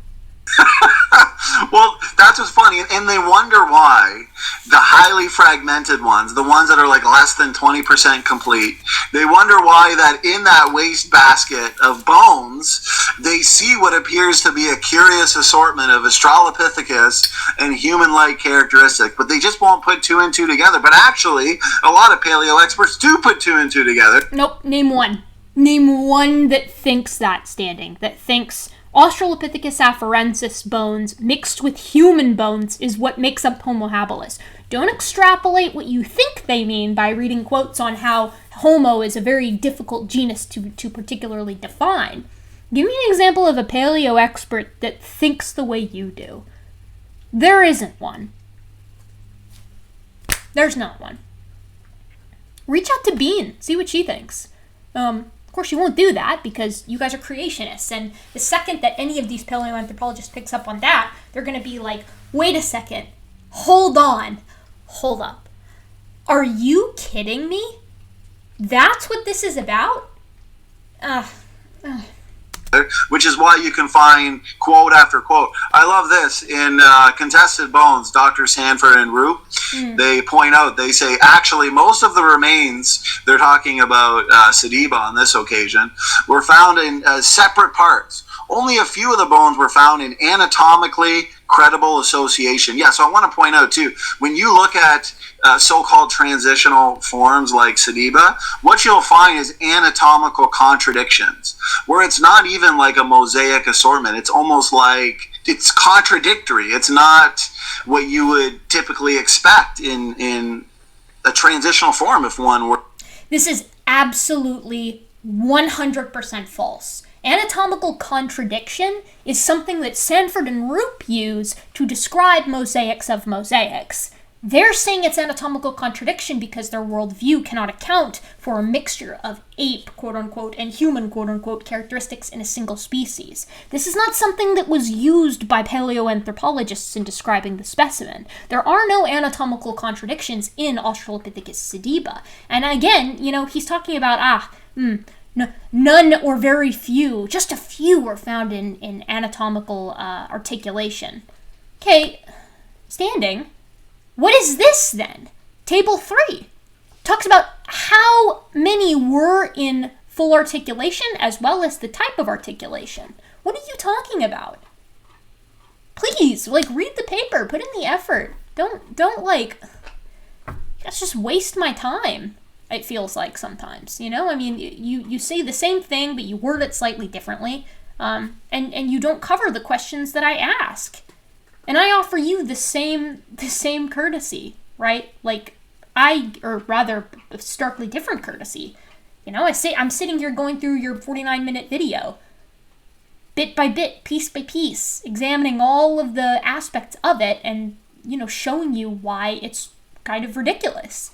Well, that's what's funny, and they wonder why the highly fragmented ones, the ones that are like less than 20% complete, they wonder why that in that waste basket of bones, they see what appears to be a curious assortment of Australopithecus and human-like characteristics, but they just won't put two and two together. But actually, a lot of paleo experts do put two and two together. Nope, name one. Name one that thinks that, Standing, that thinks Australopithecus afarensis bones mixed with human bones is what makes up Homo habilis. Don't extrapolate what you think they mean by reading quotes on how Homo is a very difficult genus to particularly define. Give me an example of a paleo expert that thinks the way you do. There isn't one. There's not one. Reach out to Bean, see what she thinks. Of course, you won't do that because you guys are creationists, and the second that any of these paleoanthropologists picks up on that, they're going to be like, wait a second, hold on, hold up. Are you kidding me? That's what this is about? Which is why you can find quote after quote. I love this in Contested Bones, Dr. Sanford and Roop. They point out, they say, actually, most of the remains, they're talking about sediba on this occasion, were found in separate parts. Only a few of the bones were found in anatomically credible association. Yeah, so I want to point out, too, when you look at so-called transitional forms like sediba, what you'll find is anatomical contradictions, where it's not even like a mosaic assortment. It's almost like it's contradictory. It's not what you would typically expect in a transitional form if one were. This is absolutely 100% false. Anatomical contradiction is something that Sanford and Roop use to describe mosaics of mosaics. They're saying it's anatomical contradiction because their worldview cannot account for a mixture of ape, quote-unquote, and human, quote-unquote, characteristics in a single species. This is not something that was used by paleoanthropologists in describing the specimen. There are no anatomical contradictions in Australopithecus sediba. And again, he's talking about, none or very few, just a few were found in anatomical articulation. Okay, Standing. What is this, then? Table 3 talks about how many were in full articulation as well as the type of articulation. What are you talking about? Please, read the paper. Put in the effort. Don't that's just waste my time, it feels like sometimes. I mean, you say the same thing, but you word it slightly differently, and you don't cover the questions that I ask. And I offer you the same courtesy, right? Or rather, a starkly different courtesy. I'm sitting here going through your 49-minute video, bit by bit, piece by piece, examining all of the aspects of it and, showing you why it's kind of ridiculous.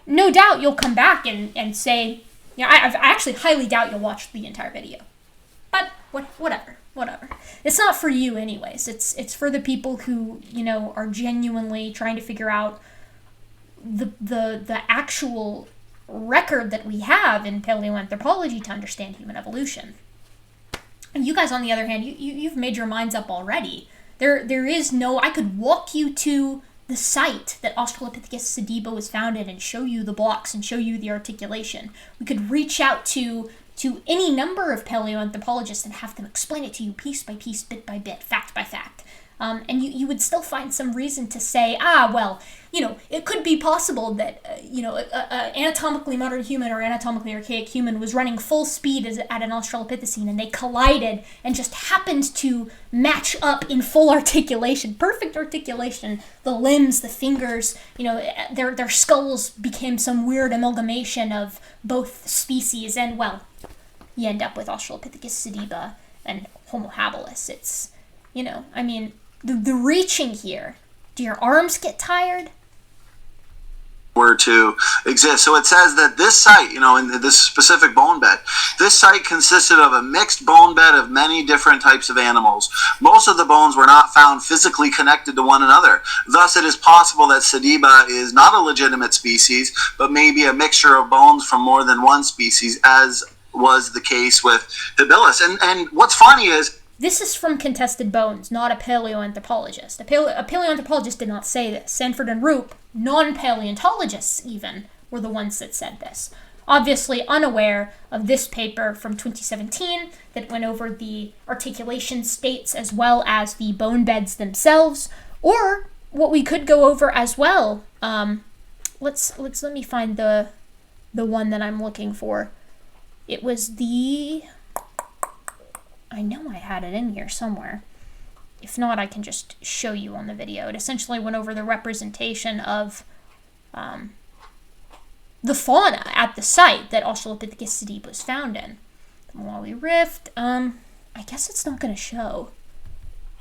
No doubt you'll come back and say, I actually highly doubt you'll watch the entire video. But whatever. It's not for you anyways. It's for the people who, are genuinely trying to figure out the actual record that we have in paleoanthropology to understand human evolution. And you guys, on the other hand, you've made your minds up already. There is no, I could walk you to the site that Australopithecus sediba was found in and show you the blocks and show you the articulation. We could reach out to any number of paleoanthropologists and have them explain it to you piece by piece, bit by bit, fact by fact. And you would still find some reason to say, it could be possible that, anatomically modern human or anatomically archaic human was running full speed at an Australopithecine and they collided and just happened to match up in full articulation, perfect articulation. The limbs, the fingers, their skulls became some weird amalgamation of both species and, you end up with Australopithecus sediba and Homo habilis. It's, the reaching here. Do your arms get tired? Were to exist. So it says that this site, in this specific bone bed, this site consisted of a mixed bone bed of many different types of animals. Most of the bones were not found physically connected to one another. Thus, it is possible that sediba is not a legitimate species, but maybe a mixture of bones from more than one species, as was the case with habilis. And what's funny is, This is from Contested Bones, not a paleoanthropologist. A paleoanthropologist did not say this. Sanford and Roop, non-paleontologists even, were the ones that said this. Obviously unaware of this paper from 2017 that went over the articulation states as well as the bone beds themselves, or what we could go over as well. Let me find the one that I'm looking for. It was I know I had it in here somewhere. If not, I can just show you on the video. It essentially went over the representation of the fauna at the site that Australopithecus sediba was found in. The Malawi Rift, I guess it's not going to show.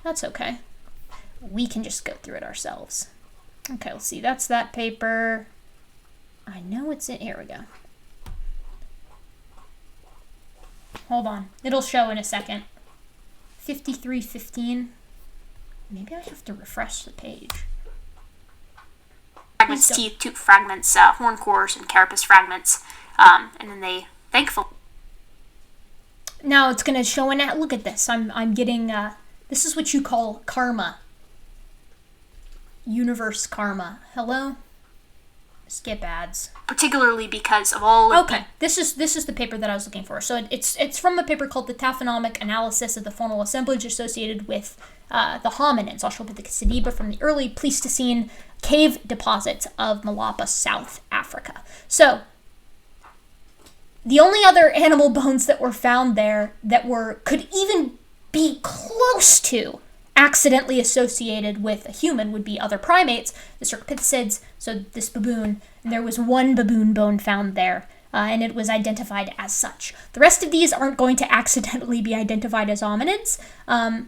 That's okay. We can just go through it ourselves. Okay, let's see. That's that paper. I know it's in. Here we go. Hold on. It'll show in a second. 5315. Maybe I have to refresh the page. Fragments, teeth, tooth fragments, horn cores, and carapace fragments. And then they, thankfully... Now it's going to show in. Look at this. I'm getting... this is what you call karma. Universe karma. Hello? Skip ads. Particularly because of all of Okay, this is the paper that I was looking for. So it's from a paper called The Taphonomic Analysis of the Faunal Assemblage Associated with the Hominins, Australopithecus sediba, from the early Pleistocene cave deposits of Malapa, South Africa. So, the only other animal bones that were found there that could even be close to accidentally associated with a human would be other primates, the Cercopithecids, so this baboon, and there was one baboon bone found there, and it was identified as such. The rest of these aren't going to accidentally be identified as hominids, and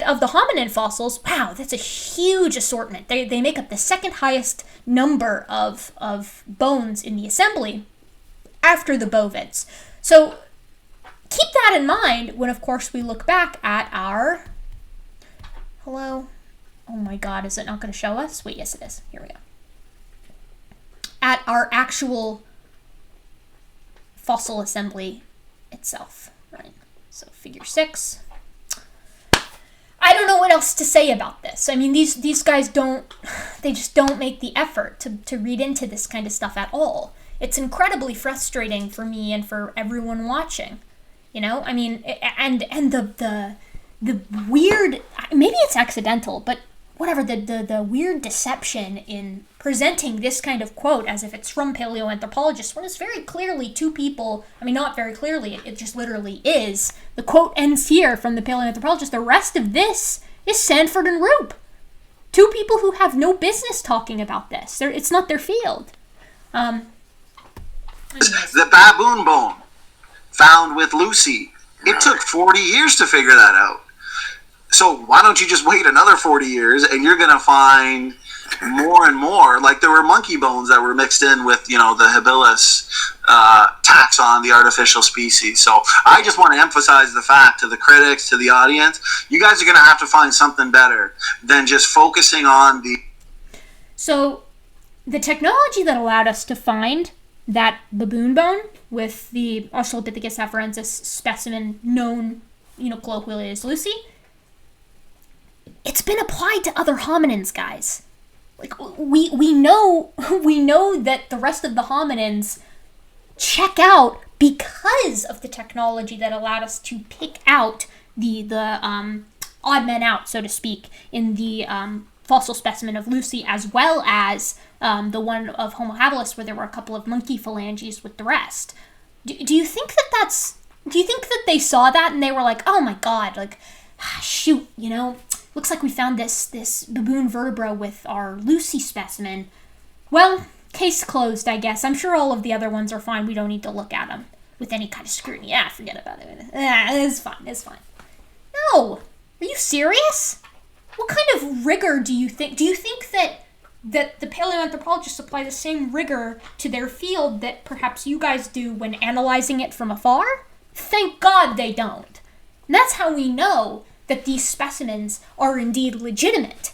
of the hominin fossils, wow, that's a huge assortment. They make up the second highest number of bones in the assembly after the bovids. So keep that in mind when, of course, we look back at our... Hello? Oh my god, is it not going to show us? Wait, yes it is. Here we go. At our actual fossil assembly itself, right? So figure 6. I don't know what else to say about this. I mean, these guys just don't make the effort to read into this kind of stuff at all. It's incredibly frustrating for me and for everyone watching. You know, I mean, and the weird, maybe it's accidental, but whatever, the weird deception in presenting this kind of quote as if it's from paleoanthropologists when it's very clearly two people, I mean, not very clearly, it just literally is. The quote ends here from the paleoanthropologist. The rest of this is Sanford and Roop. Two people who have no business talking about this. It's not their field. The baboon bone found with Lucy. It took 40 years to figure that out. So why don't you just wait another 40 years and you're going to find more and more. Like there were monkey bones that were mixed in with, the habilis taxon, the artificial species. So I just want to emphasize the fact to the critics, to the audience, you guys are going to have to find something better than just focusing on the... So the technology that allowed us to find that baboon bone with the Australopithecus afarensis specimen known, colloquially as Lucy, it's been applied to other hominins, guys. Like we know that the rest of the hominins check out because of the technology that allowed us to pick out the odd men out, so to speak, in the fossil specimen of Lucy, as well as the one of Homo habilis, where there were a couple of monkey phalanges with the rest. Do you think that they saw that and they were like, oh my god, like, shoot, looks like we found this baboon vertebra with our Lucy specimen. Well, case closed, I guess. I'm sure all of the other ones are fine. We don't need to look at them with any kind of scrutiny. Yeah, forget about it. It's fine. No! Are you serious? What kind of rigor do you think? Do you think that the paleoanthropologists apply the same rigor to their field that perhaps you guys do when analyzing it from afar? Thank God they don't. And that's how we know that these specimens are indeed legitimate,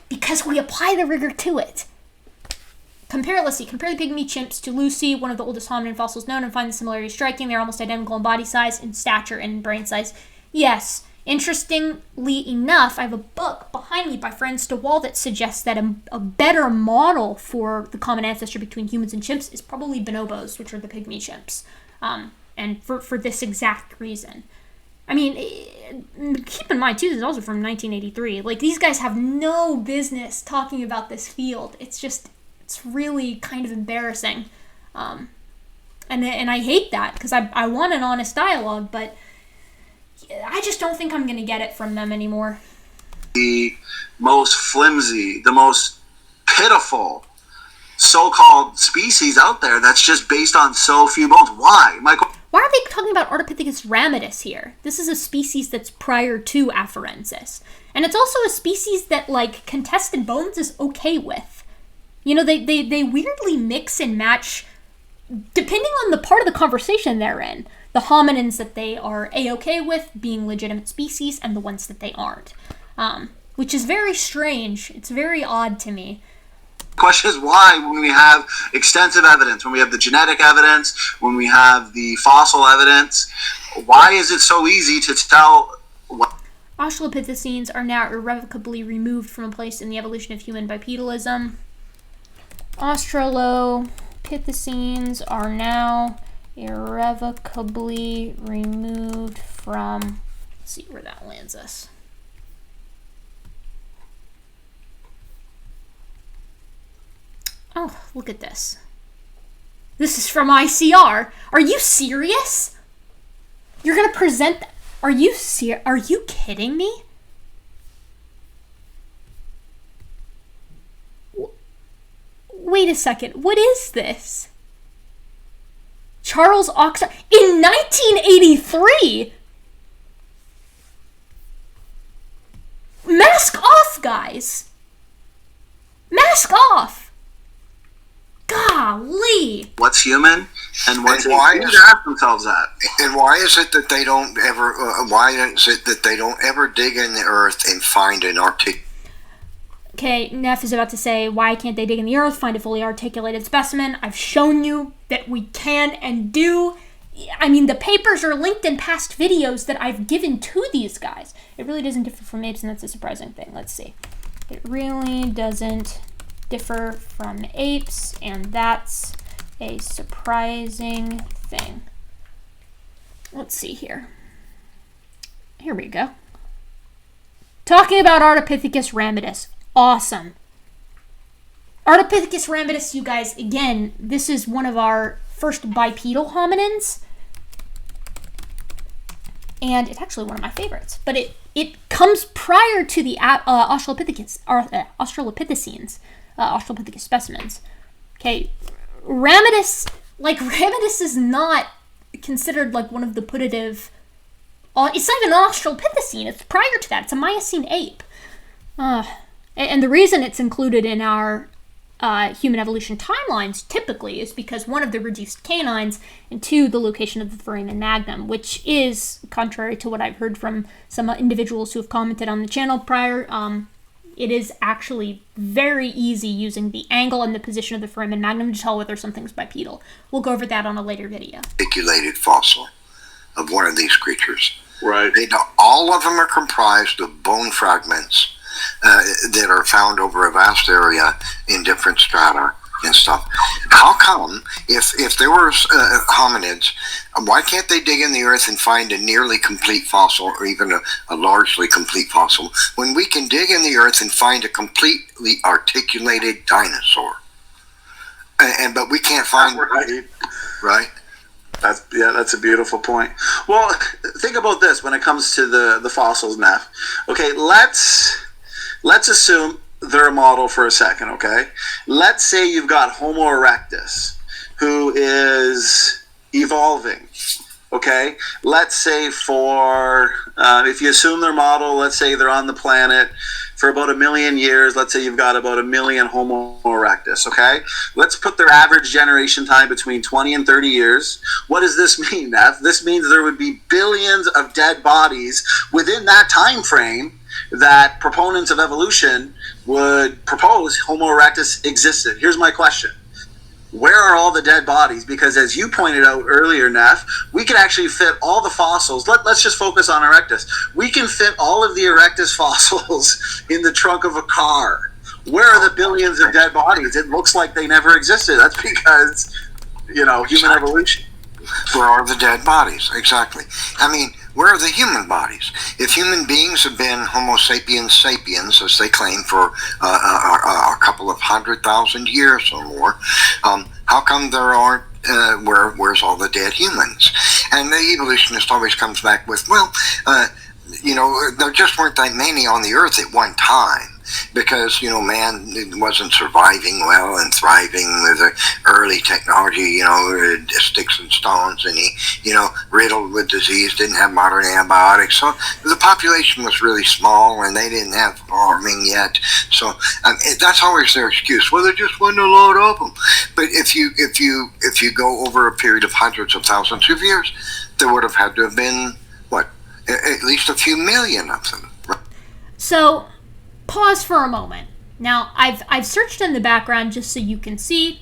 because we apply the rigor to it. Compare the pygmy chimps to Lucy, one of the oldest hominin fossils known, and find the similarities striking. They're almost identical in body size, in stature, and in brain size. Yes, Interestingly enough, I have a book behind me by Franz de Waal that suggests that a better model for the common ancestor between humans and chimps is probably bonobos, which are the pygmy chimps, and for this exact reason. I mean, keep in mind, too, this is also from 1983. Like, these guys have no business talking about this field. It's really kind of embarrassing. And I hate that, because I want an honest dialogue, but I just don't think I'm going to get it from them anymore. The most flimsy, the most pitiful so-called species out there that's just based on so few bones. Why? Why are they talking about Australopithecus ramidus here? This is a species that's prior to Afarensis. And it's also a species that, like, contested bones is okay with. You know, they weirdly mix and match, depending on the part of the conversation they're in, the hominins that they are A-okay with being legitimate species and the ones that they aren't. Which is very strange. It's very odd to me. The question is why, when we have extensive evidence, when we have the genetic evidence, when we have the fossil evidence, why is it so easy to tell what... Australopithecines are now irrevocably removed from a place in the evolution of human bipedalism. Australopithecines are now irrevocably removed from... Let's see where that lands us. Oh, look at this. This is from ICR. Are you serious? You're going to present... Are you kidding me? Wait a second. What is this? Charles Oxford in 1983. Mask off, guys. Mask off. Golly. What's human and what's why ask themselves that. And why is it that they don't ever? Dig in the earth and find an Okay, Neff is about to say, why can't they dig in the earth, find a fully articulated specimen? I've shown you that we can and do. I mean, the papers are linked in past videos that I've given to these guys. It really doesn't differ from apes, and that's a surprising thing. Let's see. It really doesn't differ from apes, and that's a surprising thing. Let's see here. Here we go. Talking about Australopithecus ramidus. Awesome. Australopithecus ramidus, you guys, again, this is one of our first bipedal hominins. And it's actually one of my favorites. But it comes prior to the Australopithecus, Australopithecines, Australopithecus specimens. Okay, ramidus is not considered like one of the putative... it's not even an Australopithecine. It's prior to that. It's a Miocene ape. And the reason it's included in our human evolution timelines typically is because one of the reduced canines, and two, the location of the foramen magnum, which is, contrary to what I've heard from some individuals who have commented on the channel prior, it is actually very easy using the angle and the position of the foramen magnum to tell whether something's bipedal. We'll go over that on a later video. Articulated fossil of one of these creatures. Right. All of them are comprised of bone fragments that are found over a vast area in different strata and stuff. How come, if there were hominids, why can't they dig in the earth and find a nearly complete fossil or even a largely complete fossil when we can dig in the earth and find a completely articulated dinosaur? But we can't find... Right? That's a beautiful point. Well, think about this when it comes to the fossils, Neff. Okay, let's assume they're a model for a second, okay? Let's say you've got Homo erectus, who is evolving, okay? Let's say if you assume they're model, let's say they're on the planet for about 1 million years. Let's say you've got about 1 million Homo erectus, okay? Let's put their average generation time between 20 and 30 years. What does this mean, Neff? This means there would be billions of dead bodies within that time frame that proponents of evolution would propose Homo erectus existed. Here's my question. where are all the dead bodies? Because as you pointed out earlier, Neff, we can actually fit all the fossils. Let's just focus on Erectus. We can fit all of the Erectus fossils in the trunk of a car. Where are the billions of dead bodies? It looks like they never existed. That's because, human evolution. Where are the dead bodies? Exactly. I mean, where are the human bodies? If human beings have been Homo sapiens sapiens, as they claim, for a couple of 100,000 years or more, how come there aren't, where's all the dead humans? And the evolutionist always comes back with, there just weren't that many on the earth at one time. Because, man wasn't surviving well and thriving with the early technology, sticks and stones, and he, riddled with disease, didn't have modern antibiotics. So the population was really small and they didn't have farming yet. So that's always their excuse. Well, there just wasn't a lot of them. But if you go over a period of hundreds of thousands of years, there would have had to have been, at least a few million of them. So, pause for a moment. Now, I've searched in the background just so you can see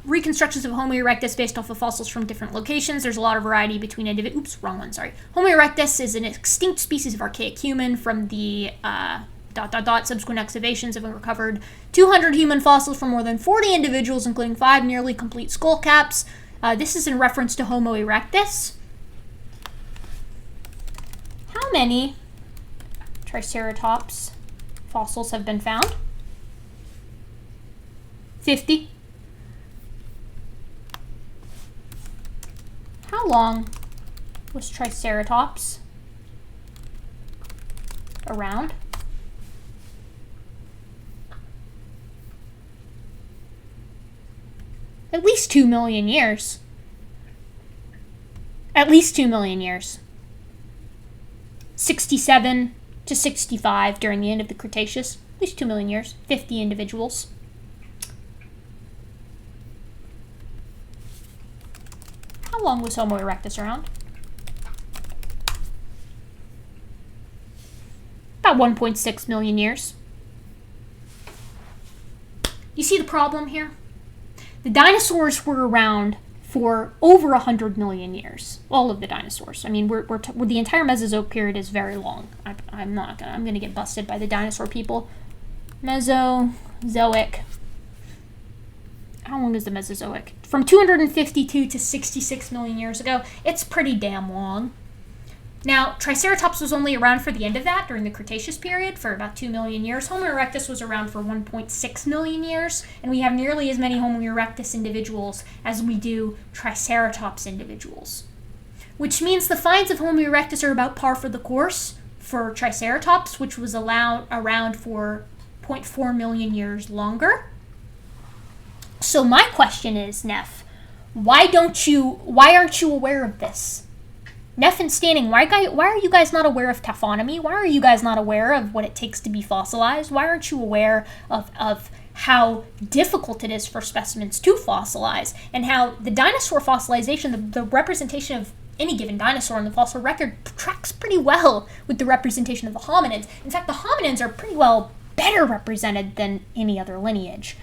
reconstructions of Homo erectus based off of fossils from different locations. There's a lot of variety between individuals. Oops, wrong one, sorry. Homo erectus is an extinct species of archaic human. From the subsequent excavations have recovered 200 human fossils from more than 40 individuals, including 5 nearly complete skull caps. This is in reference to Homo erectus. How many Triceratops fossils have been found? 50. How long was Triceratops around? At least 2 million years. At least 2 million years. 67 to 65 during the end of the Cretaceous, at least 2 million years, 50 individuals. How long was Homo erectus around? About 1.6 million years. You see the problem here? The dinosaurs were around for over 100 million years. All of the dinosaurs. I mean, the entire Mesozoic period is very long. I'm gonna get busted by the dinosaur people. Mesozoic. How long is the Mesozoic? From 252 to 66 million years ago. It's pretty damn long. Now, Triceratops was only around for the end of that during the Cretaceous period for about 2 million years. Homo erectus was around for 1.6 million years, and we have nearly as many Homo erectus individuals as we do Triceratops individuals. Which means the finds of Homo erectus are about par for the course for Triceratops, which was around for 0.4 million years longer. So my question is, Neff, why aren't you aware of this? Neff and Standing, why are you guys not aware of taphonomy? Why are you guys not aware of what it takes to be fossilized? Why aren't you aware of how difficult it is for specimens to fossilize, and how the dinosaur fossilization, the representation of any given dinosaur in the fossil record tracks pretty well with the representation of the hominins. In fact, the hominins are pretty well better represented than any other lineage.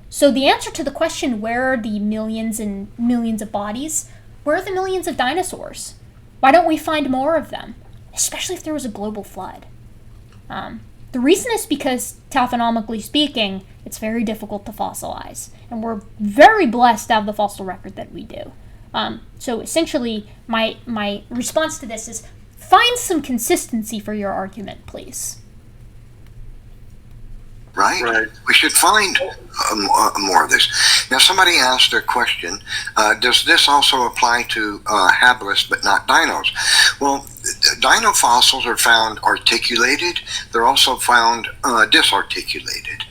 So the answer to the question, where are the millions and millions of bodies? Where are the millions of dinosaurs? Why don't we find more of them? Especially if there was a global flood. The reason is because, taphonomically speaking, it's very difficult to fossilize. And we're very blessed to have the fossil record that we do. So essentially, my response to this is, find some consistency for your argument, please. Right? We should find more of this. Now, somebody asked a question, does this also apply to habilis but not dinos? Well, dino fossils are found articulated. They're also found disarticulated.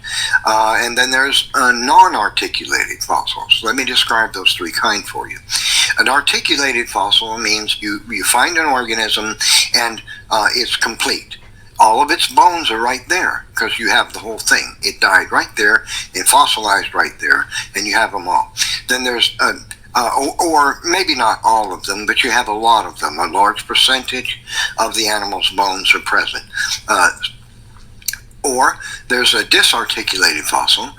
And then there's non-articulated fossils. Let me describe those three kinds for you. An articulated fossil means you find an organism and it's complete. All of its bones are right there because you have the whole thing. It died right there, it fossilized right there, and you have them all. Then there's, or maybe not all of them, but you have a lot of them. A large percentage of the animal's bones are present. Or there's a disarticulated fossil,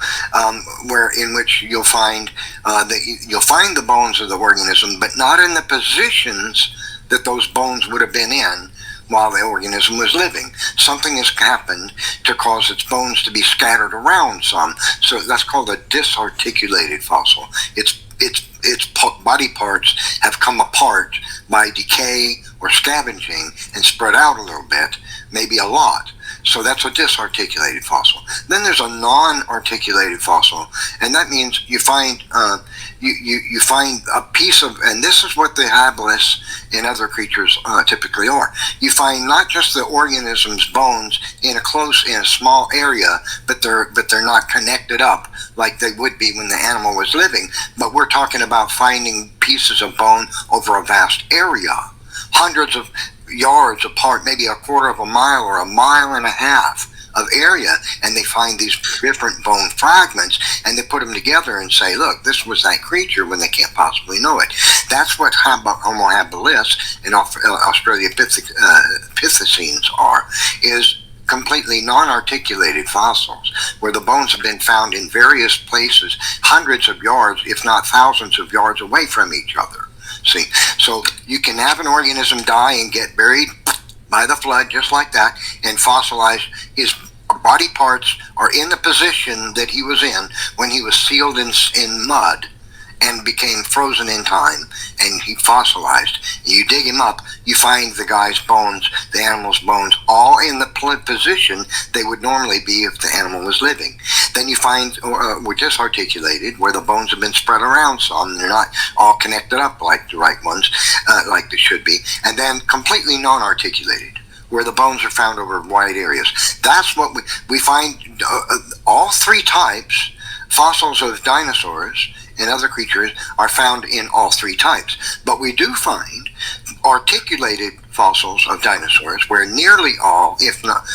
in which you'll find the bones of the organism, but not in the positions that those bones would have been in while the organism was living. Something has happened to cause its bones to be scattered around some. So that's called a disarticulated fossil. Its body parts have come apart by decay or scavenging and spread out a little bit, maybe a lot. So that's a disarticulated fossil. Then there's a non-articulated fossil, and that means you find you find a piece of, and this is what the habilis in other creatures typically are. You find not just the organism's bones in a small area, but they're not connected up like they would be when the animal was living. But we're talking about finding pieces of bone over a vast area, hundreds of yards apart, maybe a quarter of a mile or a mile and a half of area, and they find these different bone fragments, and they put them together and say, look, this was that creature, when they can't possibly know it. That's what Homo habilis and Australopithecus are, is completely non-articulated fossils, where the bones have been found in various places, hundreds of yards, if not thousands of yards away from each other. See, so you can have an organism die and get buried by the flood just like that, and fossilize. His body parts are in the position that he was in when he was sealed in mud and became frozen in time, and he fossilized. You dig him up, you find the guy's bones, the animal's bones, all in the position they would normally be if the animal was living. Then you find we're disarticulated, where the bones have been spread around some, they're not all connected up like the right ones, like they should be. And then completely non-articulated, where the bones are found over wide areas. That's what we find. All three types, fossils of dinosaurs and other creatures, are found in all three types. But we do find articulated fossils of dinosaurs where nearly all, if not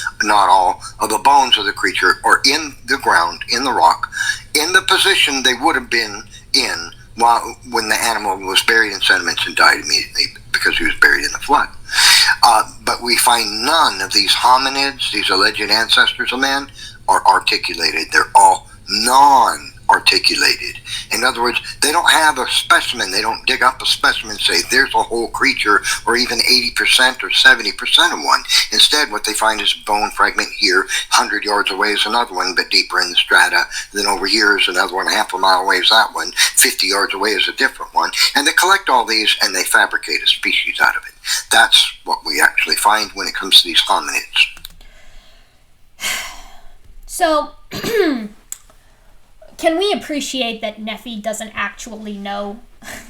all, of the bones of the creature are in the ground, in the rock, in the position they would have been in when the animal was buried in sediments and died immediately because he was buried in the flood. But we find none of these hominids, these alleged ancestors of man, are articulated. They're all non-articulated. In other words, they don't have a specimen. They don't dig up a specimen and say, there's a whole creature, or even 80% or 70% of one. Instead, what they find is a bone fragment here, 100 yards away is another one, but deeper in the strata. Then over here is another one, half a mile away is that one, 50 yards away is a different one. And they collect all these and they fabricate a species out of it. That's what we actually find when it comes to these hominids. So, can we appreciate that Nephi doesn't actually know,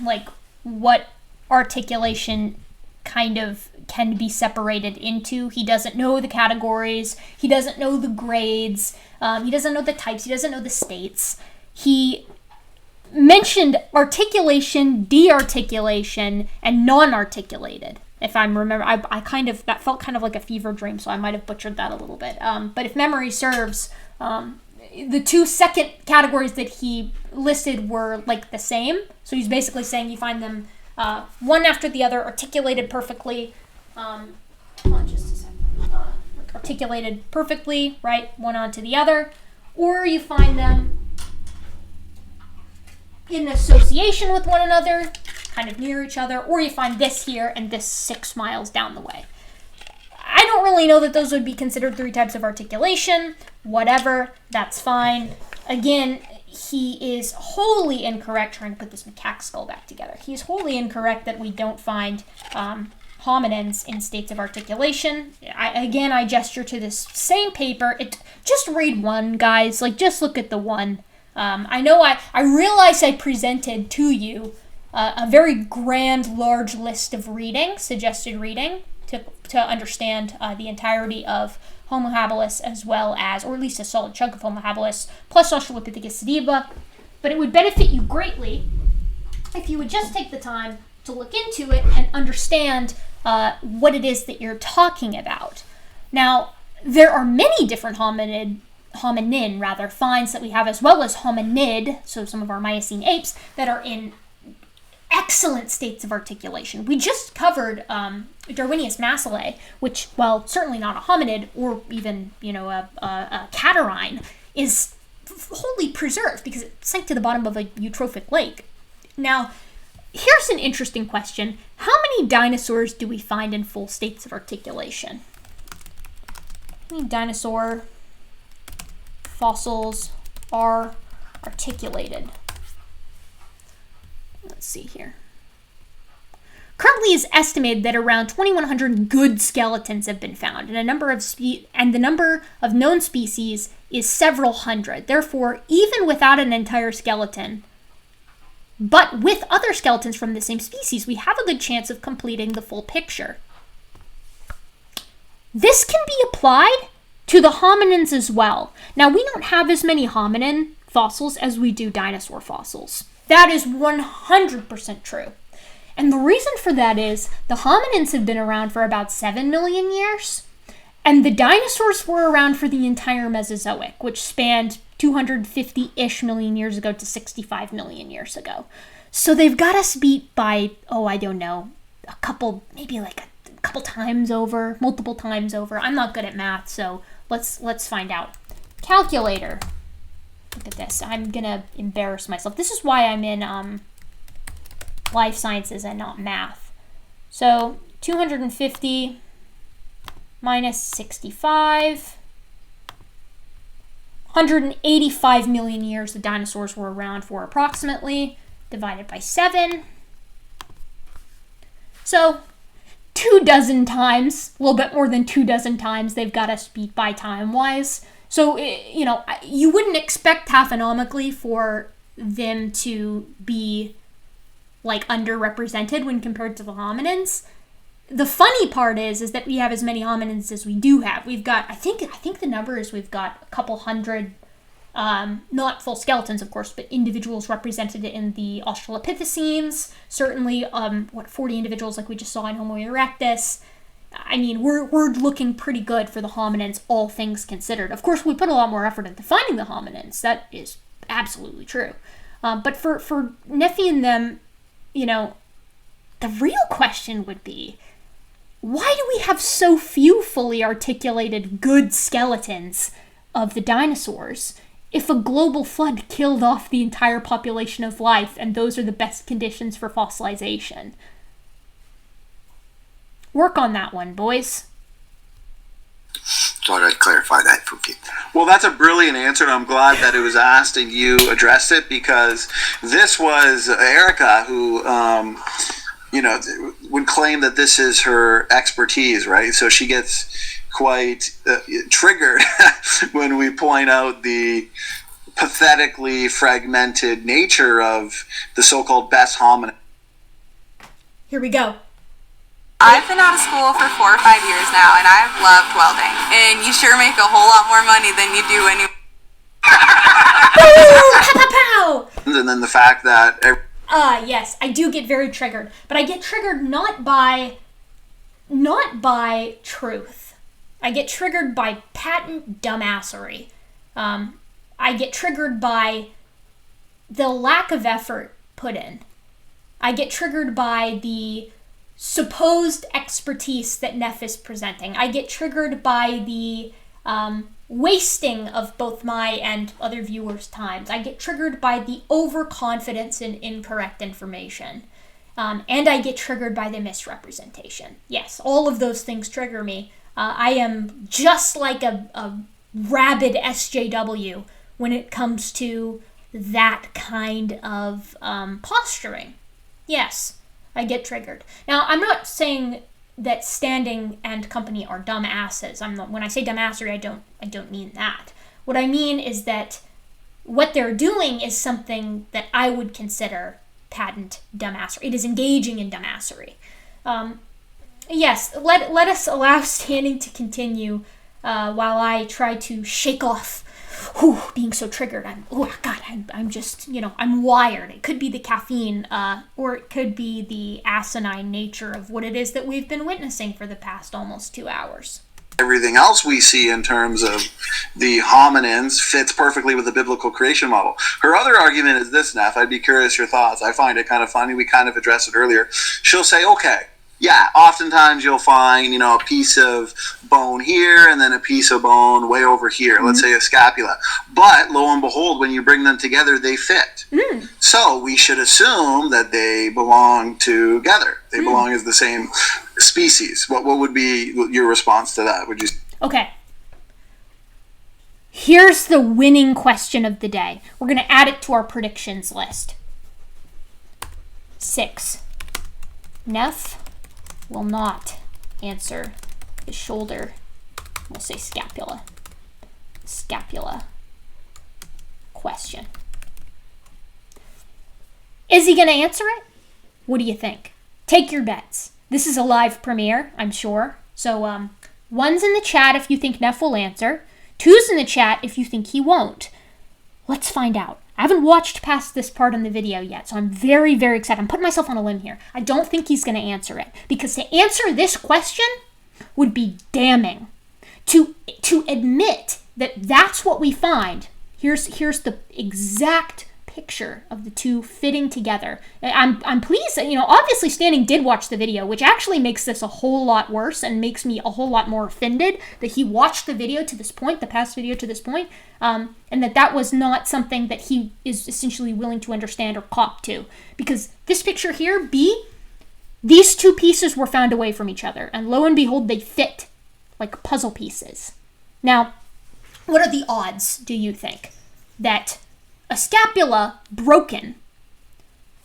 like, what articulation kind of can be separated into? He doesn't know the categories. He doesn't know the grades. He doesn't know the types. He doesn't know the states. He mentioned articulation, de-articulation, and non-articulated. If I remember, that felt kind of like a fever dream, so I might have butchered that a little bit. But if memory serves, the two second categories that he listed were like the same. So he's basically saying you find them one after the other, articulated perfectly. Hold on just a second. Articulated perfectly, right, one onto the other. Or you find them in association with one another, kind of near each other, or you find this here and this 6 miles down the way. I don't really know that those would be considered 3 types of articulation. Whatever, that's fine. Again, he is wholly incorrect, trying to put this macaque skull back together. He's wholly incorrect that we don't find hominins in states of articulation. I gesture to this same paper. Just read one, guys. Like, just look at the one. I know I realize I presented to you a very grand, large list of suggested reading, to understand the entirety of Homo habilis, as well as, or at least a solid chunk of Homo habilis, plus Australopithecus sediba. But it would benefit you greatly if you would just take the time to look into it and understand what it is that you're talking about. Now, there are many different hominin finds that we have, as well as hominid, so some of our Miocene apes, that are in excellent states of articulation. We just covered Darwinius massillae, which, well, certainly not a hominid or even, a catarrhine, is wholly preserved because it sank to the bottom of a eutrophic lake. Now, here's an interesting question. How many dinosaurs do we find in full states of articulation? How many dinosaur fossils are articulated? Let's see here. Currently, it's estimated that around 2,100 good skeletons have been found, and the number of known species is several hundred. Therefore, even without an entire skeleton, but with other skeletons from the same species, we have a good chance of completing the full picture. This can be applied to the hominins as well. Now, we don't have as many hominin fossils as we do dinosaur fossils. That is 100% true. And the reason for that is the hominins have been around for about 7 million years, and the dinosaurs were around for the entire Mesozoic, which spanned 250-ish million years ago to 65 million years ago. So they've got us beat by, I don't know, maybe like a couple times over, multiple times over. I'm not good at math, so let's find out. Calculator. Look at this. I'm gonna embarrass myself. This is why I'm in life sciences and not math. So 250 minus 65. 185 million years the dinosaurs were around for approximately, divided by 7. So 24 times, a little bit more than 24 times they've got us beat by time-wise. So, you wouldn't expect taphonomically for them to be, underrepresented when compared to the hominins. The funny part is that we have as many hominins as we do have. We've got, I think the number is we've got a couple hundred, not full skeletons, of course, but individuals represented in the Australopithecines. Certainly, 40 individuals like we just saw in Homo erectus. I mean, we're looking pretty good for the hominins, all things considered. Of course, we put a lot more effort into finding the hominins. That is absolutely true. But for Nephi and them, the real question would be, why do we have so few fully articulated good skeletons of the dinosaurs if a global flood killed off the entire population of life and those are the best conditions for fossilization? Work on that one, boys. Thought I'd clarify that for people. Well, that's a brilliant answer, and I'm glad that it was asked and you addressed it, because this was Erica who, would claim that this is her expertise, right? So she gets quite triggered when we point out the pathetically fragmented nature of the so-called best hominin. Here we go. I've been out of school for 4 or 5 years now, and I've loved welding. And you sure make a whole lot more money than you do any. Pow! And then the fact that yes, I do get very triggered, but I get triggered not by truth. I get triggered by patent dumbassery. I get triggered by the lack of effort put in. I get triggered by the supposed expertise that Neff is presenting. I get triggered by the wasting of both my and other viewers' times. I get triggered by the overconfidence in incorrect information. And I get triggered by the misrepresentation. Yes, all of those things trigger me. I am just like a rabid SJW when it comes to that kind of posturing. Yes, I get triggered. Now, I'm not saying that Standing and company are dumb asses. When I say dumbassery, I don't mean that. What I mean is that what they're doing is something that I would consider patent dumbassery. It is engaging in dumbassery. Yes, let us allow Standing to continue while I try to shake off being so triggered. I'm just, I'm wired. It could be the caffeine, or it could be the asinine nature of what it is that we've been witnessing for the past almost 2 hours. everything else we see in terms of the hominins fits perfectly with the biblical creation model. Her other argument is this, Neff. I'd be curious your thoughts. I find it kind of funny. We kind of addressed it earlier. She'll say, okay, yeah, oftentimes you'll find, a piece of bone here and then a piece of bone way over here, let's say a scapula. But lo and behold, when you bring them together, they fit. So we should assume that they belong together. They belong as the same species. What would be your response to that? Would you? Okay. Here's the winning question of the day. We're going to add it to our predictions list. 6. Neff will not answer the shoulder. We'll say scapula. Scapula question. Is he going to answer it? What do you think? Take your bets. This is a live premiere, I'm sure. So, 1's in the chat if you think Neff will answer. 2's in the chat if you think he won't. Let's find out. I haven't watched past this part in the video yet, so I'm very, very excited. I'm putting myself on a limb here. I don't think he's going to answer it, because to answer this question would be damning. To admit that that's what we find, here's the exact picture of the two fitting together. I'm pleased that, obviously Standing did watch the video, which actually makes this a whole lot worse and makes me a whole lot more offended that he watched the video to this point, the past video to this point, and that was not something that he is essentially willing to understand or cop to. Because this picture here, B, these two pieces were found away from each other, and lo and behold, they fit like puzzle pieces. Now, what are the odds, do you think, that a scapula broken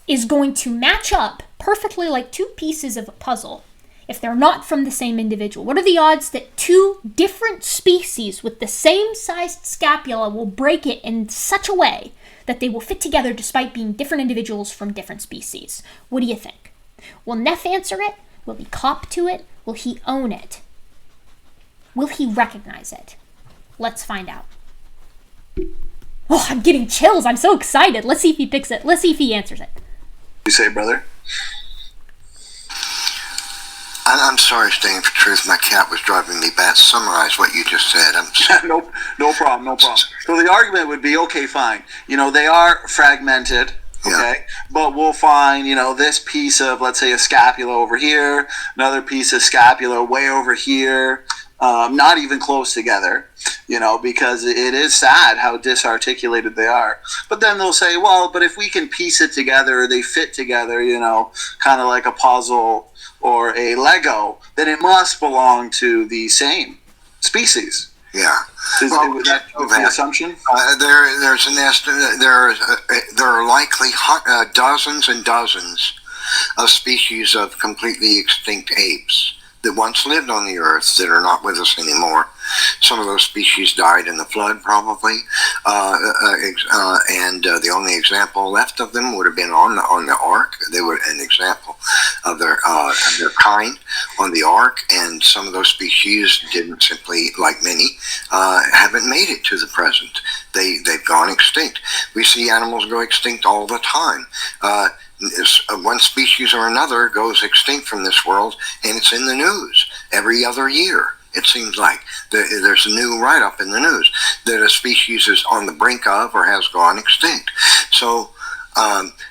is going to match up perfectly like two pieces of a puzzle if they're not from the same individual? What are the odds that two different species with the same sized scapula will break it in such a way that they will fit together despite being different individuals from different species? What do you think? Will Neff answer it? Will he cop to it? Will he own it? Will he recognize it? Let's find out. Oh, I'm getting chills. I'm so excited. Let's see if he picks it. Let's see if he answers it. You say, brother? I'm sorry, Stain for Truth. My cat was driving me bad. Summarize what you just said. No problem. So the argument would be, okay, fine. They are fragmented. Okay, Yeah. But we'll find, this piece of, let's say, a scapula over here, another piece of scapula way over here, not even close together, because it is sad how disarticulated they are. But then they'll say, well, but if we can piece it together, they fit together, kind of like a puzzle or a Lego, then it must belong to the same species. Yeah. Is that the assumption? There's an estimate. There are likely dozens and dozens of species of completely extinct apes that once lived on the earth that are not with us anymore. Some of those species died in the flood, probably, and the only example left of them would have been on the ark. They were an example of their kind on the ark, and some of those species didn't simply, like many, haven't made it to the present. They've gone extinct. We see animals go extinct all the time. One species or another goes extinct from this world, and it's in the news every other year. It seems like there's a new write-up in the news that a species is on the brink of or has gone extinct. So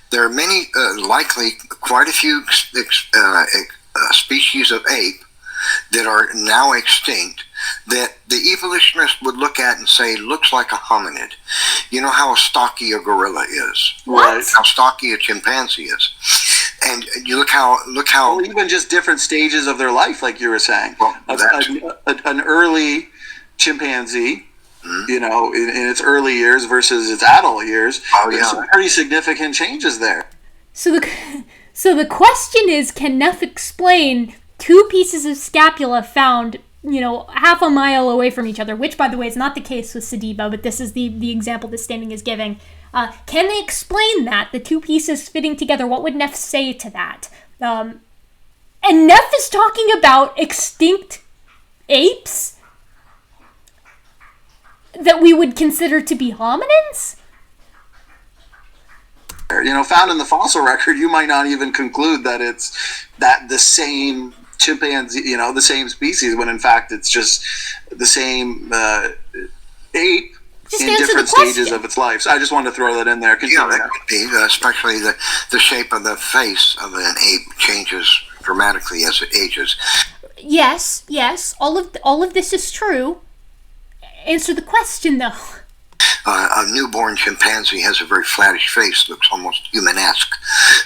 there are many, likely quite a few species of ape that are now extinct that the evolutionist would look at and say, looks like a hominid. You know how stocky a gorilla is? What? How stocky a chimpanzee is. And you look how Well, even just different stages of their life, like you were saying. Well, an early chimpanzee, in its early years versus its adult years, there's some pretty significant changes there. So the question is, can Neff explain two pieces of scapula found, half a mile away from each other, which, by the way, is not the case with sediba, but this is the example that Standing is giving. Can they explain that, the two pieces fitting together? What would Neff say to that? And Neff is talking about extinct apes that we would consider to be hominins? Found in the fossil record, you might not even conclude that it's the same chimpanzee, the same species, when in fact it's just the same ape Just in answer different the question. stages of its life. So I just wanted to throw that in there. Yeah, that could be, especially the shape of the face of an ape changes dramatically as it ages. Yes. All of this is true. Answer the question, though. A newborn chimpanzee has a very flattish face, looks almost human-esque.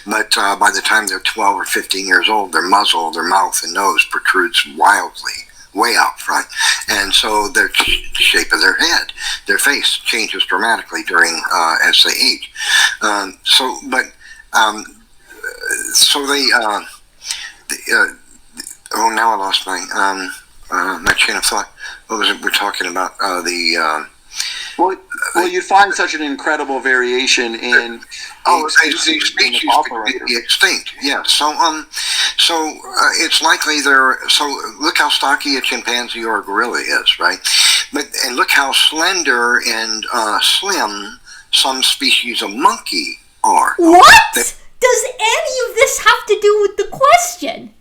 But by the time they're 12 or 15 years old, their muzzle, their mouth, and nose protrudes wildly, way out front. And so the shape of their head, their face changes dramatically during as they age. So now I lost my chain of thought. What was it we're talking about? Well, you'd find such an incredible variation in these species could be extinct. Yeah. So it's likely so look how stocky a chimpanzee or a gorilla is, right? And look how slender and slim some species of monkey are. What? Does any of this have to do with the question?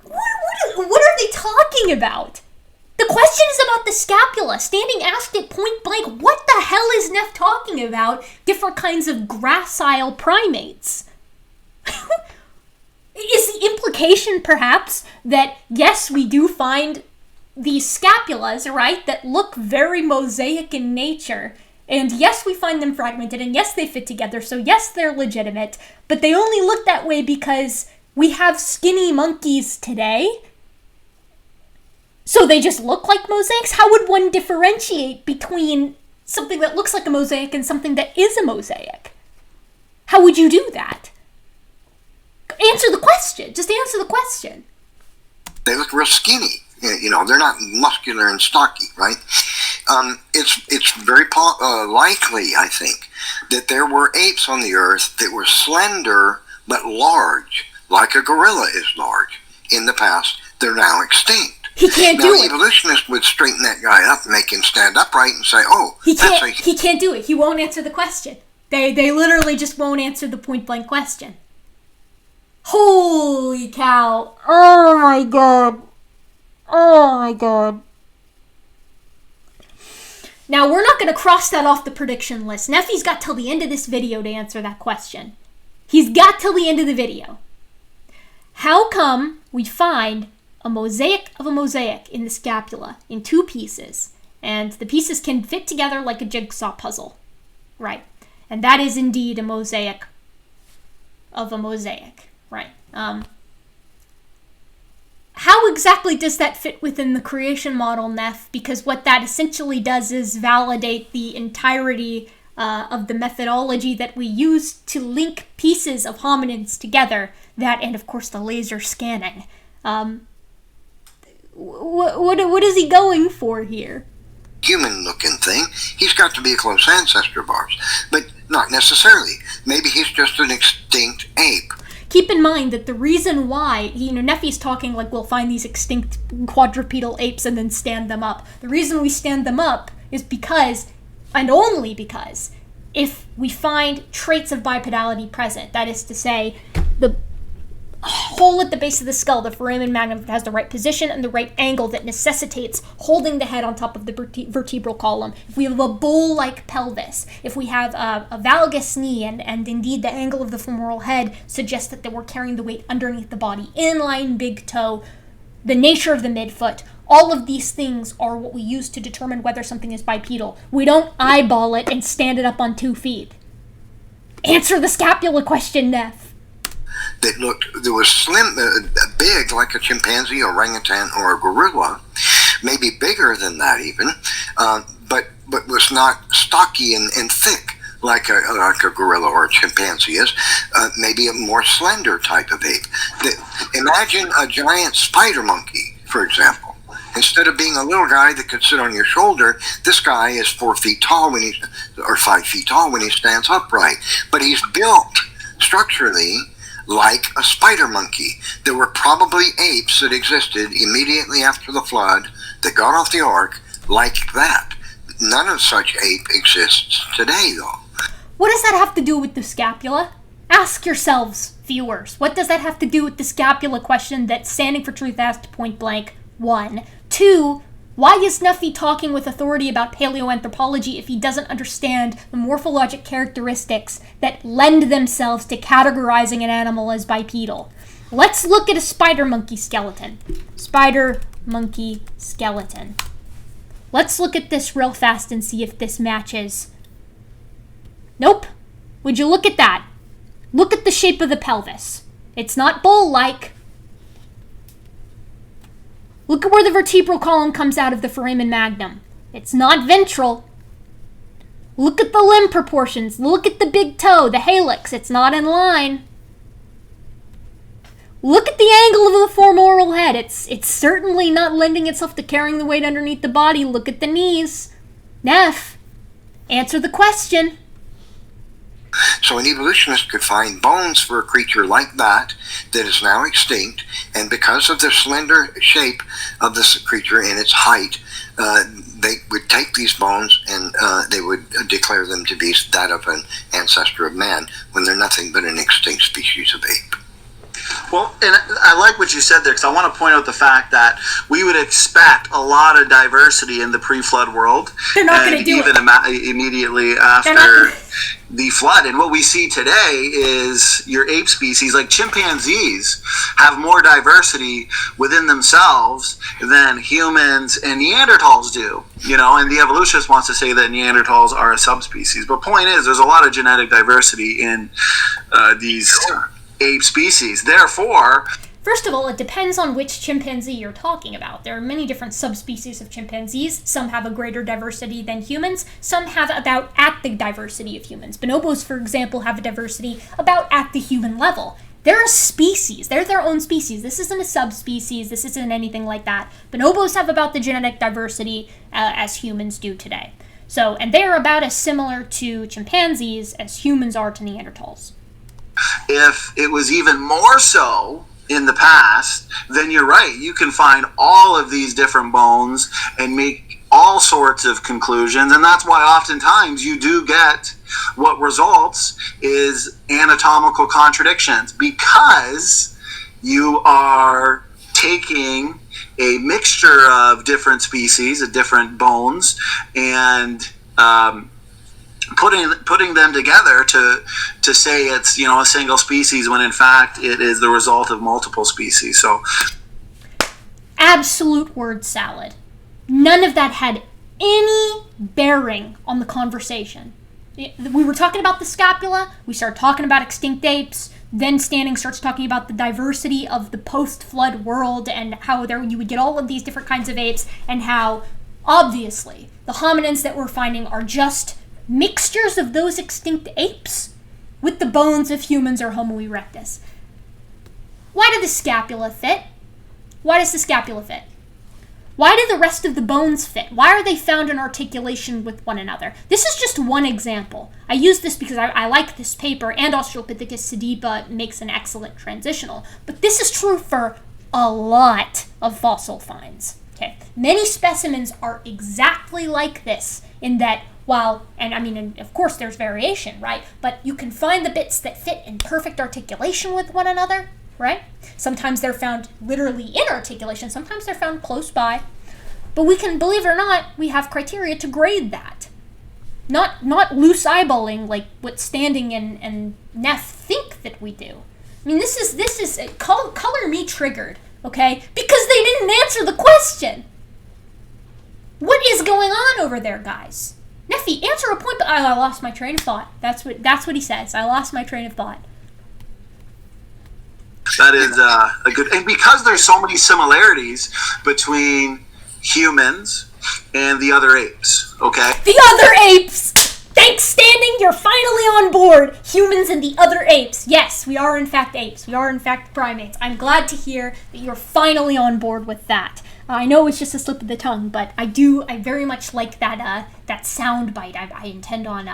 What are they talking about? The question is about the scapula. Standing asked it point blank, what the hell is Neff talking about? Different kinds of gracile primates. Is the implication perhaps that, yes, we do find these scapulas, right, that look very mosaic in nature, and yes, we find them fragmented, and yes, they fit together, so yes, they're legitimate, but they only look that way because we have skinny monkeys today? So they just look like mosaics? How would one differentiate between something that looks like a mosaic and something that is a mosaic? How would you do that? Answer the question. Just answer the question. They look real skinny. They're not muscular and stocky, right? It's very likely, I think, that there were apes on the earth that were slender but large, like a gorilla is large. In the past, they're now extinct. He can't do it. Evolutionists would straighten that guy up, make him stand upright, and say, he can't do it. He won't answer the question. They literally just won't answer the point blank question. Holy cow. Oh my god. Now, we're not going to cross that off the prediction list. Neffy's got till the end of this video to answer that question. He's got till the end of the video. How come we find a mosaic of a mosaic in the scapula in two pieces, and the pieces can fit together like a jigsaw puzzle, right? And that is indeed a mosaic of a mosaic, right? How exactly does that fit within the creation model, Neff? Because what that essentially does is validate the entirety of the methodology that we use to link pieces of hominins together, that and of course the laser scanning. What is he going for here? Human-looking thing. He's got to be a close ancestor of ours, but not necessarily. Maybe he's just an extinct ape. Keep in mind that the reason why, Neffy's talking like we'll find these extinct quadrupedal apes and then stand them up. The reason we stand them up is because, and only because, if we find traits of bipedality present, that is to say, the hole at the base of the skull, the foramen magnum, that has the right position and the right angle that necessitates holding the head on top of the vertebral column. If we have a bowl-like pelvis, if we have a valgus knee, and indeed the angle of the femoral head suggests that we're carrying the weight underneath the body, inline big toe, the nature of the midfoot, all of these things are what we use to determine whether something is bipedal. We don't eyeball it and stand it up on 2 feet. Answer the scapula question, Neff. That was slim, big, like a chimpanzee, orangutan, or a gorilla, maybe bigger than that even, but was not stocky and thick like a gorilla or a chimpanzee is. Maybe a more slender type of ape. Imagine a giant spider monkey, for example. Instead of being a little guy that could sit on your shoulder, this guy is 4 feet tall or 5 feet tall when he stands upright. But he's built structurally like a spider monkey. There were probably apes that existed immediately after the flood that got off the ark like that. None of such ape exists today, though. What does that have to do with the scapula? Ask yourselves, viewers, what does that have to do with the scapula question that Standing for Truth asked point blank? 1. 2. Why is Nuffy talking with authority about paleoanthropology if he doesn't understand the morphologic characteristics that lend themselves to categorizing an animal as bipedal? Let's look at a spider monkey skeleton. Spider monkey skeleton. Let's look at this real fast and see if this matches. Nope. Would you look at that? Look at the shape of the pelvis. It's not bowl-like. Look at where the vertebral column comes out of the foramen magnum. It's not ventral. Look at the limb proportions. Look at the big toe, the hallux. It's not in line. Look at the angle of the femoral head. It's certainly not lending itself to carrying the weight underneath the body. Look at the knees. Neff, answer the question. So an evolutionist could find bones for a creature like that is now extinct, and because of the slender shape of this creature and its height, they would take these bones and they would declare them to be that of an ancestor of man when they're nothing but an extinct species of ape. Well, and I like what you said there, because I want to point out the fact that we would expect a lot of diversity in the pre-flood world. They're not going to do even it. Immediately after the flood. And what we see today is your ape species, like chimpanzees, have more diversity within themselves than humans and Neanderthals do. You know, and the evolutionist wants to say that Neanderthals are a subspecies. But point is, there's a lot of genetic diversity in these ape species. Therefore, first of all, it depends on which chimpanzee you're talking about. There are many different subspecies of chimpanzees. Some have a greater diversity than humans. Some have about at the diversity of humans. Bonobos, for example, have a diversity about at the human level. They're a species. They're their own species. This isn't a subspecies. This isn't anything like that. Bonobos have about the genetic diversity as humans do today. So, and they're about as similar to chimpanzees as humans are to Neanderthals. If it was even more so in the past, then you're right. You can find all of these different bones and make all sorts of conclusions. And that's why oftentimes you do get what results is anatomical contradictions, because you are taking a mixture of different species, of different bones, and putting them together to say it's, you know, a single species, when in fact it is the result of multiple species. So absolute word salad. None of that had any bearing on the conversation. We were talking about the scapula, we started talking about extinct apes, then Standing starts talking about the diversity of the post-flood world and how you would get all of these different kinds of apes, and how obviously the hominins that we're finding are just mixtures of those extinct apes with the bones of humans or Homo erectus. Why did the scapula fit? Why does the scapula fit? Why do the rest of the bones fit? Why are they found in articulation with one another? This is just one example. I use this because I like this paper, and Australopithecus sediba makes an excellent transitional. But this is true for a lot of fossil finds. Okay, many specimens are exactly like this in that, and of course there's variation, right? But you can find the bits that fit in perfect articulation with one another, right? Sometimes they're found literally in articulation, sometimes they're found close by. But we can, believe it or not, we have criteria to grade that. Not loose eyeballing like what Standing and Neff think that we do. I mean, this is color me triggered, okay? Because they didn't answer the question. What is going on over there, guys? Neffy, answer a point. I lost my train of thought. That's what he says. I lost my train of thought. that is a good, and because there's so many similarities between humans and the other apes, okay? The other apes! Thanks, Standing, you're finally on board! Humans and the other apes. Yes, we are in fact apes. We are in fact primates. I'm glad to hear that you're finally on board with that. I know it's just a slip of the tongue, but I very much like that sound bite. I intend on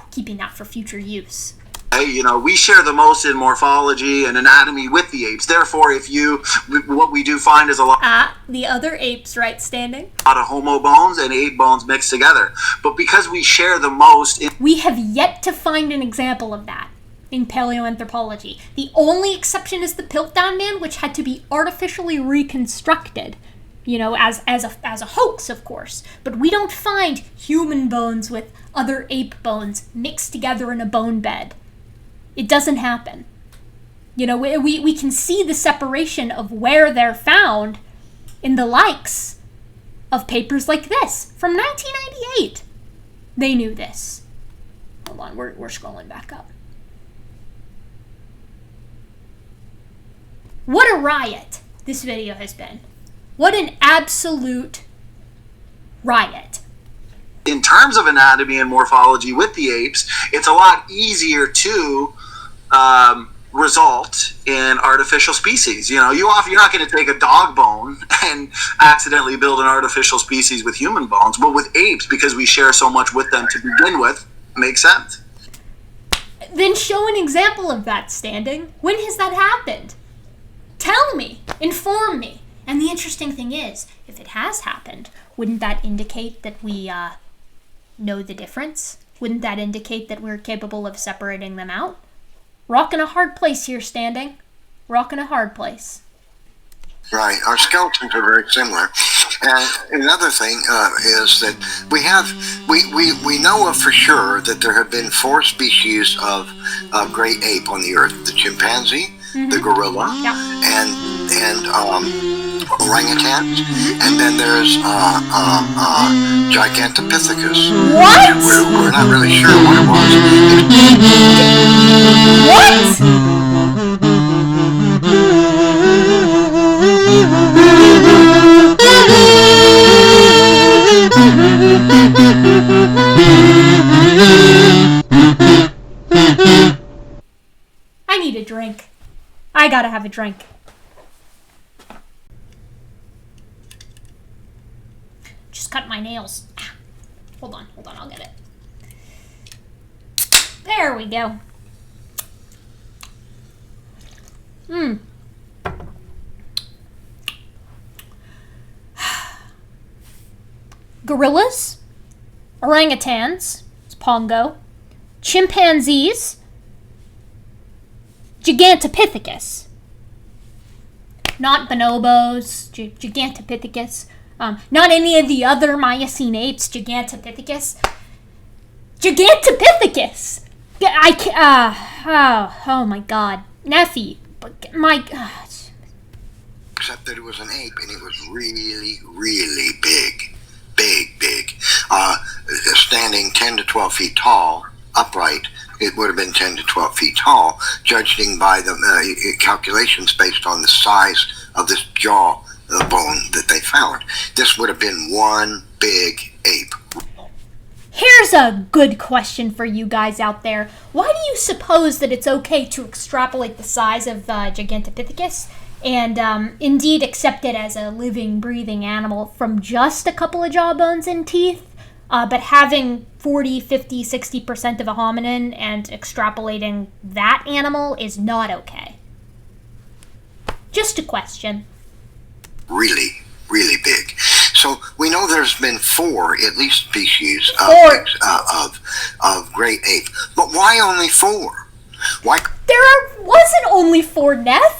keeping that for future use. You know, we share the most in morphology and anatomy with the apes. Therefore, what we do find is a lot the other apes, right, Standing? A lot of Homo bones and ape bones mixed together. But because we share the most, we have yet to find an example of that. in paleoanthropology. The only exception is the Piltdown Man, which had to be artificially reconstructed, as a hoax, of course. But we don't find human bones with other ape bones mixed together in a bone bed. It doesn't happen. We can see the separation of where they're found in the likes of papers like this from 1998. They knew this. Hold on, we're scrolling back up. What a riot this video has been. What an absolute riot. In terms of anatomy and morphology with the apes, it's a lot easier to result in artificial species. You're not going to take a dog bone and accidentally build an artificial species with human bones, but with apes, because we share so much with them to begin with, makes sense. Then show an example of that, Standing. When has that happened? Tell me. Inform me. And the interesting thing is, if it has happened, wouldn't that indicate that we know the difference? Wouldn't that indicate that we're capable of separating them out? Rocking a hard place here, Standing. Rocking a hard place. Right. Our skeletons are very similar. And another thing is that we know for sure that there have been 4 species of great ape on the earth: the chimpanzee, the gorilla, and orangutans, and then there's Gigantopithecus. What? We're not really sure what it was. What? I need a drink. I gotta have a drink. Just cut my nails. Hold on, I'll get it. There we go. Gorillas, orangutans, it's Pongo, chimpanzees, Gigantopithecus. Not bonobos, Gigantopithecus. Not any of the other Miocene apes, Gigantopithecus. Gigantopithecus! Oh my god. Neffy. Except that it was an ape and it was really, really big. Big. Standing 10 to 12 feet tall, upright, it would have been 10 to 12 feet tall, judging by the calculations based on the size of this jaw bone that they found. This would have been one big ape. Here's a good question for you guys out there. Why do you suppose that it's okay to extrapolate the size of Gigantopithecus and indeed accept it as a living, breathing animal from just a couple of jawbones and teeth, but having 40, 50, 60% of a hominin and extrapolating that animal is not okay? Just a question. Really, really big. So we know there's been 4, at least, species of great ape. But why only 4? Why? Wasn't only 4, Neff.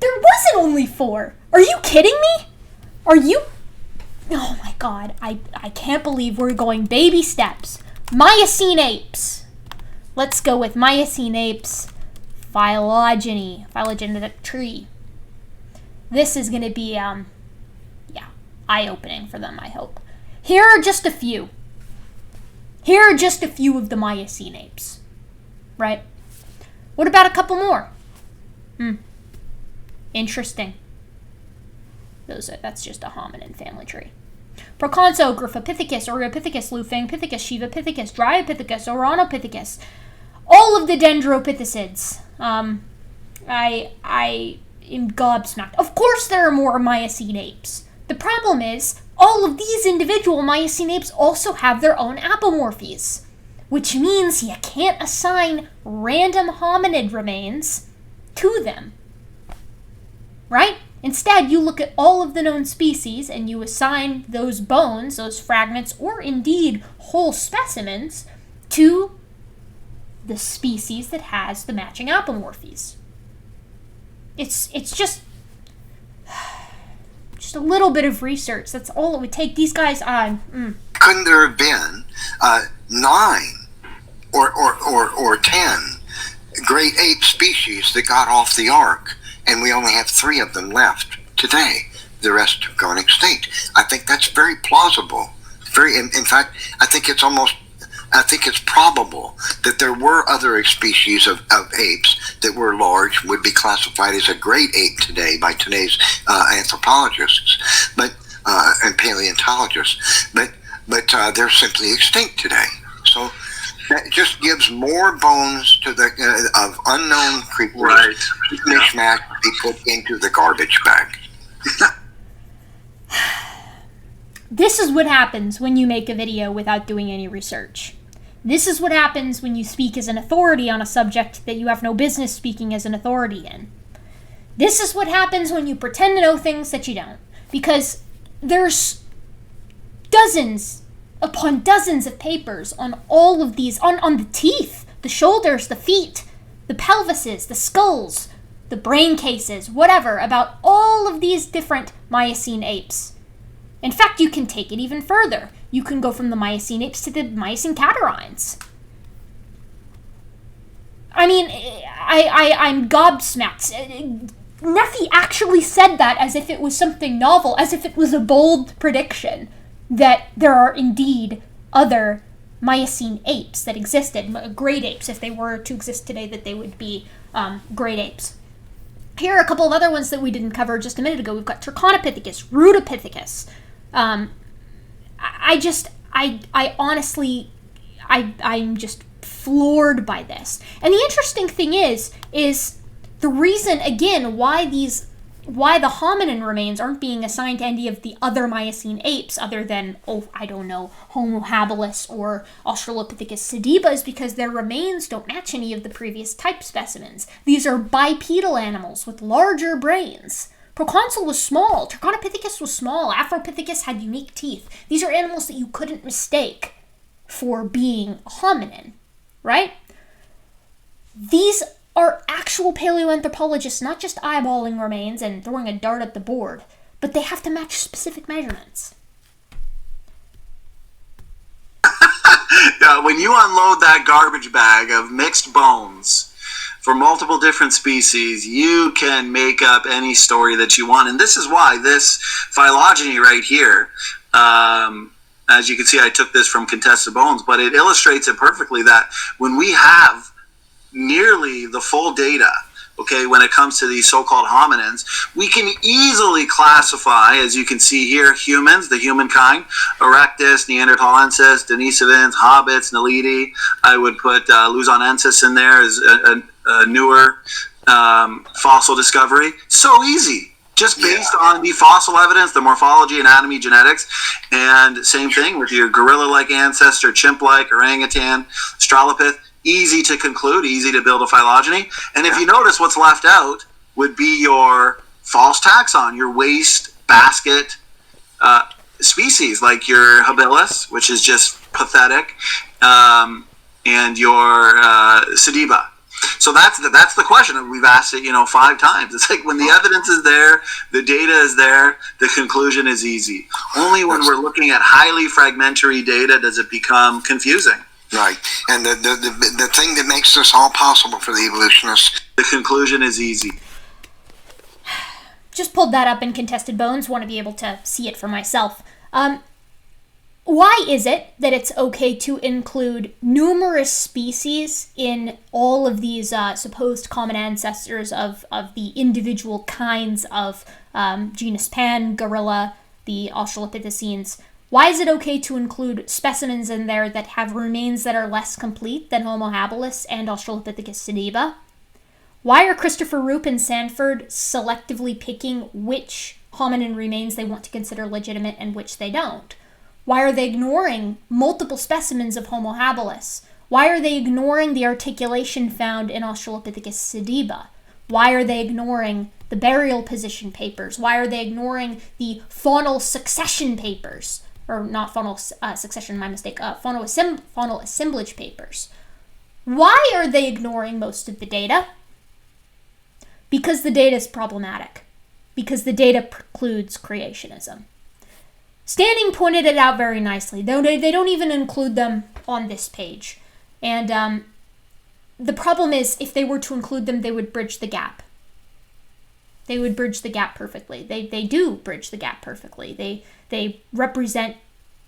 There wasn't only 4. Are you kidding me? Oh my god, I can't believe we're going baby steps. Miocene apes. Let's go with Miocene apes. Phylogenetic tree. This is going to be, eye-opening for them, I hope. Here are just a few. Here are just a few of the Miocene apes. Right? What about a couple more? Interesting. That's just a hominin family tree. Proconso, Gryphopithecus, Oreopithecus, Lufangpithecus, Shivapithecus, Dryopithecus, Oranophithecus. All of the dendropithecids. I am gobsmacked. Of course there are more Miocene apes. The problem is, all of these individual Miocene apes also have their own apomorphies, which means you can't assign random hominid remains to them. Right? Instead, you look at all of the known species and you assign those bones, those fragments, or indeed whole specimens to the species that has the matching apomorphies. It's just a little bit of research. That's all it would take. These guys, Couldn't there have been 9 or 10 great ape species that got off the ark, and we only have 3 of them left today? The rest have gone extinct. I think that's very plausible. In fact, I think it's probable that there were other species of apes that were large, would be classified as a great ape today by today's anthropologists, and paleontologists, but they're simply extinct today. So that just gives more bones to the of unknown creatures, Right. mishmash to be put into the garbage bag. This is what happens when you make a video without doing any research. This is what happens when you speak as an authority on a subject that you have no business speaking as an authority in. This is what happens when you pretend to know things that you don't. Because there's dozens upon dozens of papers on all of these, on the teeth, the shoulders, the feet, the pelvises, the skulls, the brain cases, whatever, about all of these different Miocene apes. In fact, you can take it even further. You can go from the Miocene apes to the Miocene catarrhines. I mean, I'm gobsmacked. Nephi actually said that as if it was something novel, as if it was a bold prediction that there are indeed other Miocene apes that existed, great apes. If they were to exist today, that they would be great apes. Here are a couple of other ones that we didn't cover just a minute ago. We've got Trichonopithecus, Rudopithecus. I'm just floored by this. And the interesting thing is the reason, again, why the hominin remains aren't being assigned to any of the other Miocene apes other than, Homo habilis or Australopithecus sediba, is because their remains don't match any of the previous type specimens. These are bipedal animals with larger brains. Proconsul was small, Trichonopithecus was small, Afropithecus had unique teeth. These are animals that you couldn't mistake for being a hominin, right? These are actual paleoanthropologists, not just eyeballing remains and throwing a dart at the board, but they have to match specific measurements. When you unload that garbage bag of mixed bones for multiple different species, you can make up any story that you want. And this is why this phylogeny right here, as you can see, I took this from Contested Bones, but it illustrates it perfectly that when we have nearly the full data, okay, when it comes to these so-called hominins, we can easily classify, as you can see here, humans, the humankind, Erectus, Neanderthalensis, Denisovans, Hobbits, Naledi. I would put Luzonensis in there as a newer fossil discovery. So easy, just based on the fossil evidence, the morphology, anatomy, genetics. And same thing with your gorilla-like ancestor, chimp-like, orangutan, Australopith. Easy to conclude, easy to build a phylogeny. And if you notice, what's left out would be your false taxon, your waste basket species, like your habilis, which is just pathetic, and your sediba. So that's the question, and we've asked it 5 times. It's like when the evidence is there, the data is there, the conclusion is easy. Only when we're looking at highly fragmentary data does it become confusing. Right, and the thing that makes this all possible for the evolutionists, the conclusion is easy. Just pulled that up in Contested Bones, want to be able to see it for myself. Why is it that it's okay to include numerous species in all of these supposed common ancestors of the individual kinds of genus Pan, gorilla, the Australopithecines? Why is it okay to include specimens in there that have remains that are less complete than Homo habilis and Australopithecus sediba? Why are Christopher Roop and Sanford selectively picking which hominin remains they want to consider legitimate and which they don't? Why are they ignoring multiple specimens of Homo habilis? Why are they ignoring the articulation found in Australopithecus sediba? Why are they ignoring the burial position papers? Why are they ignoring the faunal succession papers? Or not faunal succession, my mistake, faunal assemblage papers. Why are they ignoring most of the data? Because the data is problematic. Because the data precludes creationism. Standing pointed it out very nicely. They don't even include them on this page. And the problem is, if they were to include them, they would bridge the gap. They would bridge the gap perfectly. They do bridge the gap perfectly. They represent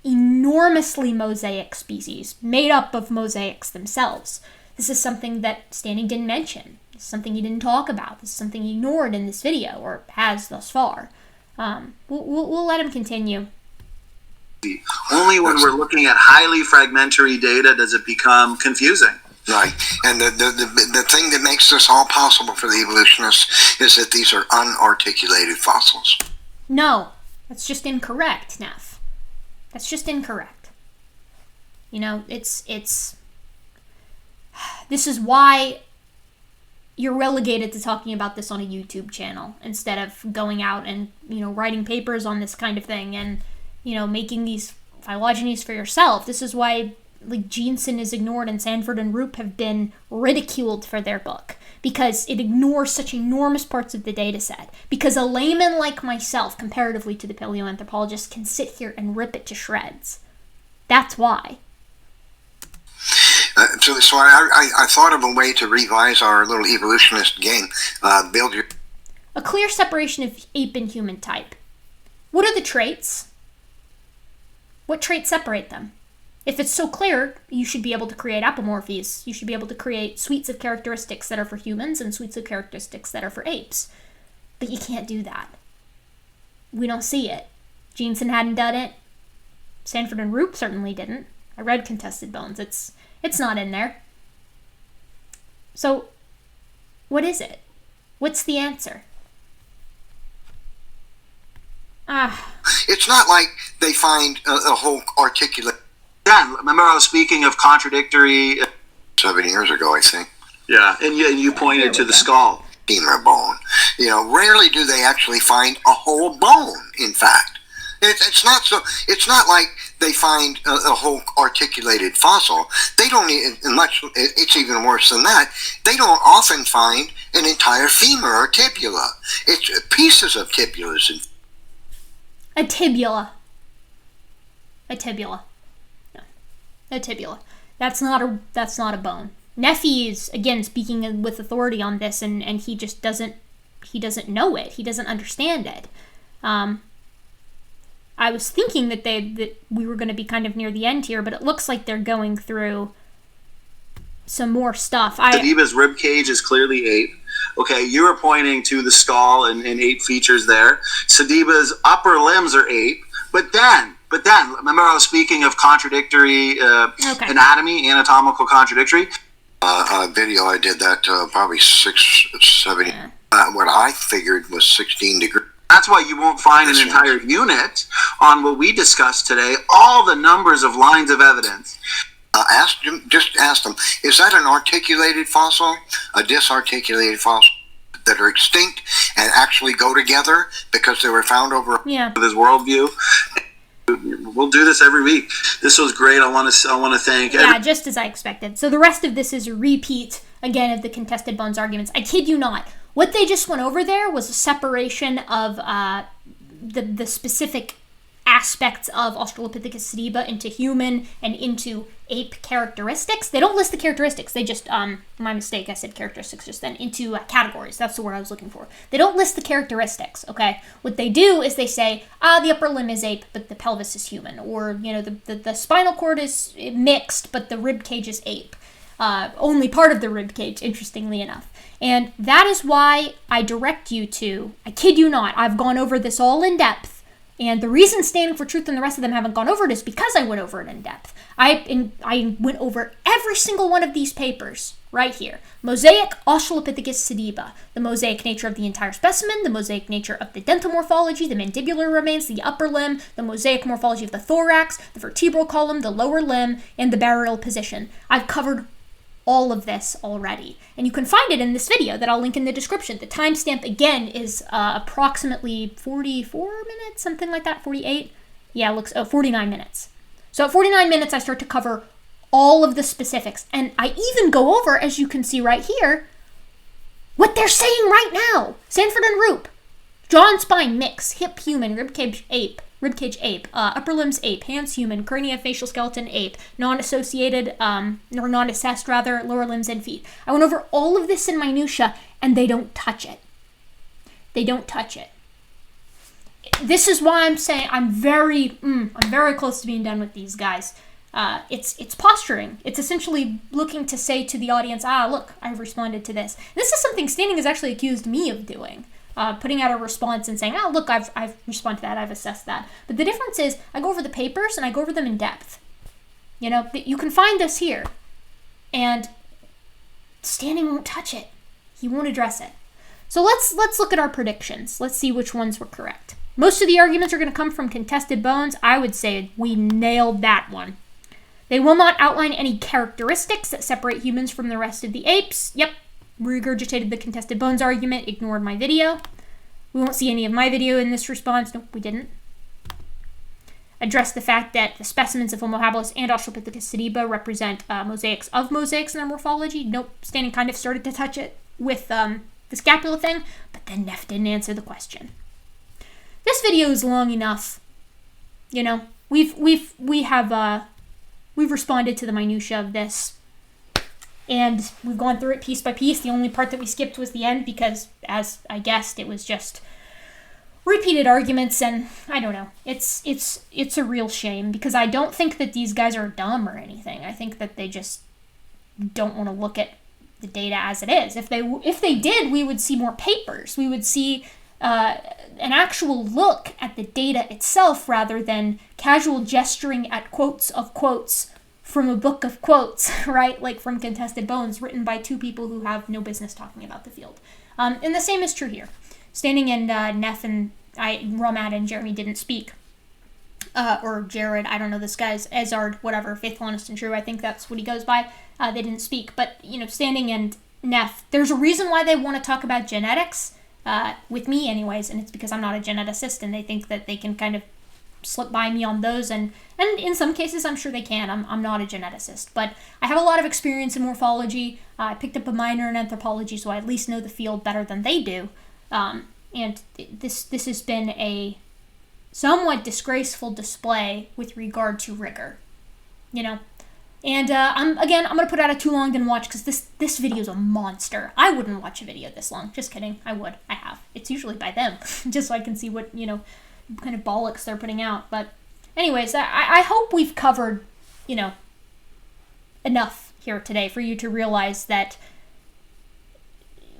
enormously mosaic species, made up of mosaics themselves. This is something that Standing didn't mention. This is something he didn't talk about. This is something he ignored in this video, or has thus far. We'll let him continue. Only when we're looking at highly fragmentary data does it become confusing. Right. And the thing that makes this all possible for the evolutionists is that these are unarticulated fossils. No, that's just incorrect, Neff. That's just incorrect. You know, it's this is why you're relegated to talking about this on a YouTube channel instead of going out and, you know, writing papers on this kind of thing and, you know, making these phylogenies for yourself. This is why, like, Jensen is ignored and Sanford and Roop have been ridiculed for their book, because it ignores such enormous parts of the data set. Because a layman like myself, comparatively to the paleoanthropologist, can sit here and rip it to shreds. That's why. So I thought of a way to revise our little evolutionist game. Build your... A clear separation of ape and human type. What are the traits? What traits separate them? If it's so clear, you should be able to create apomorphies. You should be able to create suites of characteristics that are for humans and suites of characteristics that are for apes. But you can't do that. We don't see it. Jensen hadn't done it. Sanford and Roop certainly didn't. I read Contested Bones. It's not in there. So, what is it? What's the answer? It's not like they find a whole articulate... Yeah, remember I was speaking of contradictory... 7 years ago, I think. Yeah, and you pointed to the skull. Femur bone. You know, rarely do they actually find a whole bone, in fact. It's not like they find a whole articulated fossil. They don't need much. It's even worse than that. They don't often find an entire femur or tibula. It's pieces of tibulas. A tibula. A tibula. No. A tibula. That's not a bone. Neffy is, again, speaking with authority on this, and he just doesn't know it. He doesn't understand it. I was thinking that we were going to be kind of near the end here, but it looks like they're going through some more stuff. Sediba's rib cage is clearly ape. Okay, you were pointing to the skull and ape features there. Sediba's upper limbs are ape, but then, remember I was speaking of contradictory anatomy, anatomical contradictory? A video I did that probably 6, 7, what I figured was 16 degrees. That's why you won't find an entire unit on what we discussed today, all the numbers of lines of evidence. Just ask them, is that an articulated fossil, a disarticulated fossil that are extinct and actually go together because they were found over this worldview? We'll do this every week. This was great. I want to thank just as I expected. So the rest of this is a repeat again of the Contested Bones arguments. I kid you not. What they just went over there was a separation of the specific aspects of Australopithecus sediba into human and into ape characteristics. They don't list the characteristics. They just, my mistake, I said characteristics just then, into categories. That's the word I was looking for. They don't list the characteristics, okay? What they do is they say, the upper limb is ape, but the pelvis is human. Or, you know, the spinal cord is mixed, but the rib cage is ape. Only part of the rib cage, interestingly enough. And that is why I direct you to, I kid you not, I've gone over this all in depth. And the reason Standing for Truth and the rest of them haven't gone over it is because I went over it in depth. I went over every single one of these papers right here. Mosaic Australopithecus sediba, the mosaic nature of the entire specimen, the mosaic nature of the dental morphology, the mandibular remains, the upper limb, the mosaic morphology of the thorax, the vertebral column, the lower limb, and the burial position. I've covered all of this already. And you can find it in this video that I'll link in the description. The timestamp, again, is approximately 44 minutes, something like that, 48? Yeah, it looks, 49 minutes. So at 49 minutes, I start to cover all of the specifics. And I even go over, as you can see right here, what they're saying right now. Sanford and Roop. Jaw and spine mix, hip human, ribcage ape, upper limbs ape, hands human, craniofacial skeleton ape, non-associated, or non-assessed rather, lower limbs and feet. I went over all of this in minutia, and they don't touch it. They don't touch it. This is why I'm saying I'm very close to being done with these guys. It's posturing. It's essentially looking to say to the audience, look, I've responded to this. This is something Standing has actually accused me of doing. Putting out a response and saying, look, I've responded to that, I've assessed that. But the difference is, I go over the papers and I go over them in depth. You know, you can find this here. And Standing won't touch it. He won't address it. So let's look at our predictions. Let's see which ones were correct. Most of the arguments are going to come from contested bones. I would say we nailed that one. They will not outline any characteristics that separate humans from the rest of the apes. Yep. Regurgitated the contested bones argument, ignored my video. We won't see any of my video in this response. Nope, we didn't. Addressed the fact that the specimens of Homo habilis and Australopithecus sediba represent mosaics of mosaics in our morphology. Nope, Standing kind of started to touch it with the scapula thing, but then Neff didn't answer the question. This video is long enough. You know, we've responded to the minutia of this. And we've gone through it piece by piece. The only part that we skipped was the end because, as I guessed, it was just repeated arguments, and I don't know. It's a real shame because I don't think that these guys are dumb or anything. I think that they just don't want to look at the data as it is. If they did, we would see more papers. We would see an actual look at the data itself rather than casual gesturing at quotes of quotes from a book of quotes, right? Like from Contested Bones, written by two people who have no business talking about the field. And the same is true here. Standing and Neff and Romad and Jeremy didn't speak. Or Jared, I don't know this guy's, Ezard, whatever, Faithful, Honest, and True, I think that's what he goes by. They didn't speak. But, you know, Standing and Neff, there's a reason why they want to talk about genetics, with me anyways, and it's because I'm not a geneticist, and they think that they can kind of slip by me on those, and in some cases I'm sure they can. I'm not a geneticist, but I have a lot of experience in morphology. I picked up a minor in anthropology, so I at least know the field better than they do. And this has been a somewhat disgraceful display with regard to rigor, you know. And I'm going to put out a too long didn't watch because this video is a monster. I wouldn't watch a video this long. Just kidding. I would. I have. It's usually by them, just so I can see what, you know, kind of bollocks they're putting out. But anyways, I hope we've covered, you know, enough here today for you to realize that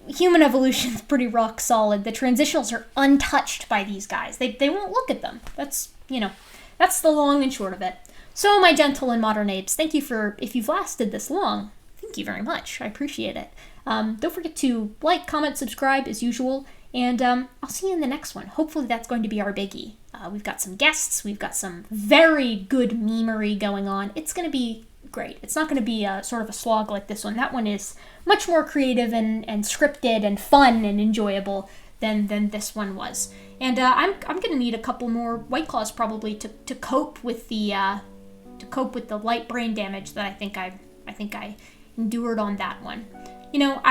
human evolution is pretty rock solid. The transitionals are untouched by these guys. They won't look at them. That's, you know, that's the long and short of it. So, my gentle and modern apes, thank you for, if you've lasted this long, thank you very much. I appreciate it. Don't forget to like, comment, subscribe as usual, and I'll see you in the next one. Hopefully that's going to be our biggie. We've got some guests. We've got some very good memery going on. It's going to be great. It's not going to be sort of a slog like this one. That one is much more creative and scripted and fun and enjoyable than this one was. And I'm going to need a couple more White Claws probably to cope with the light brain damage that I think I endured on that one. You know,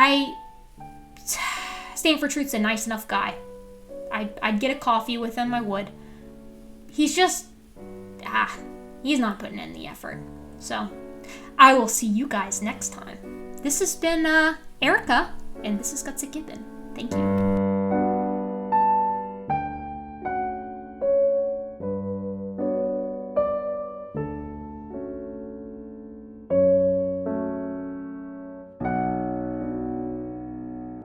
Stand for Truth's a nice enough guy. I'd get a coffee with him, I would. He's just, he's not putting in the effort. So, I will see you guys next time. This has been Erica, and this is Gutsick Gibbon. Thank you.